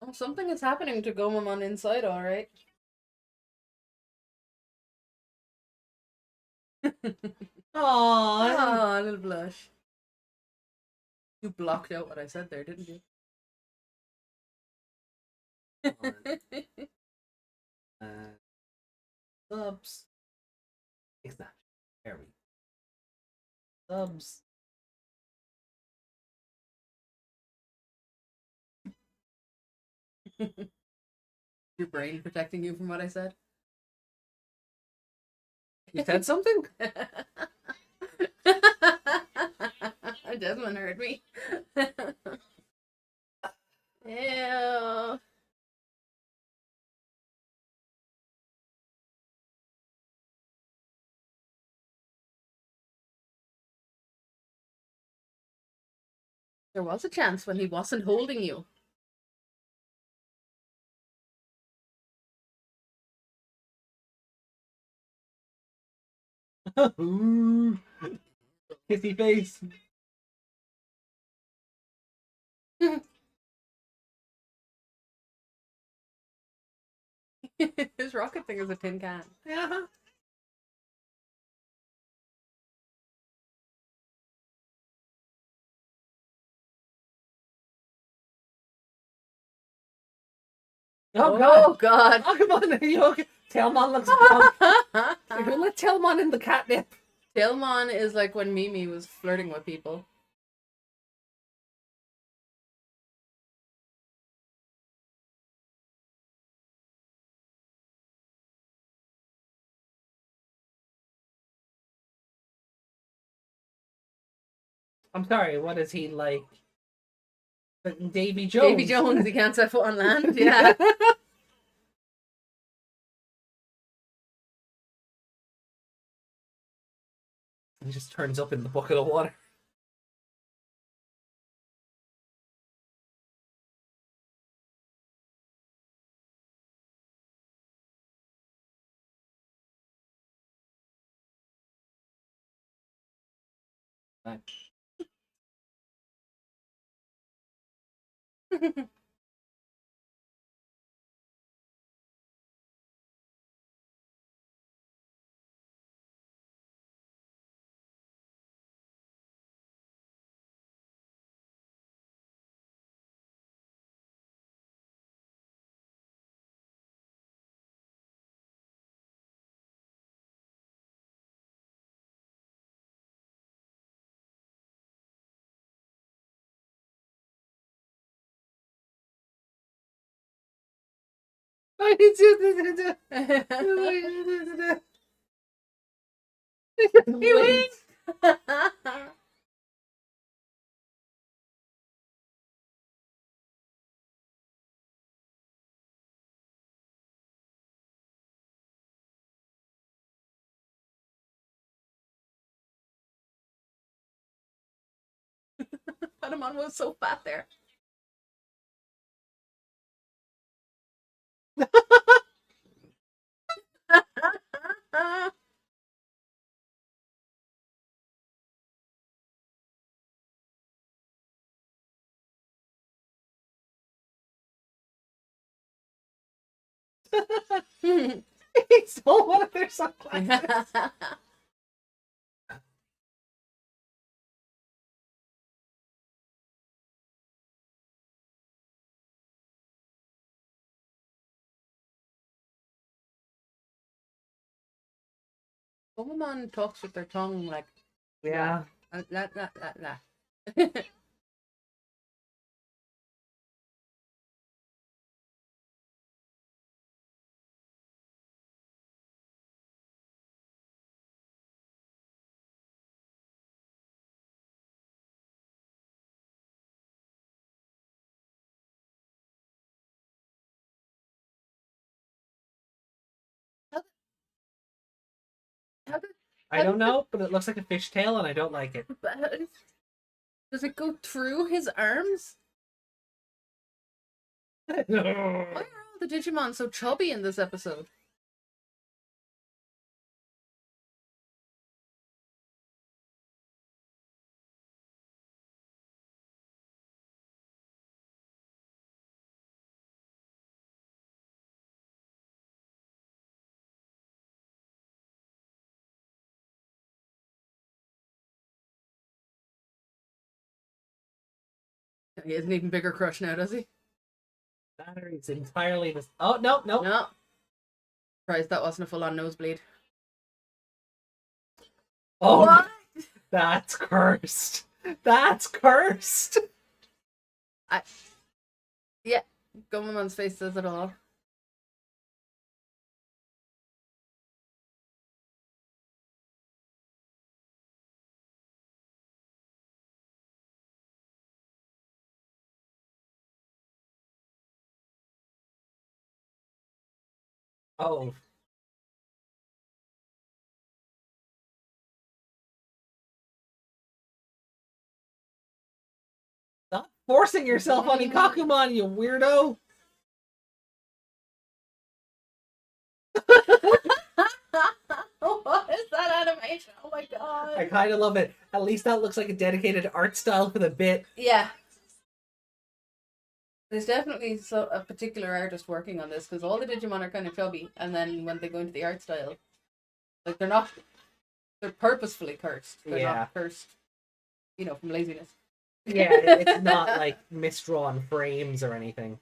Oh, something is happening to Gomamon inside, alright. Aww. Ah, a little blush. You blocked out what I said there, didn't you? Subs. It's not. There we go. Subs. Your brain protecting you from what I said? You said something? Desmond heard me. Ew. There was a chance when he wasn't holding you. Ooh. Kissy face. His rocket thing is a tin can. Yeah. Oh god. Oh god. Oh, come on, are you okay? Tailmon looks drunk. Who let Tailmon in the catnip? Tailmon is like when Mimi was flirting with people. I'm sorry, what is he like? Davy Jones. Davy Jones, he can't set foot on land. Yeah. He just turns up in the bucket of water. He winked. Patamon was so fat there. He stole one of their sunglasses. Pokemon talks with their tongue like Yeah. la la la la. How did, I don't know, but it looks like a fishtail and I don't like it. does it go through his arms? Why are all the Digimon so chubby in this episode? He has an even bigger crush now, does he? Battery's entirely this. Oh, no, no. No. Surprised that wasn't a full-on nosebleed. Oh, What? that's cursed. That's cursed. Yeah, Gomamon's face says it all. Oh. Stop forcing yourself on Ikakumon, you weirdo. What is that animation? Oh my god. I kind of love it. At least that looks like a dedicated art style for the bit. Yeah. There's definitely a particular artist working on this because all the Digimon are kind of chubby, and then when they go into the art style, like they're purposefully cursed. They're Yeah. not cursed, from laziness. Yeah, it's not like misdrawn frames or anything.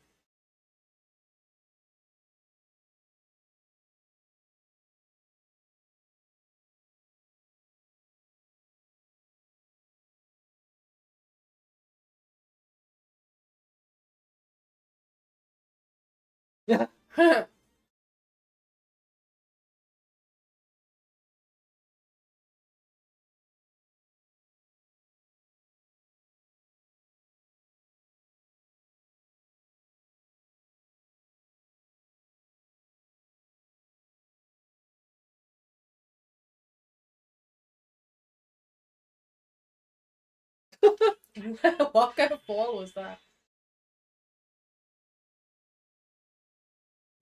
What kind of fall was that?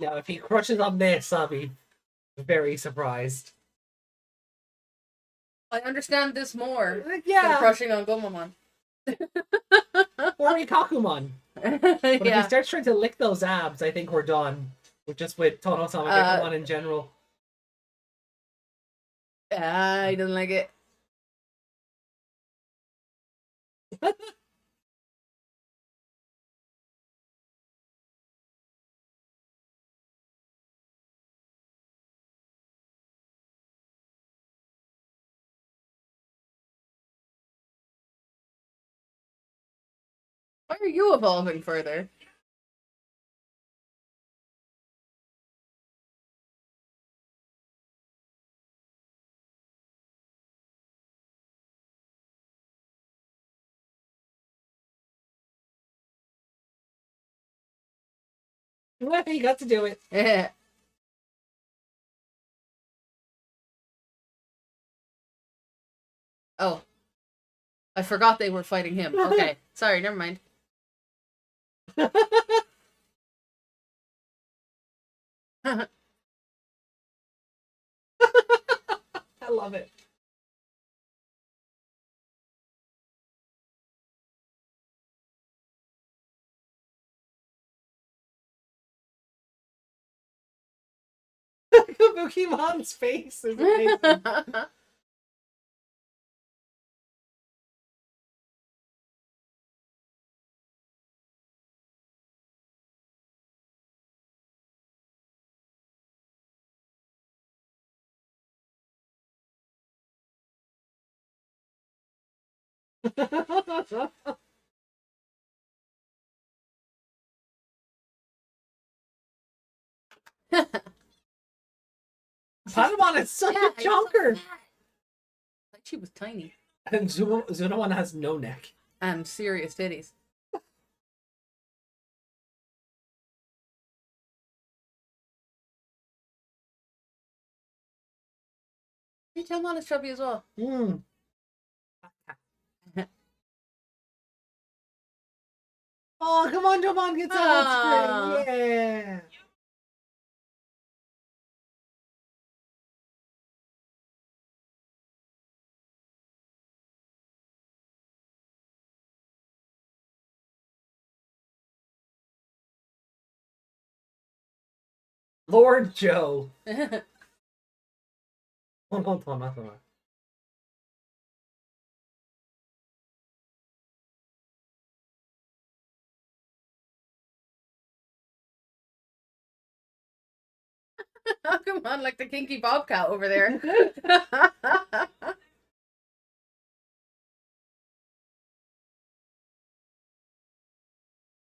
Now, if he crushes on this, I'll be very surprised. I understand this more than Yeah, crushing on Gomamon. or Ikakumon. But if he Yeah. starts trying to lick those abs, I think we're done. We're just with Tono-sama Gekomon in general. Ah, he doesn't like it. Why are you evolving further? He got to do it. Yeah. Oh. I forgot they were fighting him. Okay. Sorry, never mind. I love it. Kabukimon's face is amazing. Patamon is such a he's so chunker. fat. Like she was tiny. And Zunamon has no neck. And serious titties. Tailmon is chubby as well. Mm. Oh, come on, Jomon gets Aw. out. Yeah. Lord Joe. Hold on. Oh, come on, like the kinky bobcat over there.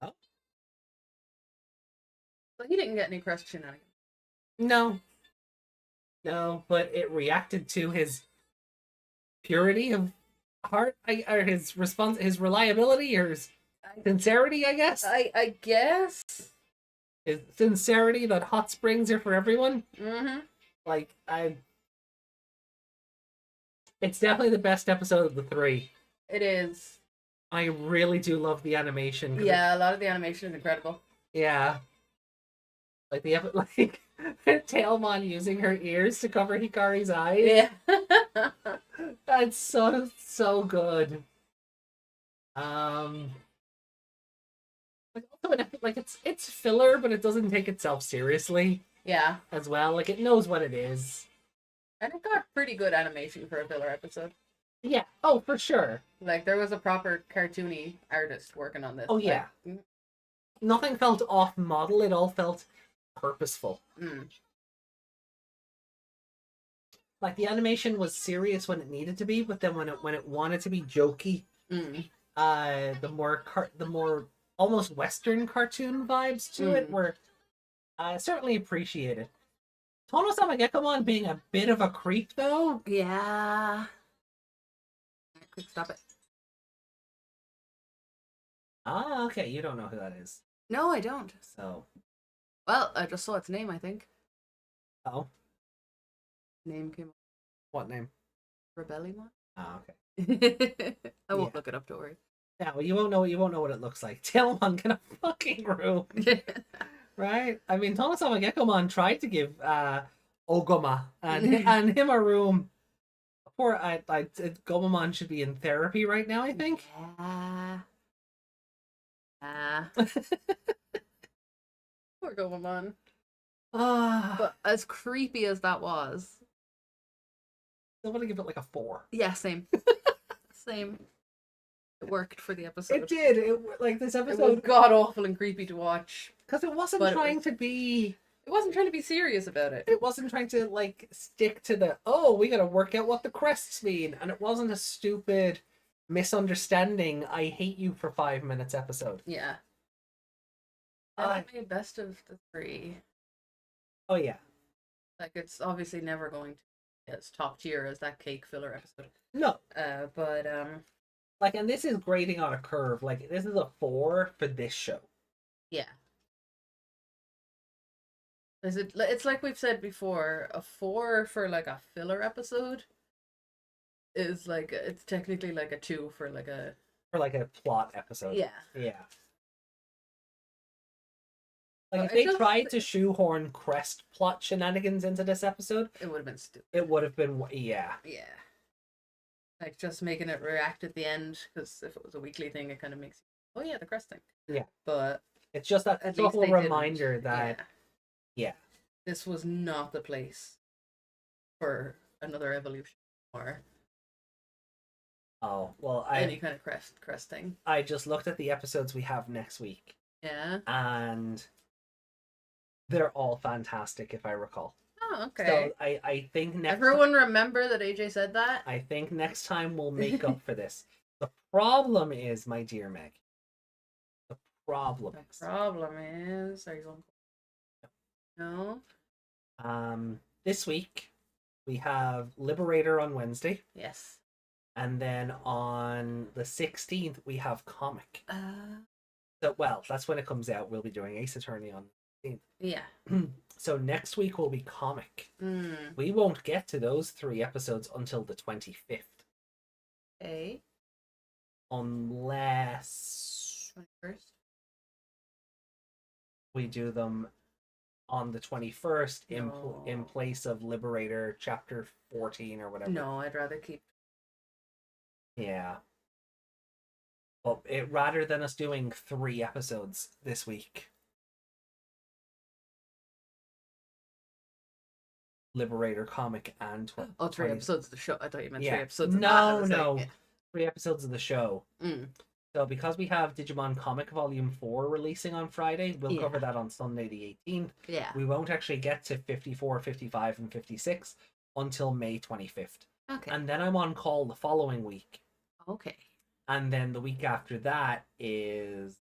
Oh. But he didn't get any Crest shenanigans. No, but it reacted to his purity of heart, or his response, his reliability, or his sincerity, I guess. I guess. His sincerity that hot springs are for everyone. Mm-hmm. Like, it's definitely the best episode of the three. It is. I really do love the animation. 'Cause Yeah, a lot of the animation is incredible. yeah. Like like Tailmon using her ears to cover Hikari's eyes. Yeah. That's so good. Like also it's filler, but it doesn't take itself seriously Yeah. as well. Like it knows what it is. And it got pretty good animation for a filler episode. Yeah. Oh, for sure. Like, there was a proper cartoony artist working on this. Oh, yeah. Like, Nothing felt off model. It all felt purposeful. mm. Like the animation was serious when it needed to be, but then when it wanted to be jokey, Mm. the more almost Western cartoon vibes to it were certainly appreciated. Tono-sama Gekomon being a bit of a creep though. Yeah. Quick, stop it. Ah, okay, you don't know who that is. No, I don't. So, Well, I just saw its name, I think. oh, Name came up. what name? Rebellion? Oh, okay. I won't Yeah. look it up, don't worry. No, you won't know. You won't know what it looks like. Tailmon in a fucking room, right? I mean, Tomosawa Gekkomon tried to give Ogoma and him a room. Poor, Gomamon should be in therapy right now. I think. Yeah. Poor Gomamon. But as creepy as that was, I'm gonna give it like a 4. yeah, same. Same. It worked for the episode. It did. Like this It was episode, god awful and creepy to watch. because it wasn't but it trying was- to be. It wasn't trying to be serious about it. It wasn't trying to like stick to the we gotta work out what the crests mean, and it wasn't a stupid misunderstanding. I hate you for 5 minutes episode. Yeah. I- Definitely best of the 3. Oh yeah. Like, it's obviously never going to be as top tier as that cake filler episode. No. But Like, and this is grading on a curve. Like, this is a 4 for this show. yeah. It's like we've said before, a 4 for like a filler episode is like, it's technically like a 2 for like a For like a plot episode. yeah. Yeah. Like, But if I they just- tried to shoehorn Crest plot shenanigans into this episode, It would have been stupid. it would have been, yeah. Yeah. Like, just making it react at the end, because if it was a weekly thing, it kind of makes you, oh yeah, the crest thing. Yeah. But It's just that at least subtle they didn't. reminder that, yeah. This was not the place for another evolution or Oh, well, any kind of crest thing. I just looked at the episodes we have next week, Yeah. and they're all fantastic, if I recall. Oh, okay. So I think next Everyone remember that AJ said that? I think next time we'll make up for this. The problem is, my dear Meg. The problem The is, problem is, are you going? No. this week we have Liberator on Wednesday, Yes. and then on the 16th we have Comic. Uh. So, well, that's when it comes out. We'll be doing Ace Attorney on the 16th. Yeah. So next week will be Comic. Mm. We won't get to those 3 episodes until the 25th, Okay. unless 21st. we do them on the 21st in No. place of Liberator chapter 14 or whatever. No, I'd rather keep. Yeah. But rather than us doing 3 episodes this week, Liberator comic and 3 20 episodes of the show. I thought you meant Yeah. 3 episodes. Of No, that. I was no. like, 3 episodes of the show. Mm. So because we have Digimon Comic Volume 4 releasing on Friday, we'll Yeah. cover that on Sunday the 18th. Yeah. We won't actually get to 54, 55, and 56 until May 25th. Okay. And then I'm on call the following week. Okay. And then the week after that is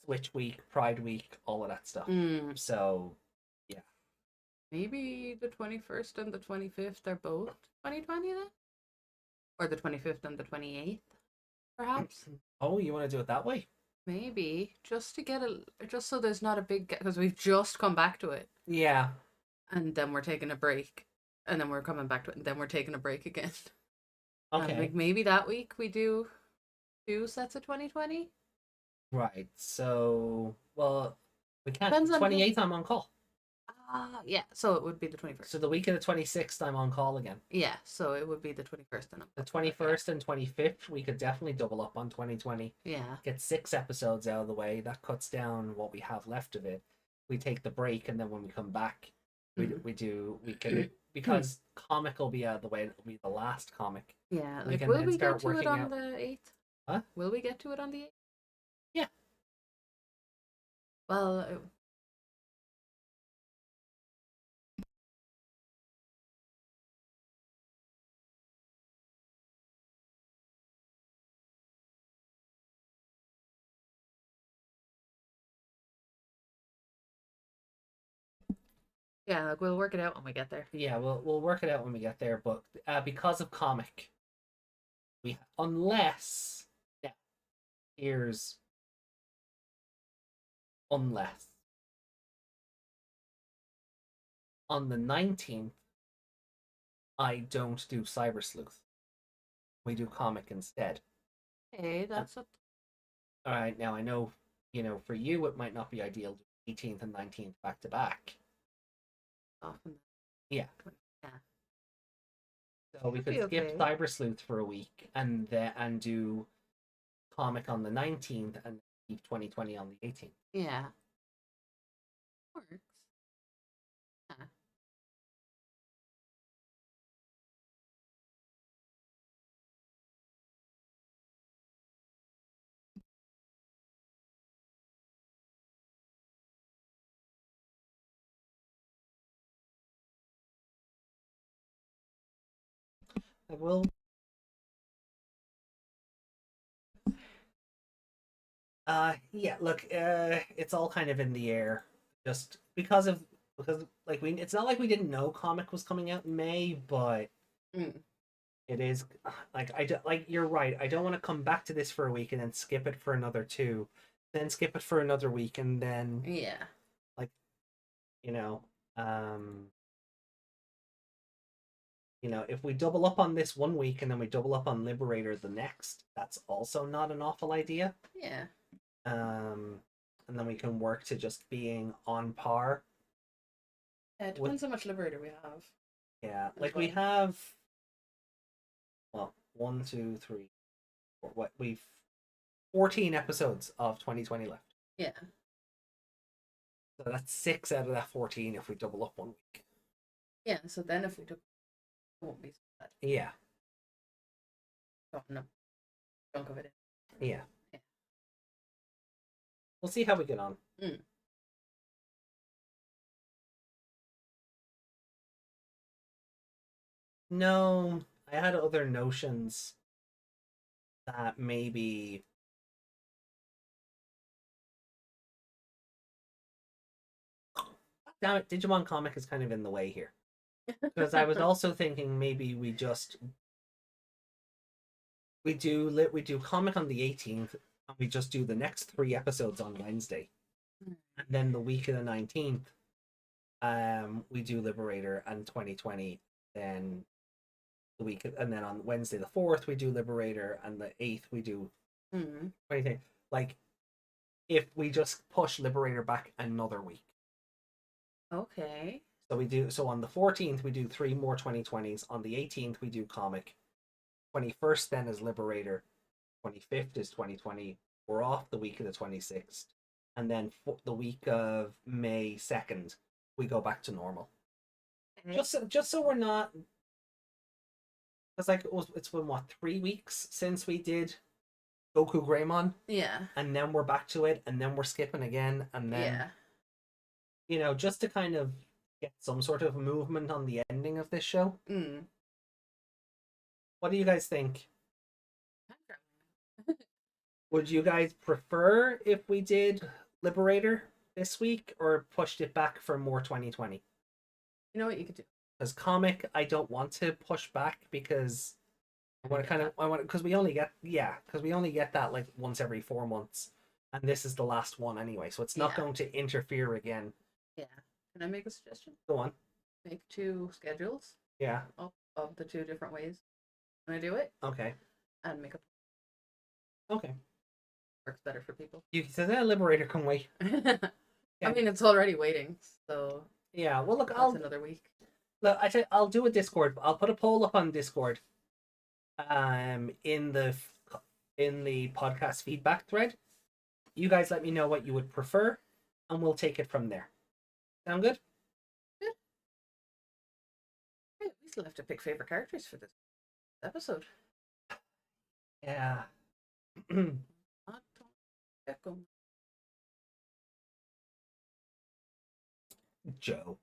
Switch Week, Pride Week, all of that stuff. Mm. So, Maybe the 21st and the 25th are both 2020 then? Or the 25th and the 28th, perhaps? oh, you want to do it that way? Maybe. Just to get just so there's not a big because we've just come back to it. Yeah. And then we're taking a break. And then we're coming back to it. And then we're taking a break again. And, Okay. like, maybe that week we do 2 sets of 2020? Right. So, well, we can't. Depends on who- 28th, I'm on call. Yeah. So it would be the 21st. So the week of the 26th, I'm on call again. Yeah. So it would be the 21st. And The 21st and 25th, we could definitely double up on 2020. Yeah. Get 6 episodes out of the way. That cuts down what we have left of it. We take the break, and then when we come back, we can because comic will be out of the way. It'll be the last comic. Yeah. We Like, can will then we start get to it working on out- the 8th? Huh? Will we get to it on the 8th? Yeah. Well, yeah, like, we'll work it out when we get there. Yeah, we'll work it out when we get there. But because of comic, unless here's unless on the 19th I don't do Cyber Sleuth. We do comic instead. Hey, that's a... All right, now I know, for you it might not be ideal to do 18th and 19th back to back. often. Yeah. Yeah. So we could Should be skip okay. Cyber Sleuth for a week and do comic on the 19th and keep 2020 on the 18th. Yeah. Works. Yeah. I will. Yeah, look, it's all kind of in the air, just because like it's not like we didn't know comic was coming out in May, but Mm. it is like you're right. I don't want to come back to this for a week and then skip it for another 2, then skip it for another week, and then Yeah. you know, um, if we double up on this one week and then we double up on Liberator the next, that's also not an awful idea. Yeah. And then we can work to just being on par. Yeah, it depends how much Liberator we have. Yeah, as like we well. have, well, 1, 2, 3, 4, what we've 14 episodes of 2020 left. Yeah. So that's 6 out of that 14 if we double up 1 week. Yeah, so then if we took, it won't be so bad. Yeah, Dropping a chunk of it yeah. Yeah. We'll see how we get on. Mm. No, I had other notions that maybe damn it, Digimon comic is kind of in the way here. Because I was also thinking maybe we do comic on the 18th and we just do the next 3 episodes on Wednesday. Mm. And then the week of the 19th, we do Liberator and 2020, then and then on Wednesday the 4th we do Liberator and the 8th we do Mm. 2020. Like if we just push Liberator back another week. Okay. So on the 14th we do 3 more 2020s, on the 18th we do comic, 21st then is Liberator, 25th is 2020, we're off the week of the 26th, and then the week of May 2nd we go back to normal. Okay. Just so we're not, it's like it's been what, 3 weeks since we did GokuGreymon, Yeah. and then we're back to it, and then we're skipping again, and then just to kind of get some sort of movement on the ending of this show. Yeah. Mm. What do you guys think? Would you guys prefer if we did Liberator this week or pushed it back for more 2020? You know what you could do? Because comic, I don't want to push back because because we only get that like once every 4 months, and this is the last one anyway, so it's not Yeah. going to interfere again. Yeah. Can I make a suggestion? Go on. Make 2 schedules Yeah. of the 2 different ways. Can I do it? Okay. And make a Okay. works better for people. You said that Liberator can wait. I mean, it's already waiting, so Yeah. Well, look, that's another week. I'll do a Discord. I'll put a poll up on Discord. In the podcast feedback thread, you guys let me know what you would prefer, and we'll take it from there. Sound good? Hey, we still have to pick favorite characters for this episode. Yeah. Joe.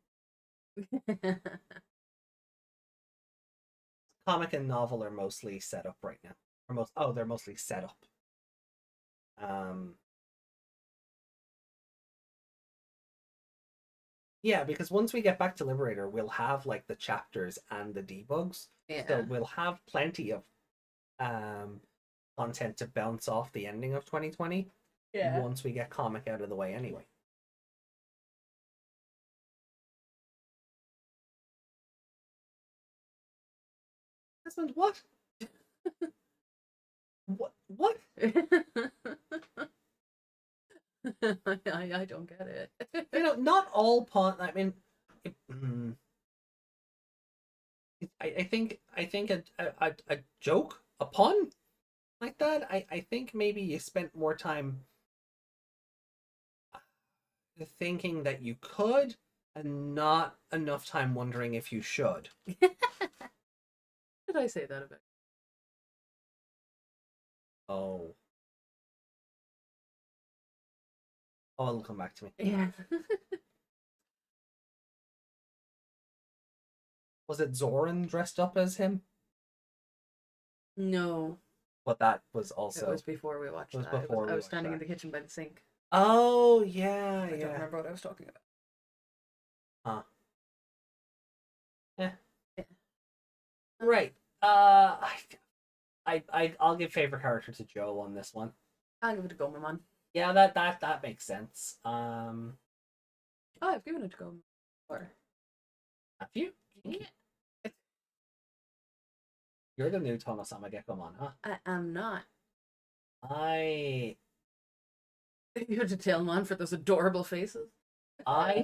Comic and novel are mostly set up right now. They're mostly set up. Yeah, because once we get back to Liberator, we'll have like the chapters and the debugs. Yeah. So we'll have plenty of content to bounce off the ending of 2020 once we get comic out of the way anyway. Desmond, what? What? I don't get it. You know, not all pun. I mean, I think a joke, a pun like that. I think maybe you spent more time thinking that you could, and not enough time wondering if you should. Did I say that about? Oh. Oh, it'll come back to me. Yeah. Was it Zoran dressed up as him? No, But that was also. it was before we watched it was that. before we I was watched standing in that. the kitchen by the sink. Oh yeah, I don't yeah. remember what I was talking about. Huh. Yeah. Yeah. Right. I'll give favorite character to Joe on this one. I'll give it to Gomamon. Yeah, that makes sense. Oh, I've given it to Gomamon before. Have you? Yeah. You're the new Tono-sama Gekkomon, huh? I am not. I You had to tell man for those adorable faces.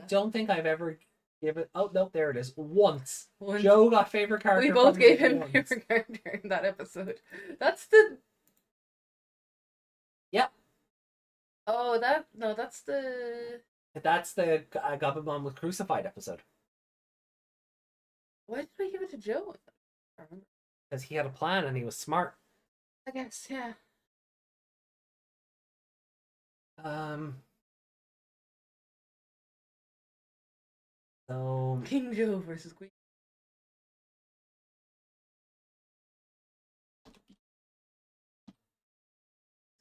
don't think I've ever given. Oh no, there it is. Once. Once. Joe got favorite character. We both from gave me him once. favorite character in that episode. That's the. Yep. Oh, that's the. That's the Gabumon with Crucified episode. Why did I give it to Joe? I don't remember. Because he had a plan and he was smart. I guess, yeah. So King Joe versus Queen.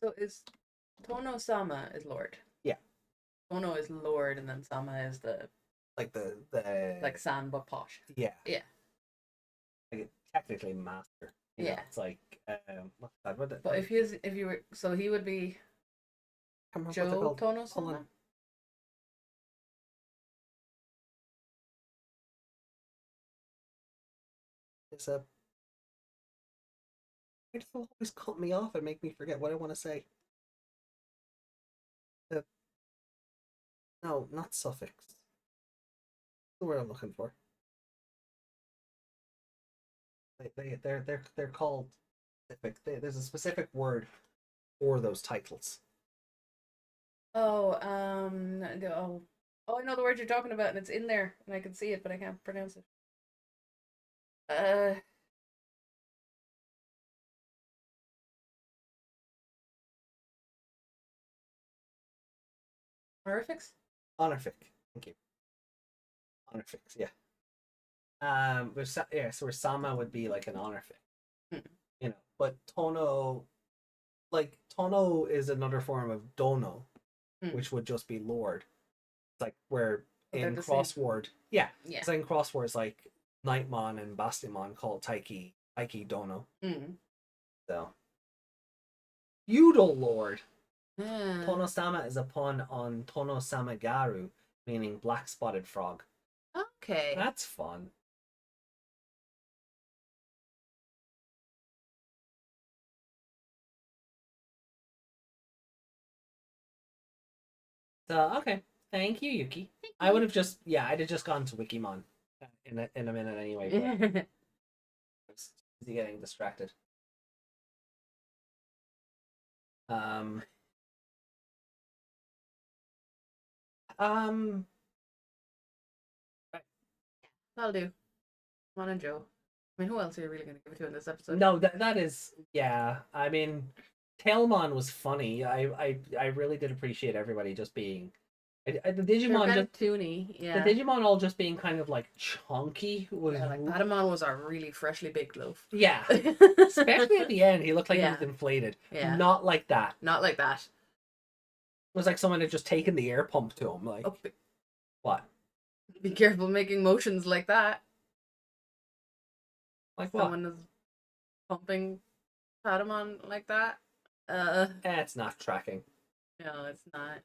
So is Tono-sama is Lord. Yeah. Tono is Lord, and then Sama is the like the like San but posh. yeah. Yeah. Like technically master. You know, Yeah. it's like what's that? What But if you were, so he would be Joe Tono-sama. Hold on. It's a. Why does it always cut me off and make me forget what I want to say? No, not suffix. That's the word I'm looking for. They're called specific. There's a specific word for those titles. Oh, I know the word you're talking about, and it's in there, and I can see it, but I can't pronounce it. Honorifics? Honorific. Thank you. Honorifics, yeah. So where Sama would be like an honorific. Hmm. You know, but Tono is another form of Dono, which would just be Lord. It's like where But they're in the same. Crossword, yeah. Yeah. It's like in Crosswords, like Nightmon and Bastimon call Taiki Dono. Mm. So Feudal Lord. Yeah. Tono-sama is a pun on Tono-samagaru, meaning black spotted frog. Okay. That's fun. So okay, thank you, Yuki. I would have just I'd have just gone to Wikimon in a minute anyway. But I was busy getting distracted. That'll do. Come on and Joe. I mean, who else are you really going to give it to in this episode? No, that is I mean, Tailmon was funny. I really did appreciate everybody just being the They're Digimon kind just of toony, yeah. the Digimon all just being kind of like chunky was Yeah, like Patamon was a really freshly baked loaf. yeah. Especially at the end, he looked like he Yeah. was inflated. Yeah. Not like that. Not like that. It was like someone had just taken the air pump to him. Like Oh, what? be careful making motions like that. Like what? Someone is pumping Patamon like that. It's not tracking. No, it's not.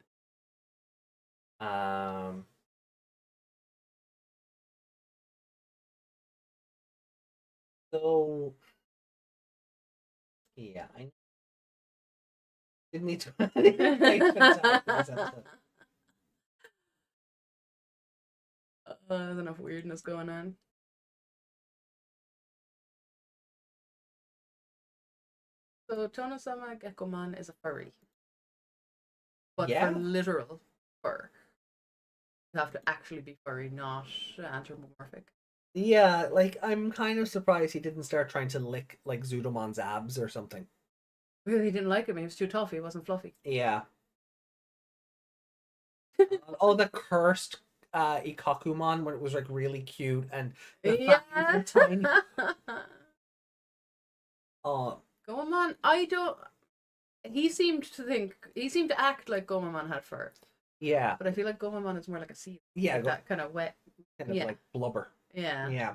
So yeah, I didn't need to add any information to this episode. There's enough weirdness going on. So Tonosama Gekkomon is a furry. But Yeah. for literal fur. You have to actually be furry, not anthropomorphic. Yeah, like I'm kind of surprised he didn't start trying to lick like Zudomon's abs or something. Really didn't like him. He was too tough. He wasn't fluffy. Yeah. Oh, the cursed Ikakumon when it was like really cute and the fact he was so tiny. Oh, Gomamon, I don't. He seemed to act like Gomamon had fur, yeah, but I feel like Gomamon is more like a seal. yeah, Like that kind of wet. kind of yeah. like blubber. Yeah. Yeah.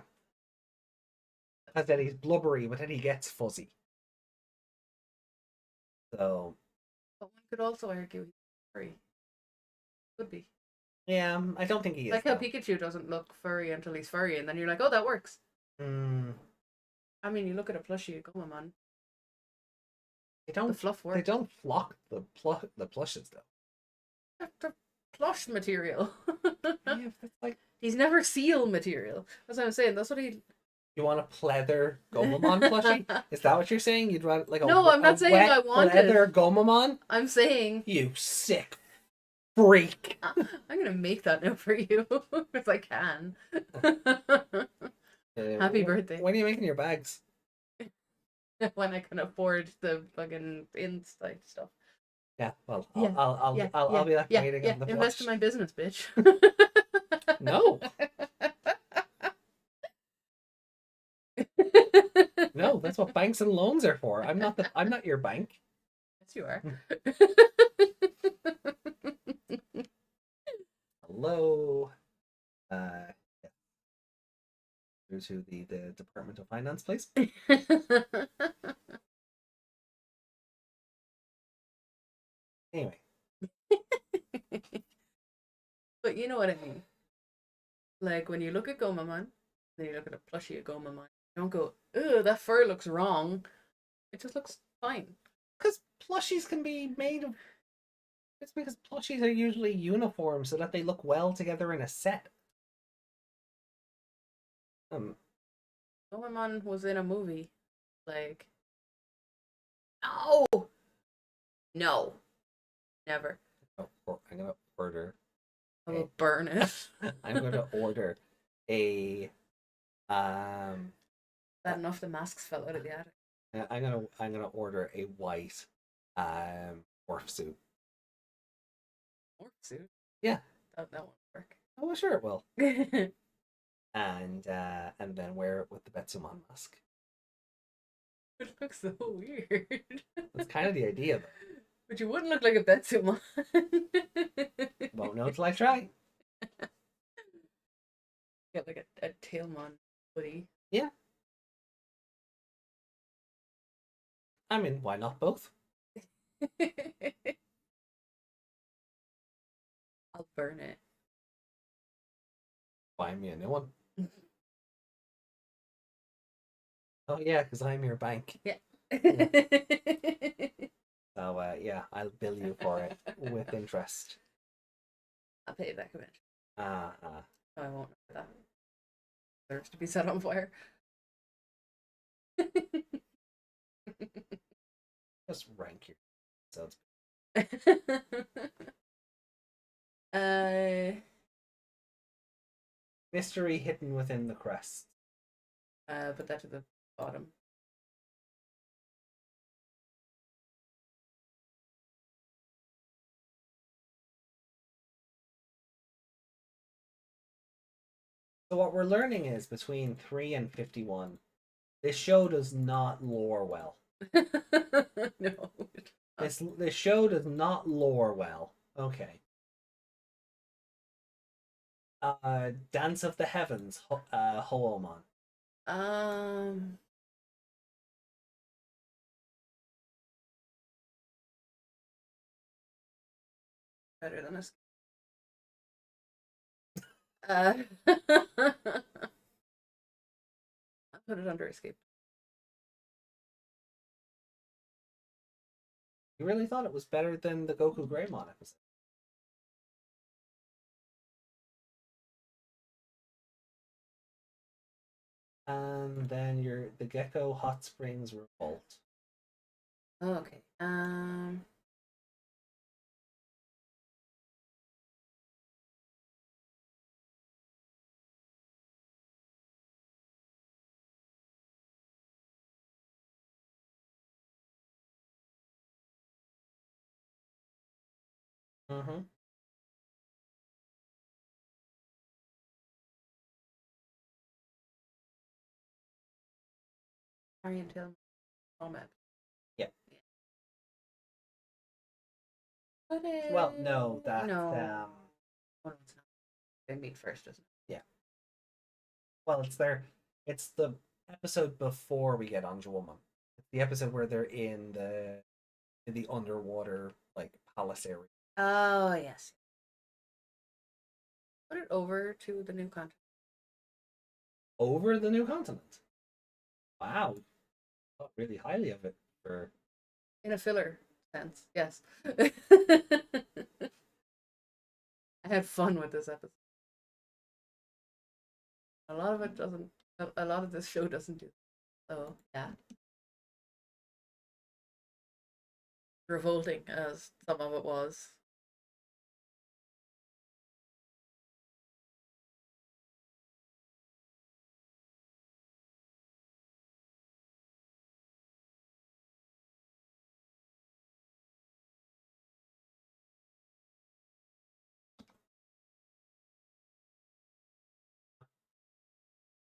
Because then he's blubbery, but then he gets fuzzy. So But one could also argue he's furry. Could be. yeah, I don't think he is. Like how though. Pikachu doesn't look furry until he's furry, and then you're like, oh, that works. Mm, I mean, you look at a plushie Gomamon, they the don't. fluff works. They don't flock the plushes though. They're plush material. Yeah, that's like He's never seal material. That's what I'm saying. That's what he. you want a pleather Gomamon plushie? Is that what you're saying? You'd want like a No, I'm not saying wet I want it. pleather Gomamon? I'm saying You sick freak! I'm gonna make that now for you if I can. Happy birthday. When are you making your bags? When I can afford the fucking inside stuff. Yeah, well, Yeah, I'll be like waiting on the invest plush. in my business, bitch. No, no, that's what banks and loans are for. I'm not your bank. Yes, you are. Hello. Yeah. Through to the Department of Finance, please. Anyway. But you know what I mean. Like when you look at Gomamon, then you look at a plushie of Gomamon, you don't go, ugh, that fur looks wrong. It just looks fine. Because plushies can be made of. It's because plushies are usually uniform so that they look well together in a set. Gomamon was in a movie. Like, no! No. Never. I'm gonna order. I will burn it. I'm gonna order a. Bad enough the masks fell out of the attic. I'm gonna order a white morph suit. Morph suit? Yeah. That won't work. Oh, well, sure it will. It And then wear it with the Betsumon mask. looks so weird. That's kind of the idea, though. But you wouldn't look like a Betsumon. Won't know till I try. Get like a Tailmon hoodie. Yeah. I mean, why not both? I'll burn it. Buy me a new one. Oh yeah, because I'm your bank. Yeah. So yeah, I'll bill you for it with interest. I'll pay you back eventually. Uh-huh. No, I won't know that. Deserves to be set on fire. Just rank your episodes. Mystery hidden within the crest. Put that to the bottom. So what we're learning is between 3 and 51, this show does not lore well. No. This show does not lore well. Okay. Dance of the Heavens, Hoomon. Better than us. Put it under escape. You really thought it was better than the GokuGreymon episode? And then the Gecko Hot Springs Revolt. Okay. Mm-hmm. Oriental map. Yeah. But Well, no, that's no. Oh, no, it's not. They meet first, doesn't it? yeah. Well, it's the episode before we get Onja Woman. It's the episode where they're in the underwater like palace area. Oh yes. Put it over to the new content. Over the new continent. Wow. Thought really highly of it for In a filler sense, yes. I had fun with this episode. A lot of it doesn't. A lot of this show doesn't do. So yeah. Revolting as some of it was.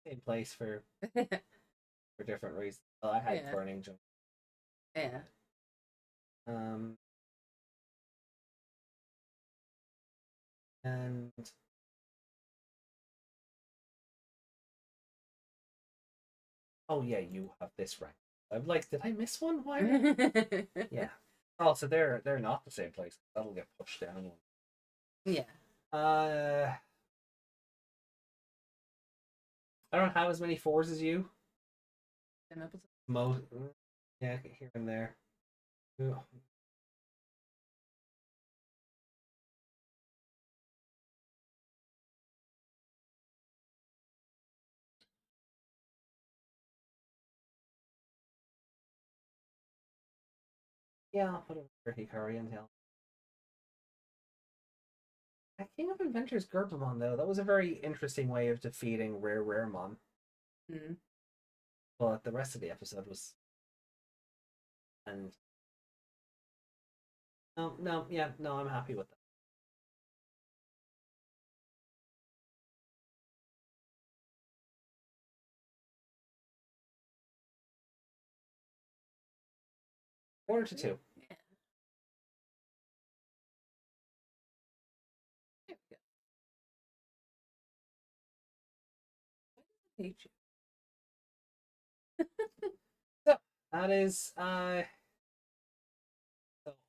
same place for different reasons. Well, I had Yeah. burning junk. Yeah. And oh yeah, you have this rank. I'm like, did I miss one? Why? Yeah. Oh, so they're not the same place. That'll get pushed down one. Yeah. I don't have as many fours as you. Same episode. Most, yeah, here and there. Ooh. Yeah, I'll put it for Hikari and Tail. King of Inventors Gerbamon, though, that was a very interesting way of defeating Raremon. Mm-hmm. But the rest of the episode was. And. No, yeah, no, I'm happy with that. Quarter to two. Yeah. There we go. I hate you. So that is so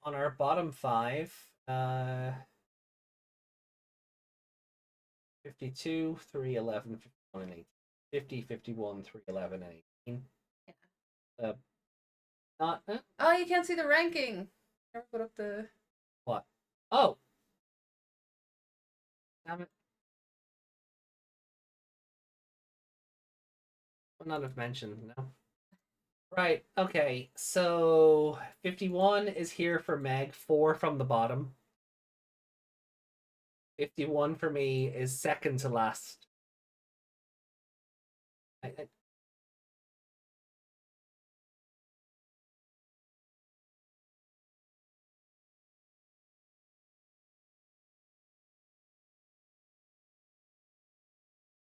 on our bottom five, 52, 3, 11, 51, and 18. 50, 51, 3, 11, and 18. Yeah. Not Oh, you can't see the ranking. Never put up the. what? Oh, damn it! Would not have mentioned. No. Right. Okay. So 51 is here for Meg. 4 from the bottom. 51 for me is second to last.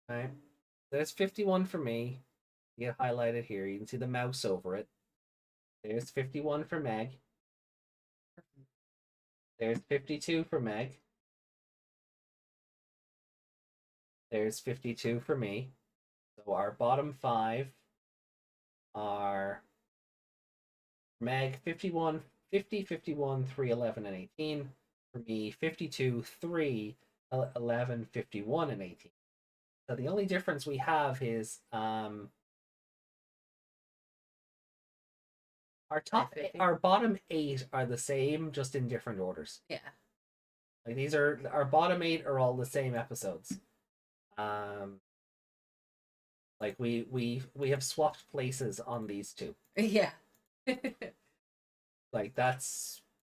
Right. There's 51 for me. You get highlighted here. You can see the mouse over it. There's 51 for Meg. There's 52 for Meg. There's 52 for me. So our bottom 5 are Meg 51, 50, 51, 3, 11, and 18. For me, 52, 3, 11, 51, and 18. So the only difference we have is our bottom 8 are the same, just in different orders. Yeah. Like these are our bottom 8 are all the same episodes. Like we have swapped places on these two. Yeah. Like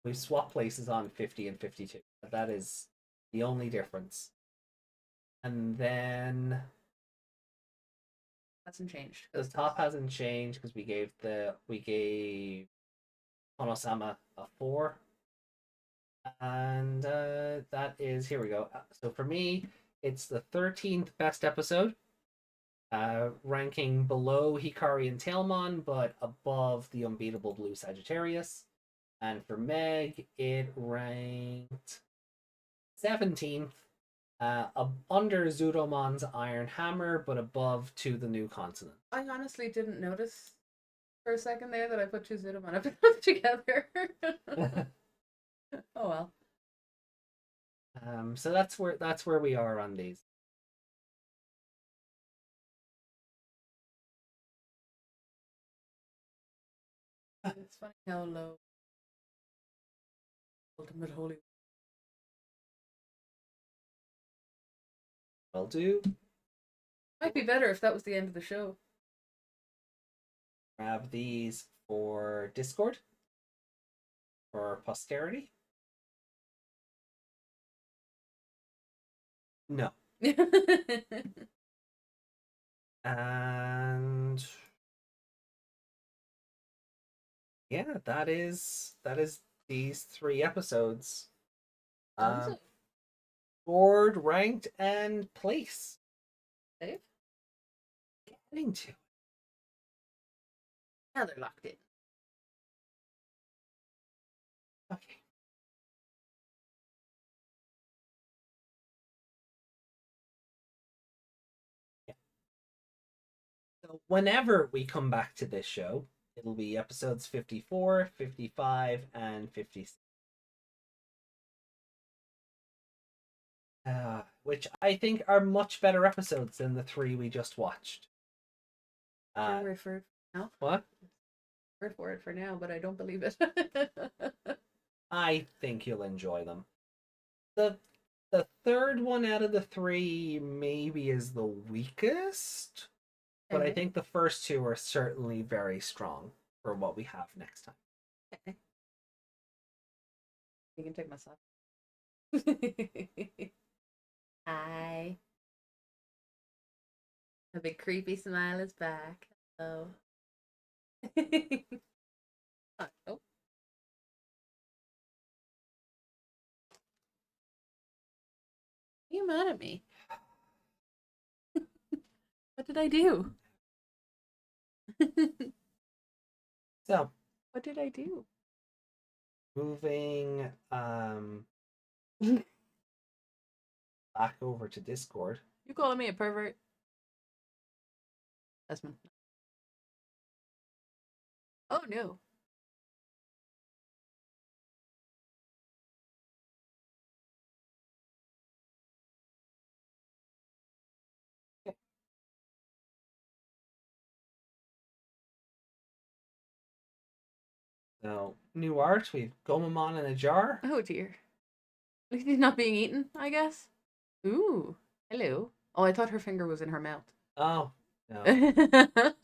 we've swapped places on 50 and 52. That is the only difference. And then Hasn't changed. the top hasn't changed because we gave Konosama a 4. And that is, here we go. So for me, it's the 13th best episode. Ranking below Hikari and Tailmon, but above the unbeatable Blue Sagittarius. And for Meg, it ranked 17th, under Zudomon's Iron Hammer, but above To the New Continent. I honestly didn't notice for a second there that I put two Zudomon episodes together. Oh well. So that's where we are on these. It's funny how low Ultimate Holy. Will do. Might be better if that was the end of the show. Grab these for Discord, for posterity. No. And yeah, that is these 3 episodes. Scored, ranked, and place. Dave? Getting to it. Now they're locked in. Okay. Yeah. So whenever we come back to this show, it'll be episodes 54, 55, and 56. Which I think are much better episodes than the 3 we just watched. Word for it now. What? Word for it for now, but I don't believe it. I think you'll enjoy them. The third one out of the 3 maybe is the weakest, but I think the first 2 are certainly very strong for what we have next time. Okay. You can take my sock. Hi. The big creepy smile is back. Hello. Oh. Are you mad at me? What did I do? So, What did I do? moving back over to Discord. You calling me a pervert? Desmond. Oh no. So, new art, we've Gomamon in a jar. Oh dear. At least he's not being eaten, I guess. Ooh. Hello. Oh, I thought her finger was in her mouth. Oh, no.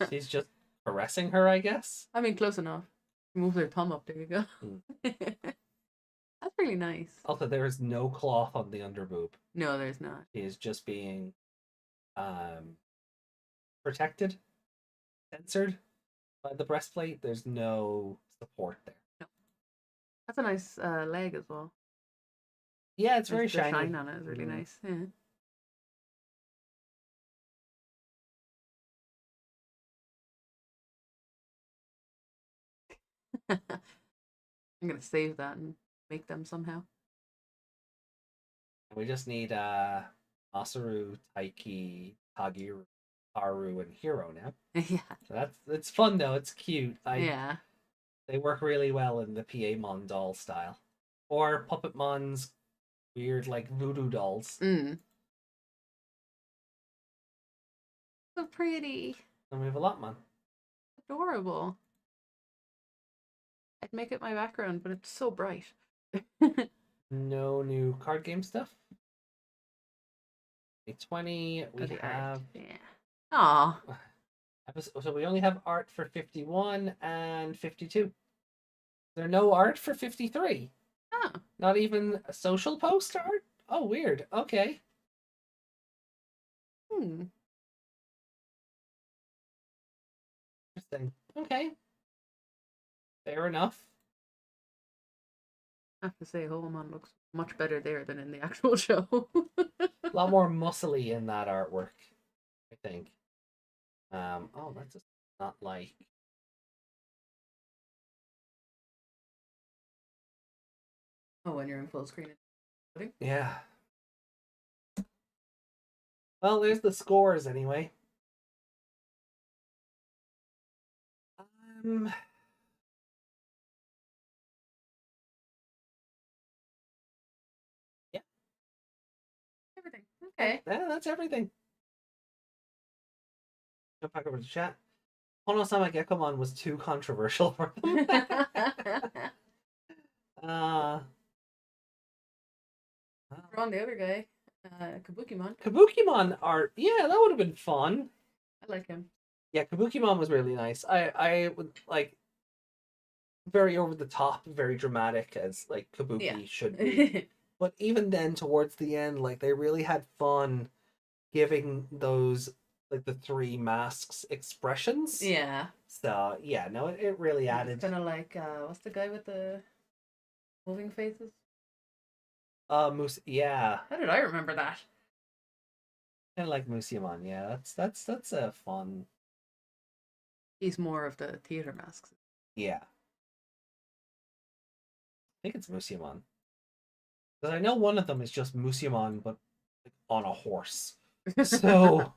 She's just caressing her, I guess. I mean, close enough. Move their thumb up. There you go. That's really nice. Also, there is no cloth on the underboob. No, there's not. She is just being protected, censored by the breastplate. There's no support there. No. That's a nice leg as well. Yeah, it's very The shiny. shine on it is really nice. Yeah. I'm gonna save that and make them somehow. We just need Masaru, Taiki, Tagiru, Haru, and Hiro now. Yeah. So it's fun though. It's cute. Yeah. They work really well in the PA-mon doll style, or Puppetmon's weird like voodoo dolls. So pretty. And we have a lot, man. Adorable. I'd make it my background, but it's so bright. No new card game stuff. 20. We The art, have yeah. Aw. so we only have art for 51 and 52. There's no art for 53. Oh. Not even a social post art? Oh, weird. Okay. Interesting. Okay. Fair enough. I have to say, Holman looks much better there than in the actual show. A lot more muscly in that artwork, I think. Oh, that's just not like. Oh, when you're in full screen. Yeah. Well, there's the scores anyway. Yeah. Everything. Okay. Yeah, that's everything. Jump back over to chat. Hono-sama Gekkomon was too controversial for them. We're on the other guy, Kabukimon. Kabukimon art, yeah, that would have been fun. I like him. Yeah, Kabukimon was really nice. I would like very over the top, very dramatic as like Kabuki should be. But even then, towards the end, like they really had fun giving those like the three masks expressions. Yeah. So yeah, no, it really added. Kind of like what's the guy with the moving faces? Moose. Yeah, How did I remember that? kind of like Musyamon. Yeah, that's a fun. He's more of the theater masks. Yeah, I think it's Musyamon. Because I know one of them is just Musyamon, but like, on a horse. So,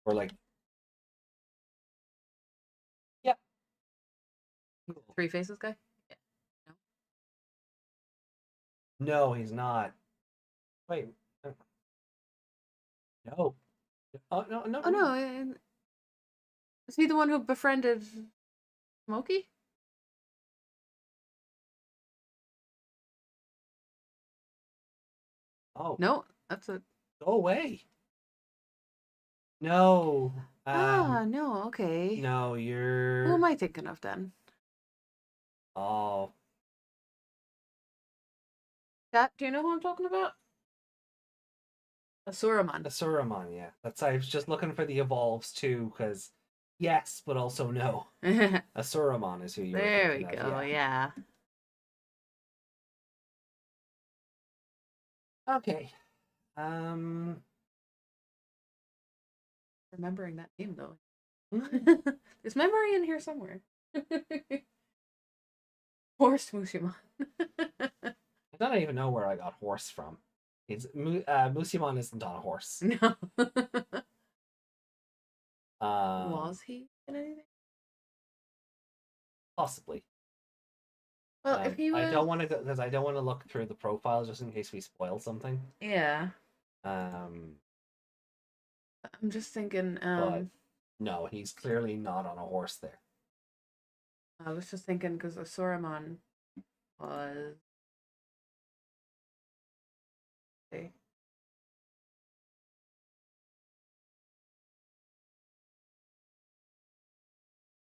or like, yeah. Three faces guy. Yeah. No, he's not. Wait. No. Oh no, no. Oh no. Is he the one who befriended Smokey? Oh No, that's a. go away. No. No. Okay. No, you're. Who am I thinking of then? Oh. Cat, do you know who I'm talking about? Asuramon. Asuramon, yeah. That's I was just looking for the evolves too, because yes, but also no. There Asuramon is who you're we thinking go. of, Yeah. Okay. Remembering that name though. I There's memory in here somewhere. Horse Mushimon. don't even know where I got horse from. It's Musyamon isn't on a horse. No. Um, Was he in anything? possibly. Well, if he was, I don't want to go because I don't want to look through the profile just in case we spoil something. yeah. Um, I'm just thinking. but no, he's clearly not on a horse there. I was just thinking because Asuramon was. Okay.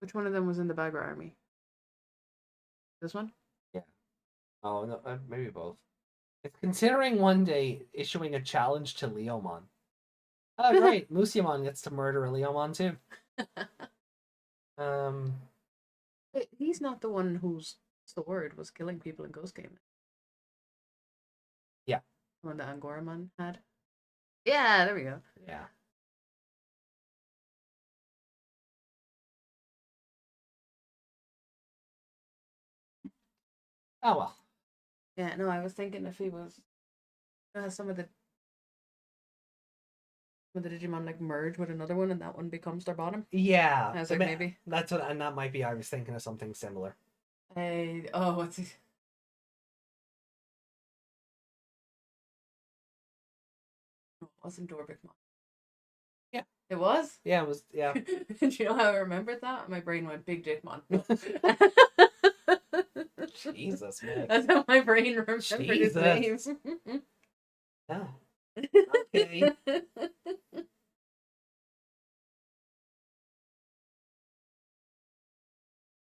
Which one of them was in the Bagra army? This one? Oh no, maybe both. It's considering one day issuing a challenge to Leomon. Oh great, Musyamon gets to murder a Leomon too. Wait, he's not the one whose sword was killing people in Ghost Game. Yeah. The one that Angoramon had. Yeah, there we go. Yeah. Oh well. Yeah, no, I was thinking if he was some of the Digimon like merge with another one and that one becomes their bottom. Yeah. I was like, maybe. That's what, and that might be. I was thinking of something similar. What's he? No, it wasn't Dorbikmon. Yeah. It was? Yeah, it was. Yeah. Do you know how I remembered that? My brain went Big Jigmon. Jesus, man. That's how my brain remembered his name. Jesus. No. Okay.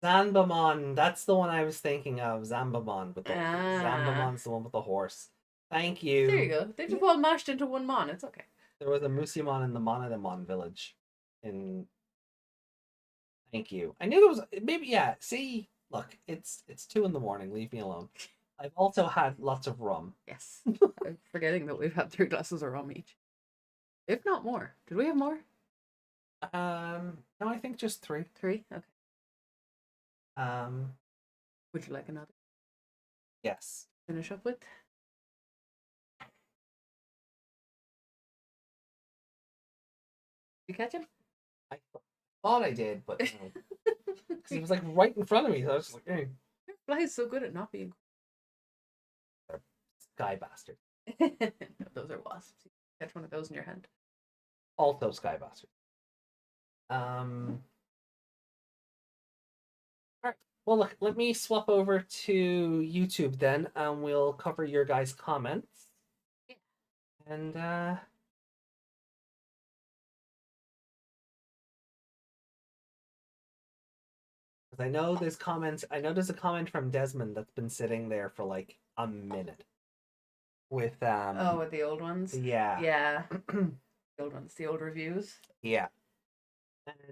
Zanbamon, that's the one I was thinking of. Zambamon with the Zambamon's the one with the horse. Thank you. There you go. They just all mashed into one mon. It's okay. There was a Musimon in the Monodemon village. Thank you. I knew there was maybe yeah. See, look, it's 2 a.m. Leave me alone. I've also had lots of rum. Yes. I'm forgetting that we've had 3 glasses of rum each, if not more. Did we have more? No, I think just 3. 3. Okay. Um, Would you like another? yes. Finish up with. You catch him? I thought I did, but no. Because he was like right in front of me, so I was just like, hey. Fly is so good at not being. Sky bastard. No, those are wasps. You catch one of those in your hand. Also Sky bastard. Alright. Well, look, let me swap over to YouTube then, and we'll cover your guys' comments. Yeah. And I know there's comments. I know there's a comment from Desmond that's been sitting there for like a minute. With with the old ones. Yeah. Yeah. The old ones, the old reviews. Yeah.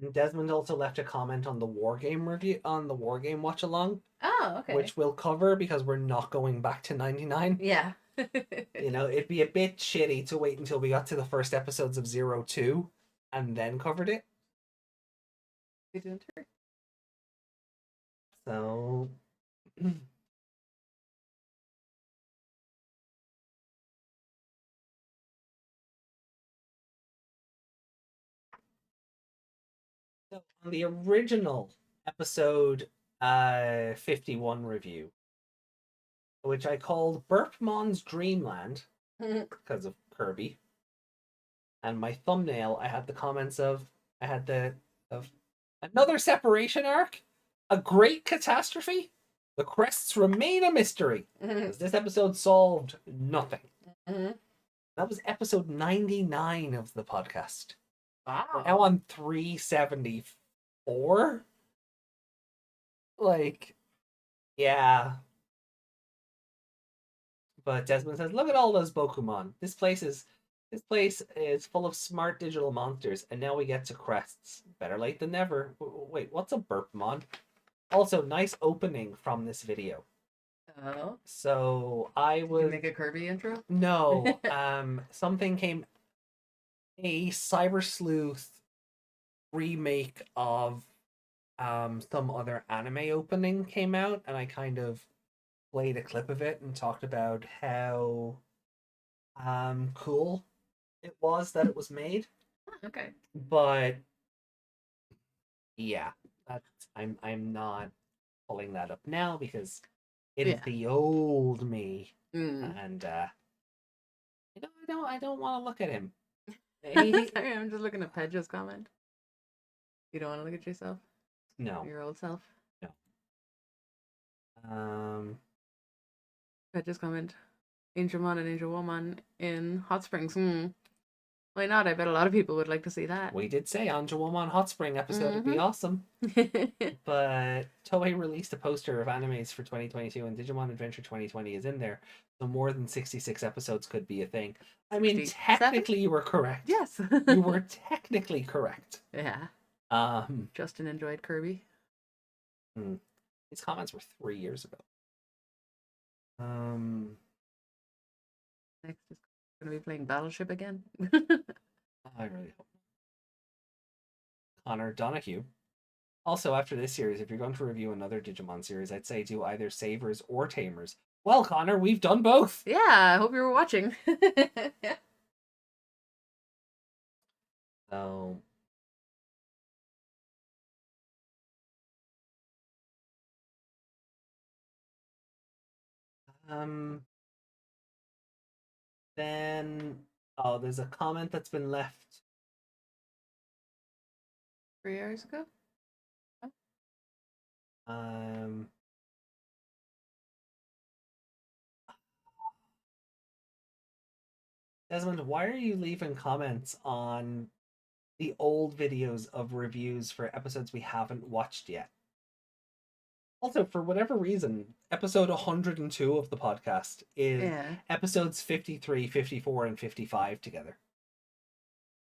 And Desmond also left a comment on the War Game review on the War Game watch along. Oh, okay. Which we'll cover because we're not going back to 99. Yeah. You know, it'd be a bit shitty to wait until we got to the first episodes of 02 and then covered it. We didn't hear. So So on the original episode 51 review, which I called Burpmon's Dreamland because of Kirby, and my thumbnail I had the comments of another separation arc, a great catastrophe, the Crests remain a mystery, because this episode solved nothing. That was episode 99 of the podcast. Wow. We're now on 374. Like, yeah. But Desmond says, "Look at all those Bokumon. This place is full of smart digital monsters, and now we get to Crests. Better late than never." Wait, what's a Burpmon? Also, nice opening from this video. Oh. So I Did was you make a Kirby intro? no. Something came. A Cyber Sleuth remake of some other anime opening came out, and I kind of played a clip of it and talked about how cool it was that it was made. Okay. But yeah, I'm not pulling that up now because it is the old me, and I don't want to look at him. Sorry, I'm just looking at Pedro's comment. You don't want to look at yourself? No. Your old self? No. Pedro's comment. Angelmon and Angelwoman in Hot Springs. Why not? I bet a lot of people would like to see that. We did say Angelwoman Hot Spring episode would be awesome. But Toei released a poster of animes for 2022, and Digimon Adventure 2020 is in there. So more than 66 episodes could be a thing. I mean, 67? technically you were correct. Yes. You were technically correct. Yeah. Justin enjoyed Kirby. His comments were 3 years ago. Next is going to be playing Battleship again. I really hope. Connor Donahue. Also, after this series, if you're going to review another Digimon series, I'd say do either Savers or Tamers. Well, Connor, we've done both. Yeah, I hope you were watching. So, then there's a comment that's been left 3 years ago? Desmond, why are you leaving comments on the old videos of reviews for episodes we haven't watched yet? Also, for whatever reason, episode 102 of the podcast is Yeah. episodes 53, 54, and 55 together.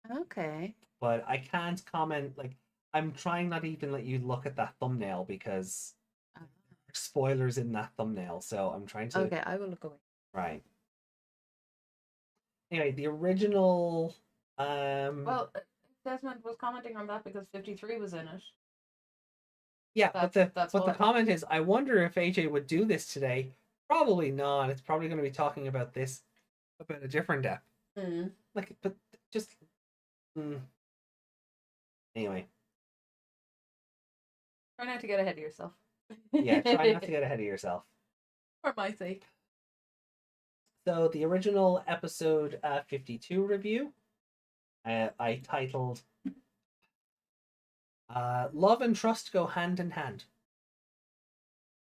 Okay. But I can't comment, like, I'm trying not to even let you look at that thumbnail because there's spoilers in that thumbnail, so I'm trying to... Okay, I will look away. Right. Anyway, the original... Well, Desmond was commenting on that because 53 was in it. yeah, that's but the why. comment is, I wonder if AJ would do this today. Probably not. It's probably going to be talking about this, about a different app. Like, but just... Anyway. Try not to get ahead of yourself. Yeah, try not to get ahead of yourself. For my sake. So the original episode 52 review, I titled Love and Trust Go Hand in Hand.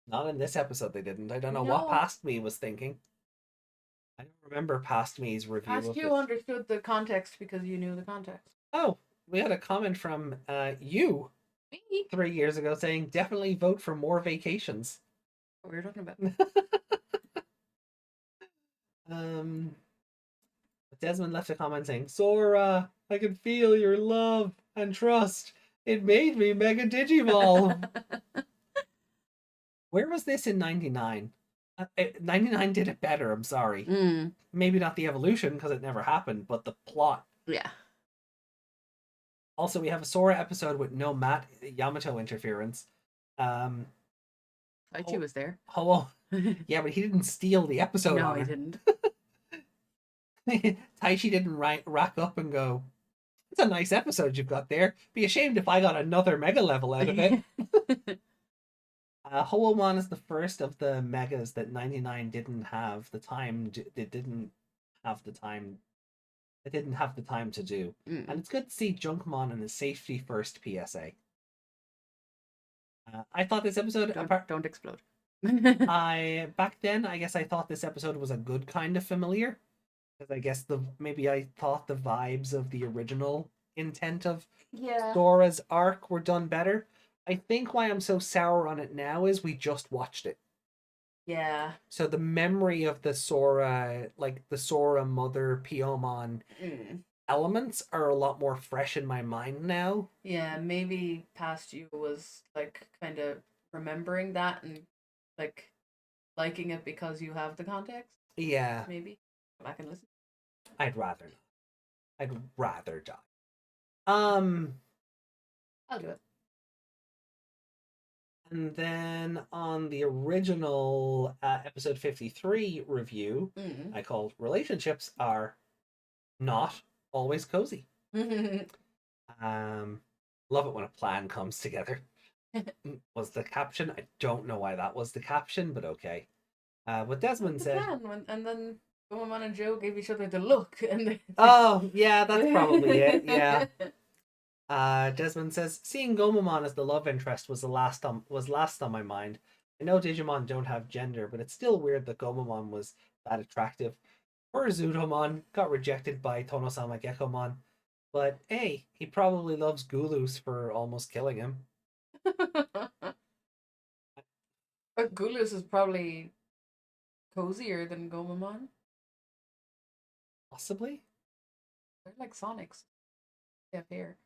Not in this episode they didn't. I don't know what No. Past Me was thinking. I don't remember Past Me's review Past of you this. understood the context because you knew the context. Oh, we had a comment from you Me? 3 years ago saying definitely vote for more vacations. What were you talking about? Desmond left a comment saying, Sora, I can feel your love and trust. It made me Mega Digimon. Where was this in 99? 99 did it better, I'm sorry. Maybe not the evolution because it never happened, but the plot. Yeah. Also, we have a Sora episode with no Matt Yamato interference. Taichi was there. Hello. Yeah, but he didn't steal the episode No, on he her. didn't. Taichi didn't rack up and go, it's a nice episode you've got there. Be ashamed if I got another mega level out of it. Hoomon is the first of the megas that 99 didn't have the time. It didn't have the time. It didn't have the time to do. And it's good to see Junkmon in his safety first PSA. I thought this episode... Don't explode. Back then, I guess I thought this episode was a good kind of familiar. Because I guess maybe I thought the vibes of the original intent of Sora's arc were done better. I think why I'm so sour on it now is we just watched it. Yeah. So the memory of the Sora, like the Sora Mother Piomon elements are a lot more fresh in my mind now. Yeah, maybe Past You was like kind of remembering that and like liking it because you have the context. Yeah. Maybe. Go back and listen. I'd rather die. I'll do it. And then on the original episode 53 review, I called Relationships Are Not Always Cozy. Love it when a plan comes together. Was the caption. I don't know why that was the caption, but okay. What Desmond said. And then Goemon and Joe gave each other the look, and they... Oh, yeah, that's probably it. Yeah. Desmond says, seeing Gomamon as the love interest was last on my mind. I know Digimon don't have gender, but it's still weird that Gomamon was that attractive. Poor Zudomon got rejected by Tonosama Gekomon. But hey, he probably loves Gulus for almost killing him. But Gulus is probably cozier than Gomamon. Possibly? They're like Sonics. They have hair.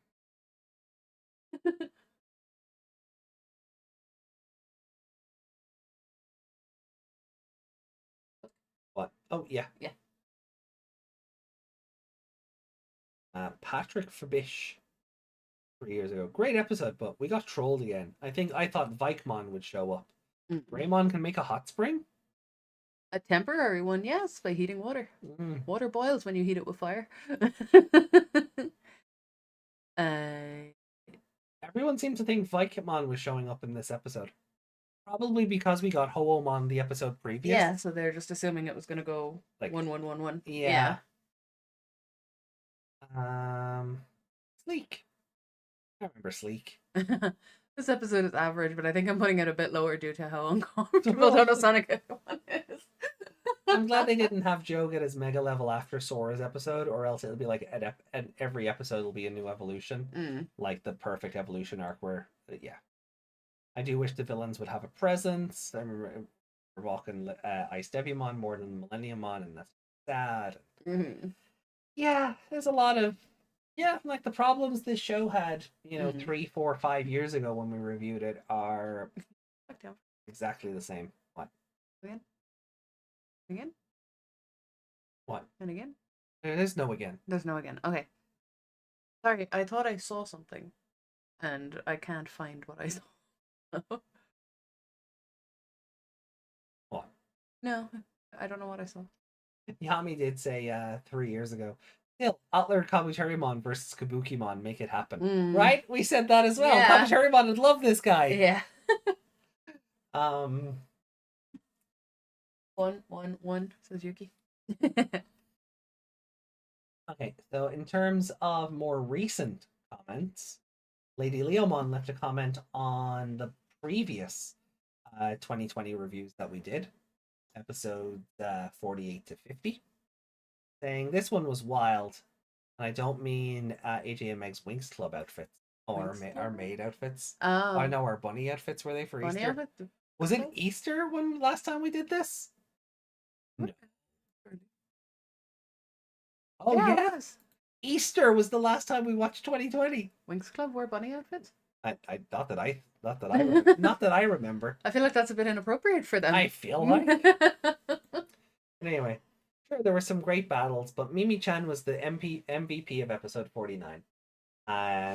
What? Oh, yeah. Yeah. Patrick Fabish 3 years ago. Great episode, but we got trolled again. I thought Vikemon would show up. Greymon can make a hot spring? A temporary one, yes, by heating water. Water boils when you heat it with fire. Everyone seemed to think Vikemon was showing up in this episode. Probably because we got Hoomon the episode previous. Yeah, so they're just assuming it was going to go like 1-1-1-1. Yeah. Sleek. I remember Sleek. This episode is average, but I think I'm putting it a bit lower due to how uncomfortable Tonosonic one is. I'm glad they didn't have Joe get his mega level after Sora's episode, or else it'll be like at every episode will be a new evolution, like the perfect evolution arc. Where yeah, I do wish the villains would have a presence. I remember walking Ice Devimon more than Millenniumon, and that's sad. Yeah, there's a lot of like the problems this show had, 3, 4, 5 years ago when we reviewed it are exactly the same. What? Again? What? And again? There's no again. There's no again. Okay. Sorry, I thought I saw something, and I can't find what I saw. What? No, I don't know what I saw. Yami did say 3 years ago, still, Atler Kabuterimon versus Kabukimon, make it happen. Right? We said that as well. Yeah. Kabuterimon would love this guy. Yeah. Um, One, says Yuki. okay, so in terms of more recent comments, Lady Leomon left a comment on the previous 2020 reviews that we did, episodes 48 to 50, saying this one was wild, and I don't mean AJ and Meg's Winx Club outfits or our maid outfits. Oh, I know our bunny outfits were they for bunny Easter? outfit? Was it Easter when last time we did this? No. Oh Yeah, it yeah, was. Easter was the last time we watched 2020. Winx Club wore bunny outfits? I not that I not that I remember. I feel like that's a bit inappropriate for them. I feel like. Anyway, sure, there were some great battles, but Mimi-chan was the MVP of episode 49.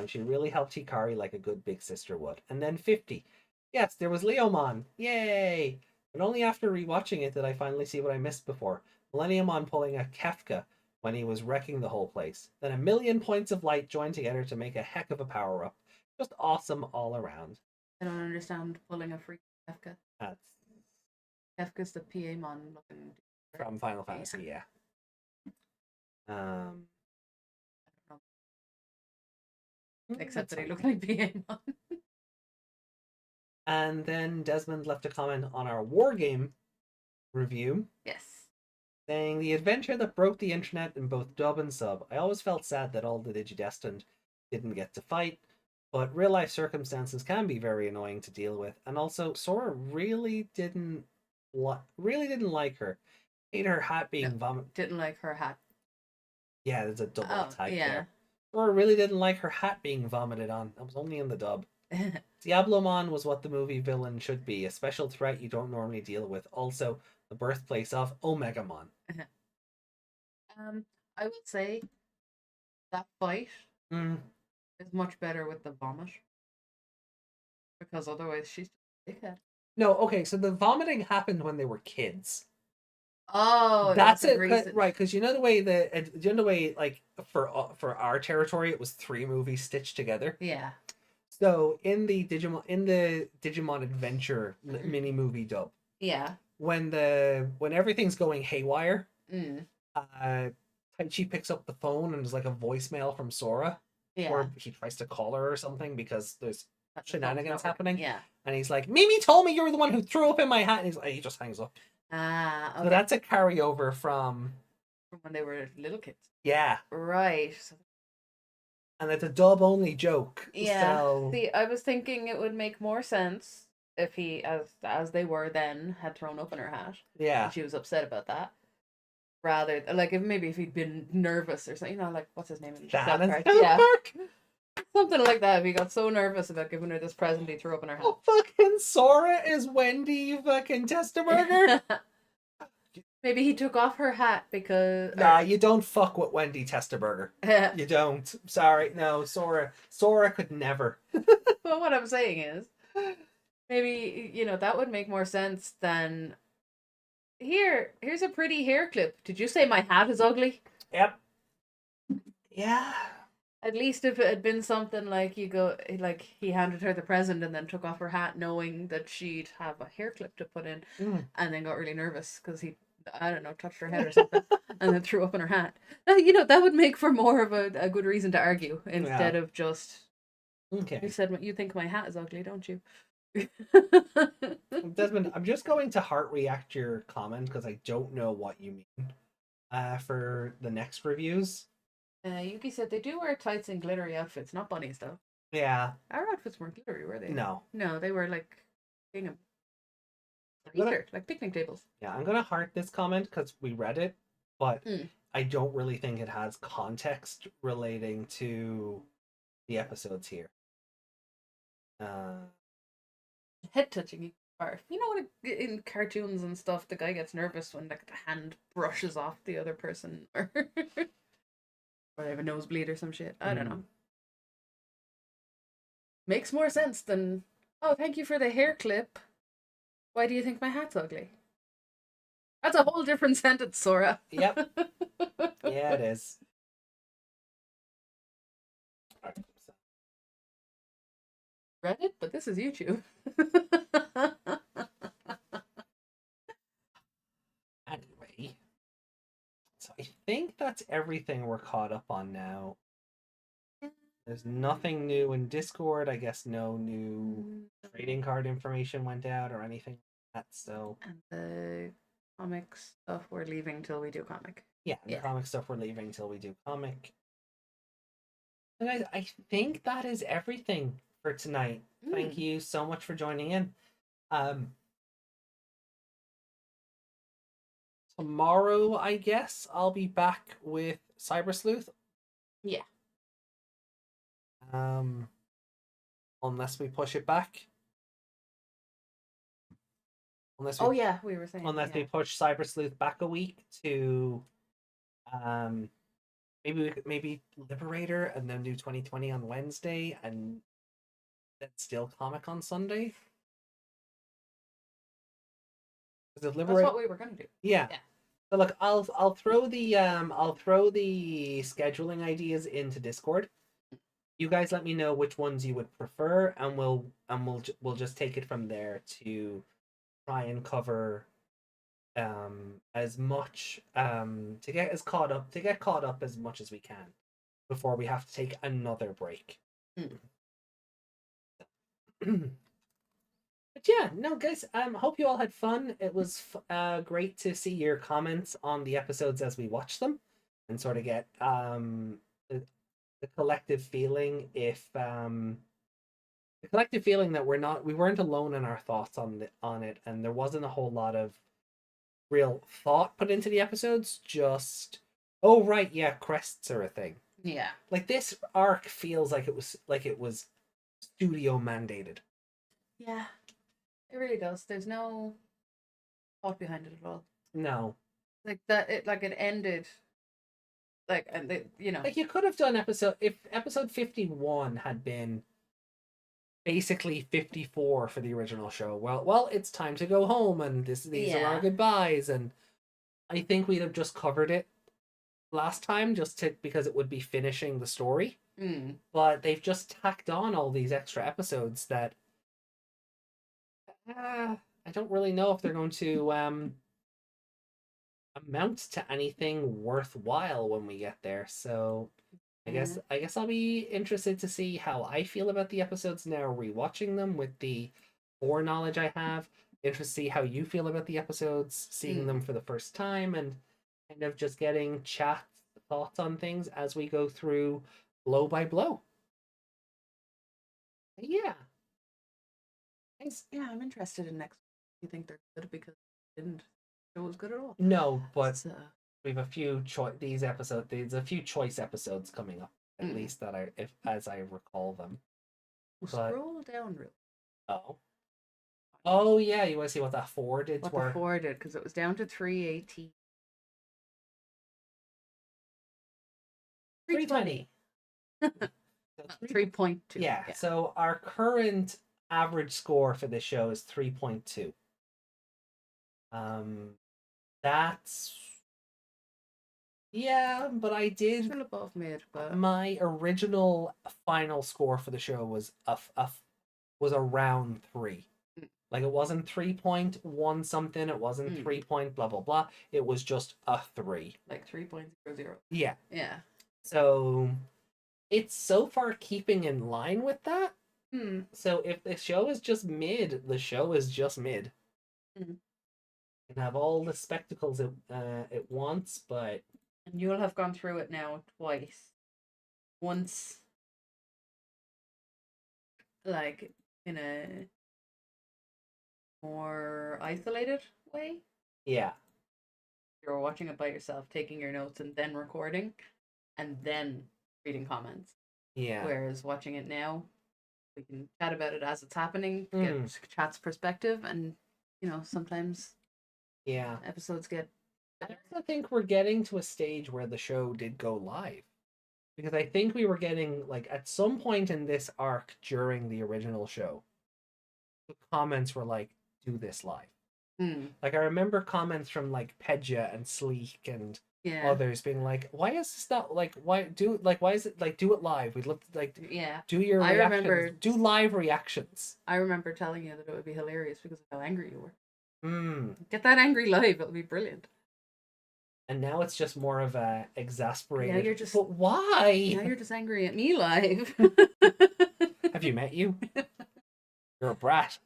She really helped Hikari like a good big sister would. And then 50. Yes, there was Leomon. Yay! But only after rewatching it did I finally see what I missed before. Millenniumon pulling a Kefka when he was wrecking the whole place. Then a million points of light joined together to make a heck of a power-up. Just awesome all around. I don't understand pulling a freak Kefka. That's Kefka's the PA-mon looking. from Final Fantasy, yeah. Except that he fine. looked like PA-mon. And then Desmond left a comment on our War Game review, Yes. saying, the adventure that broke the internet in both dub and sub. I always felt sad that all the Digidestined didn't get to fight, but real life circumstances can be very annoying to deal with. And also, Sora really didn't like her. Hate her hat being vomited. Didn't like her hat. Yeah, there's a double tag yeah. there. Sora really didn't like her hat being vomited on. That was only in the dub. Diablomon was what the movie villain should be, a special threat you don't normally deal with. Also, the birthplace of Omegamon. I would say that fight is much better with the vomit. Because otherwise she's a dickhead. No, okay, so the vomiting happened when they were kids. Oh, That's a it, reason. right? Because you know the way like for our territory, it was 3 movies stitched together. Yeah. So in the Digimon Adventure mini movie dub, Yeah. when everything's going haywire, Mm. Taichi picks up the phone and there's like a voicemail from Sora, Yeah. or he tries to call her or something because there's That's shenanigans not happening. Yeah. And he's like, Mimi told me you were the one who threw up in my hat. And he just hangs up. Ah, okay. So that's a carryover from when they were little kids. yeah, Right. and it's a dub only joke. Yeah. So See, I was thinking it would make more sense if he, as they were then, had thrown up in her hat. yeah, And she was upset about that. Rather, like if he'd been nervous or something, like what's his name? In South Dan Park? and Yeah, Park. something like that. If he got so nervous about giving her this present, he threw up in her hat. Oh, fucking Sora is Wendy fucking Testaburger. Maybe he took off her hat because. Nah, you don't fuck with Wendy Testaburger. You don't. Sorry, no, Sora could never. But what I'm saying is, maybe that would make more sense than. Here's a pretty hair clip. Did you say my hat is ugly? Yep. Yeah. At least if it had been something like he handed her the present and then took off her hat knowing that she'd have a hair clip to put in, and then got really nervous because he, I don't know, touched her head or something and then threw up in her hat. That would make for more of a good reason to argue instead of just, Okay. you said you think my hat is ugly, don't you? Desmond, I'm just going to heart react your comment because I don't know what you mean. For the next reviews. Yuki said they do wear tights and glittery outfits, not bunnies though. Yeah. Our outfits weren't glittery, were they? No. No, they were like gingham. gonna- Easter, like picnic tables. Yeah, I'm gonna heart this comment because we read it, but Mm. I don't really think it has context relating to the episodes here. Head touching part. You know what? In cartoons and stuff, the guy gets nervous when like the hand brushes off the other person, or they have a nosebleed or some shit. I don't know. Makes more sense than, oh, thank you for the hair clip. Why do you think my hat's ugly? That's a whole different sentence, Sora. Yep. Yeah, it is. Reddit, but this is YouTube. Anyway, so I think that's everything we're caught up on now. There's nothing new in Discord. I guess no new trading card information went out or anything like that. So And the comic stuff we're leaving till we do comic. yeah, the Yeah. comic stuff we're leaving till we do comic. So guys, I think that is everything for tonight. Thank you so much for joining in. Tomorrow, I guess, I'll be back with Cyber Sleuth. Yeah. Unless we push it back. Unless Oh we, yeah, we were saying. unless yeah. we push Cyber Sleuth back a week to maybe Liberator and then do 2020 on Wednesday and then still comic on Sunday. Because if That's Liberator, what we were gonna do. yeah. Yeah. So look, I'll throw the scheduling ideas into Discord. You guys let me know which ones you would prefer, and we'll just take it from there to try and cover as much to get caught up as much as we can before we have to take another break. But yeah, no, guys. Hope you all had fun. It was great to see your comments on the episodes as we watch them, and sort of get the collective feeling. If the collective feeling that we weren't alone in our thoughts on it, and there wasn't a whole lot of real thought put into the episodes. Just, oh right, yeah, crests are a thing. Yeah. Like this arc feels like it was studio mandated. Yeah. It really does. There's no thought behind it at all. No. Like that. It ended. Like, and like you could have done if episode 51 had been basically 54 for the original show. Well, it's time to go home, and these are our goodbyes, and I think we'd have just covered it last time because it would be finishing the story. But they've just tacked on all these extra episodes that I don't really know if they're going to amount to anything worthwhile when we get there. So I guess I'll be interested to see how I feel about the episodes now, rewatching them with the foreknowledge I have. Interested to see how you feel about the episodes, seeing them for the first time, and kind of just getting thoughts on things as we go through blow by blow. Yeah. Thanks. Yeah, I'm interested in next. You think they're good because it didn't show was good at all? No, but So, we have a few there's a few choice episodes coming up, at least that as I recall them. we'll But- scroll down real. Oh yeah, you want to see what that 4 did? What the 4 did, because it was down to 380. 320. 3.2. Yeah, so our current average score for this show is 3.2. That's but I did Still above mid, but my original final score for the show was was around 3. Like it wasn't 3.1 something, it wasn't 3 point blah blah blah. It was just a 3. like 3.00. Yeah. Yeah. So it's so far keeping in line with that. So if the show is just mid, the show is just mid. Mm. It can have all the spectacles it wants, but And you'll have gone through it now twice. Once, like, in a more isolated way. yeah. You're watching it by yourself, taking your notes, and then recording, and then reading comments. Yeah. Whereas watching it now, we can chat about it as it's happening, Mm. get chat's perspective, and sometimes Yeah. episodes get I also think we're getting to a stage where the show did go live. Because I think we were getting, like, at some point in this arc during the original show, the comments were like, do this live. Like, I remember comments from, like, Pedja and Sleek and yeah. others being like, why is this not, like, why is it, like, do it live? We'd love to, like, Yeah. do your I reactions. remember- Do live reactions. I remember telling you that it would be hilarious because of how angry you were. Mm. Get that angry live, it'll be brilliant. And now it's just more of a exasperated. Now you're just- But why? Now you're just angry at me live. Have you met you? You're a brat.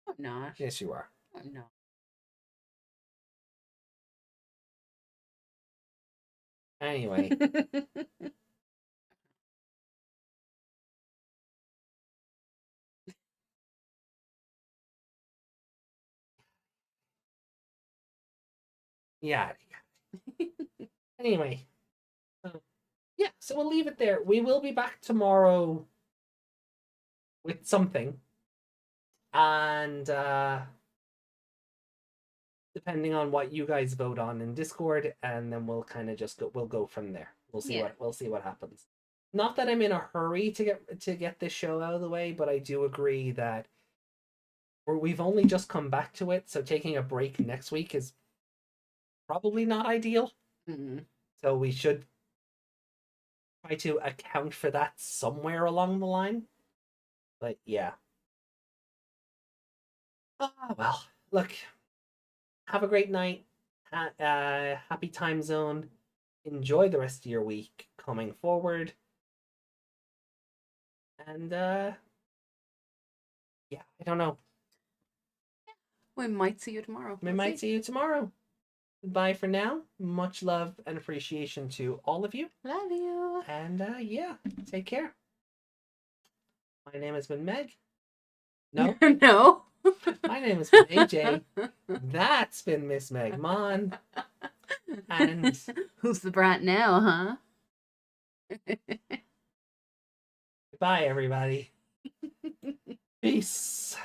I'm not. Yes, you are. I'm not. Anyway, yeah. Anyway, yeah. So we'll leave it there. We will be back tomorrow with something, and depending on what you guys vote on in Discord, and then we'll kind of just go. We'll go from there. We'll see what happens. Not that I'm in a hurry to get this show out of the way, but I do agree that we've only just come back to it, so taking a break next week is probably not ideal. So we should try to account for that somewhere along the line. But yeah. Well, look. Have a great night. Happy time zone. Enjoy the rest of your week coming forward. And yeah, I don't know. We might see you tomorrow. We might see you tomorrow. Goodbye for now. Much love and appreciation to all of you. Love you. And yeah, take care. My name has been Meg. No, No. my name has been AJ. That's been Miss Meg Mon. And who's the brat now, huh? goodbye, everybody. Peace.